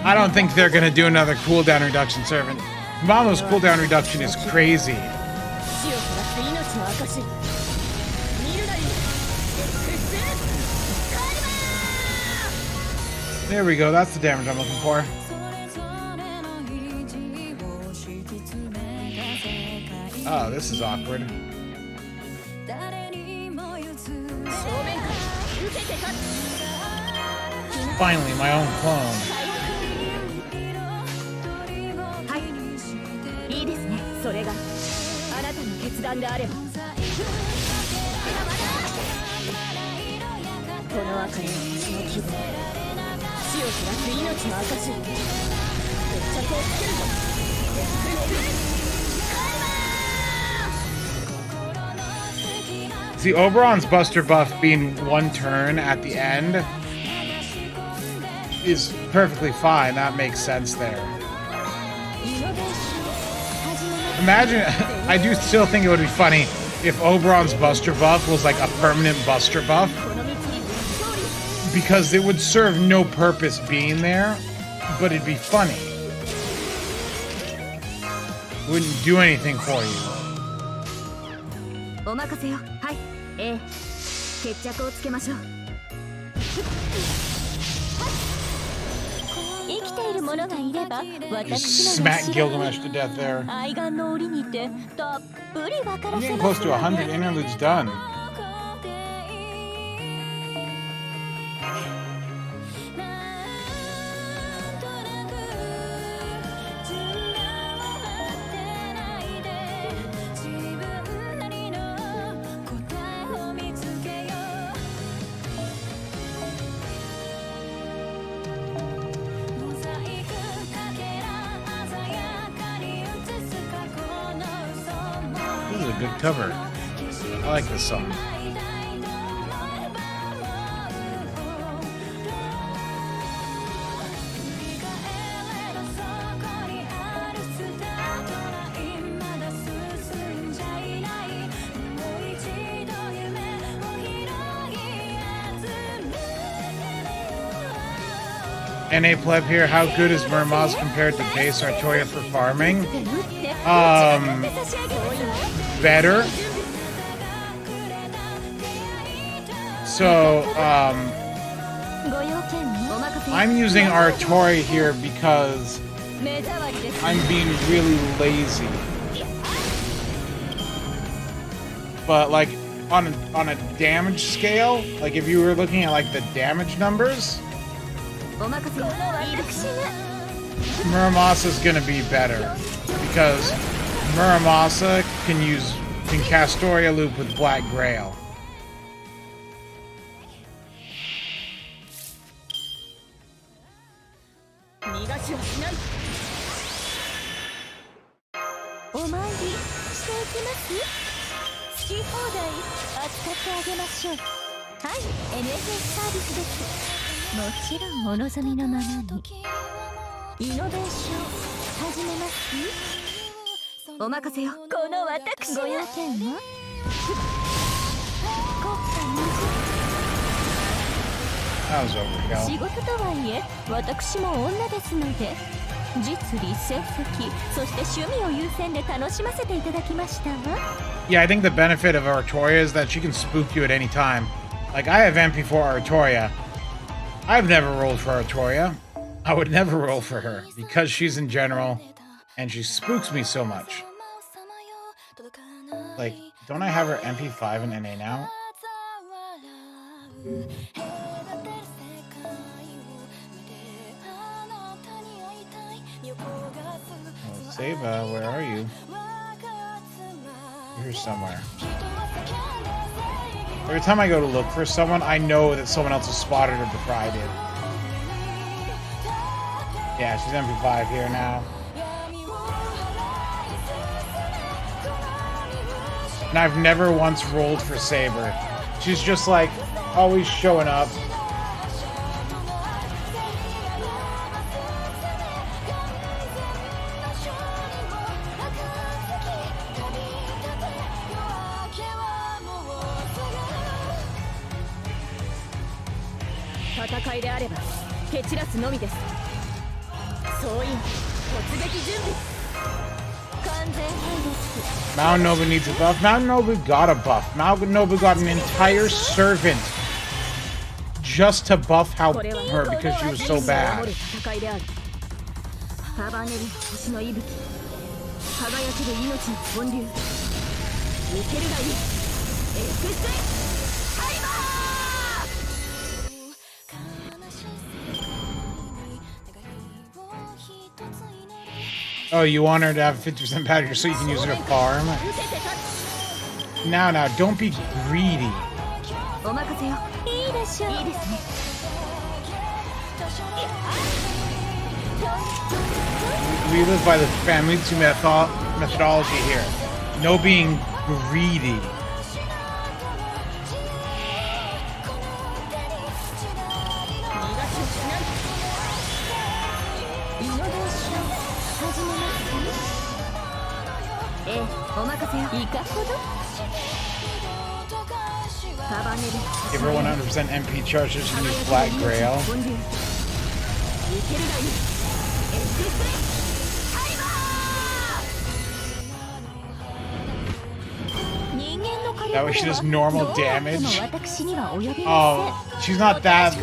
Speaker 2: I don't think they're gonna do another cooldown reduction servant. Mamo's cooldown reduction is crazy. There we go, that's the damage I'm looking for. Oh, this is awkward. Finally, my own clone.
Speaker 4: はいいいですねそれがあなたの決断であればこの赤に血の規模死を照らす命の証決着をつけるぞ
Speaker 2: See, Oberon's Buster buff being 1 turn at the end is perfectly fine. That makes sense there. Imagine, I do still think it would be funny if Oberon's Buster buff was like a permanent Buster buff. Because it would serve no purpose being there, but it'd be funny. Wouldn't do anything for you.
Speaker 4: お任せよ。はい。ええ。決着をつけましょう。
Speaker 3: 生きている者がいれば
Speaker 2: Just
Speaker 3: 私の
Speaker 2: smack Gilgamesh to death there.
Speaker 3: 愛玩の檻にてたっぷり分から
Speaker 2: I'm
Speaker 3: せ
Speaker 2: getting
Speaker 3: ま
Speaker 2: close
Speaker 3: す
Speaker 2: to 100 interludes done. This is a good cover. I like this song. NA pleb here, how good is Murmaz compared to base Artoria for farming? Better. So, I'm using Artoria here because I'm being really lazy. But like on a damage scale, like if you were looking at like the damage numbers, Muramasa is gonna be better because Muramasa can Castoria loop with Black Grail.
Speaker 3: NSS サービスです。もちろんお望みのままにイノベーション始めます。
Speaker 4: お任せよ。
Speaker 3: この私ご用件は
Speaker 2: That was overkill.
Speaker 3: 仕事とはいえ私も女ですので実利成績そして趣味を優先で楽しませていただきましたわ。
Speaker 2: Yeah, I think the benefit of Artoria is that she can spook you at any time. Like, I have MP4 Artoria. I've never rolled for Artoria. I would never roll for her because she's in general and she spooks me so much. Like, don't I have her MP5 in NA now? Oh, Seba, where are you? You're here somewhere. Every time I go to look for someone, I know that someone else has spotted her before I did. Yeah, she's MP5 here now. And I've never once rolled for Saber. She's just like always showing up. Mount Nobu needs a buff. Mount Nobu got a buff. Mount Nobu got an entire servant just to buff her because she was so bad. Oh, you want her to have 50% battery so you can use her to farm? Now, don't be greedy. We live by the family methodology here. No being greedy.
Speaker 4: ええ、お任せよ。いかほど。束ねる。
Speaker 2: Give her 100% MP charges and use Black Grail.
Speaker 4: 本流。いけるがいい。エクスプレス。タイマー。人間の火力
Speaker 2: That way she does normal
Speaker 4: どうやっても
Speaker 2: damage.
Speaker 4: 私には及びません。
Speaker 2: Oh, she's not that.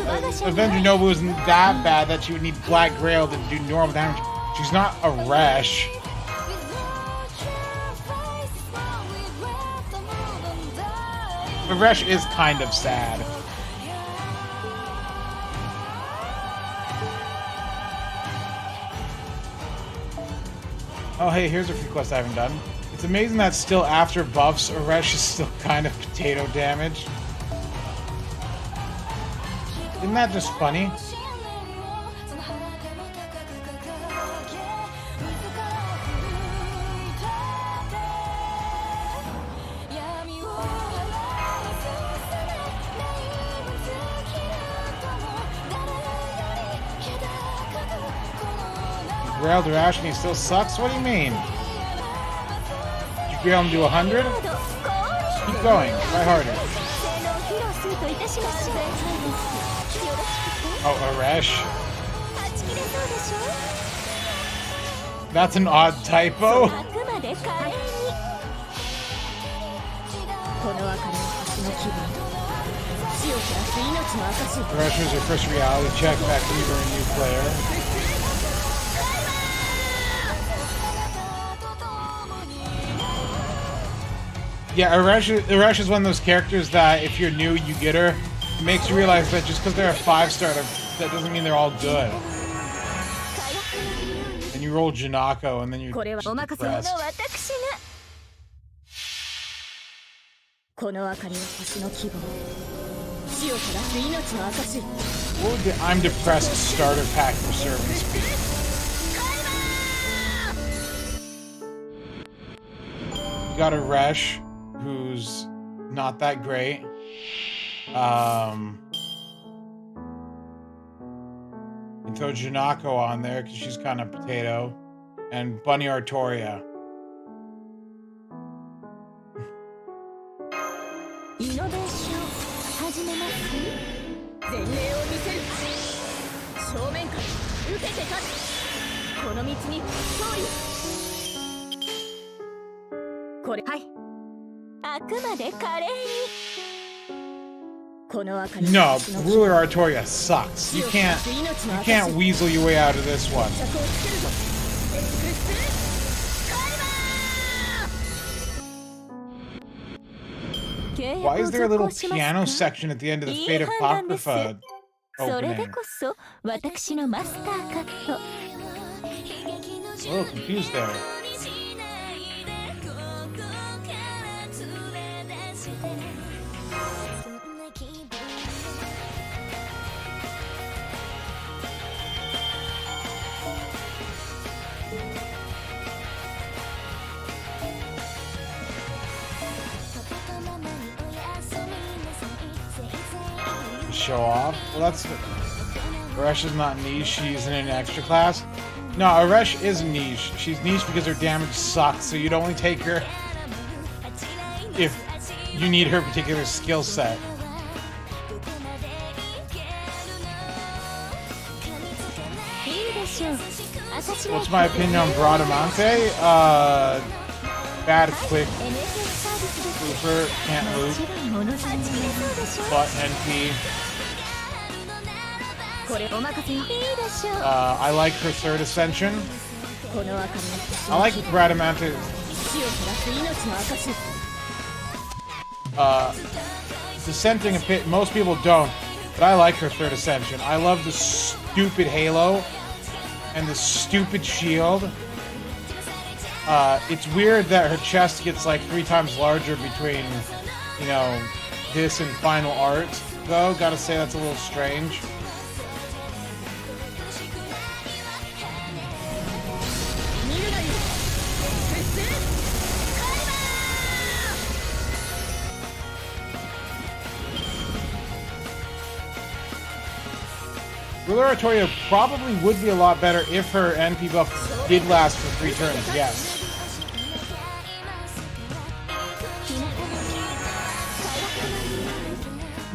Speaker 2: Avenger Nova isn't that bad that she would need Black Grail to do normal damage. She's not a Resh. But Resh is kind of sad. Oh, hey, here's a few quests I haven't done. It's amazing that still after buffs, Resh is still kind of potato damage. Isn't that just funny? Grail to Ash and he still sucks? What do you mean? Did you Grail him to 100? Keep going. Try harder. Oh, Arash. That's an odd typo. Arash was your first reality check back when you were a new player. Yeah, Arash is one of those characters that if you're new, you get her. It makes you realize that just because they're a 5-star, that doesn't mean they're all good. And you roll Janako, and then you're just depressed. What would the I'm depressed starter pack for servants be? You got a Resh, who's not that great. You throw Janako on there because she's kind of potato, and Bunny Artoria. No, Ruler Artoria sucks. You can't weasel your way out of this one. Why is there a little piano section at the end of the Fate Apocrypha opening? I'm a little confused there. Show off? Well, that's... Arash is not niche, she's in an extra class. No, Arash is niche. She's niche because her damage sucks, so you'd only take her if you need her particular skill set. What's my opinion on Bradamante? Bad quick. Looper, can't loop. Butt NP. I like her third ascension. I like Bradamante. Dissenting a bit, most people don't, but I like her third ascension. I love the stupid halo and the stupid shield. It's weird that her chest gets like 3 times larger between, you know, this and final art, though. Gotta say that's a little strange. Ruler Artoria probably would be a lot better if her NP buff did last for 3 turns, yes.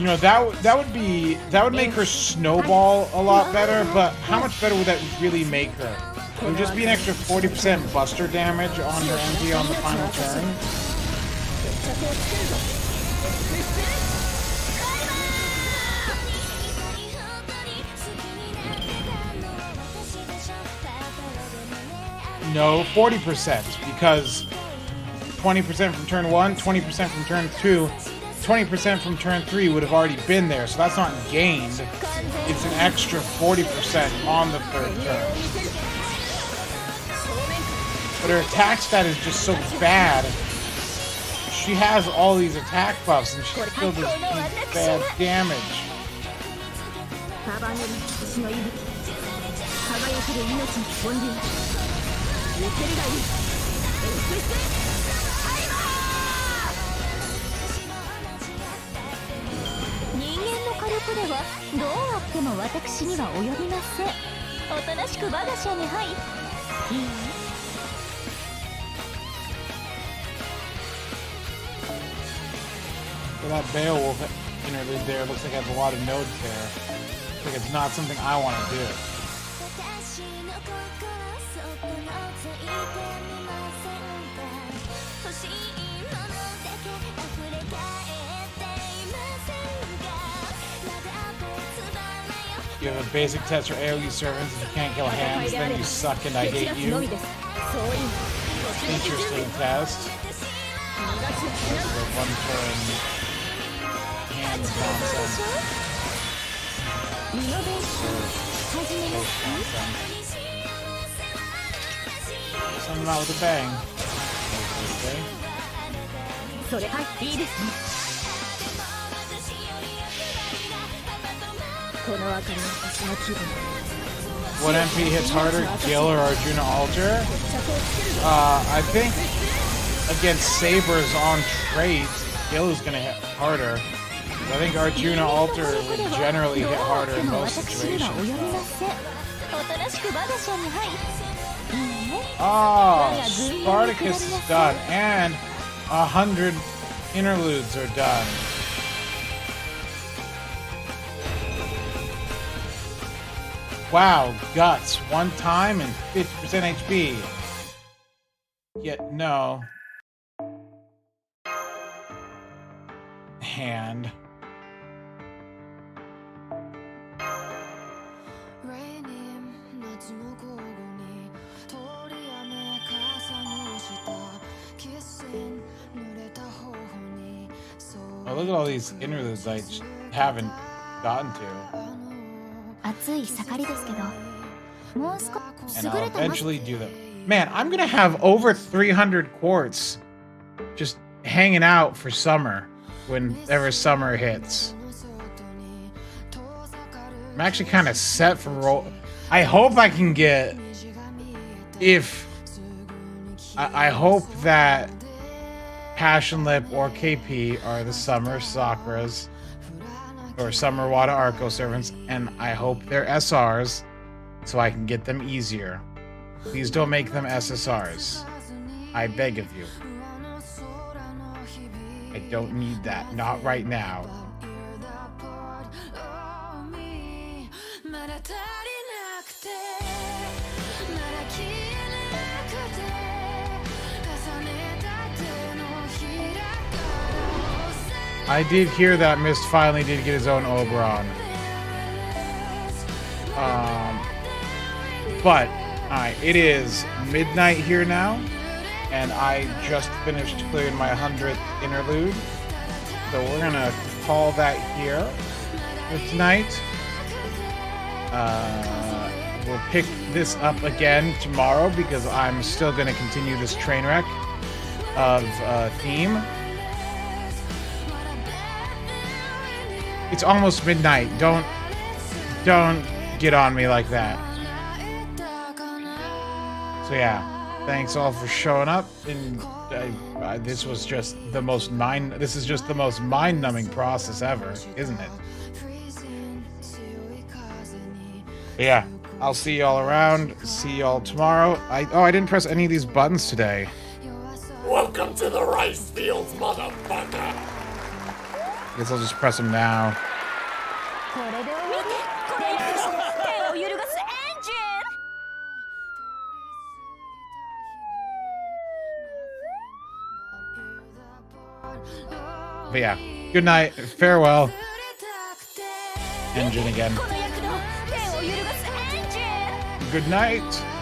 Speaker 2: You know, that would make her snowball a lot better, but how much better would that really make her? It would just be an extra 40% buster damage on her MP on the final turn. No, 40%, because 20% from turn 1, 20% from turn 2, 20% from turn 3 would have already been there, so that's not gained. It's an extra 40% on the third turn. But her attack stat is just so bad. She has all these attack buffs and she still does bad damage. Well, that Beowulf interlude there looks like it has a lot of nodes there. Looks like it's not something I want to do. You have a basic test for AoE servants. If you can't kill hands, then you suck and I hate you. Interesting test. One turn hands nonsense. Send them out with a bang. What MP hits harder, Gil or Arjuna Alter? I think against Sabers on trait, Gil is going to hit harder. I think Arjuna Alter would generally hit harder in most situations. Oh, Spartacus is done, and 100 interludes are done. Wow, guts, one time and 50% HP. Yet no. Hand. Oh, look at all these interludes I haven't gotten to. And I'll eventually do them. Man, I'm gonna have over 300 quartz just hanging out for summer whenever summer hits. I'm actually kind of set for roll. I hope I can get, if I hope that Passion Lip or KP are the summer Sakura's or summer Wada Arco servants, and I hope they're SRs so I can get them easier. Please don't make them SSRs. I beg of you. I don't need that. Not right now. I did hear that Mist finally did get his own Oberon. But, alright, it is midnight here now, and I just finished clearing my 100th interlude. So we're gonna call that here for tonight. We'll pick this up again tomorrow because I'm still gonna continue this train wreck of theme. It's almost midnight. Don't get on me like that. So yeah, thanks all for showing up. And this was just the most This is just the most mind-numbing process ever, isn't it? But yeah, I'll see y'all around. See y'all tomorrow. I didn't press any of these buttons today.
Speaker 5: Welcome to the rice fields, motherfucker!
Speaker 2: I guess I'll just press them now.
Speaker 3: これで終わりこれ役の手を揺るがすエンジン
Speaker 2: But yeah, good night, farewell. Engine again.
Speaker 3: この役の手を揺るがすエンジン
Speaker 2: Good night.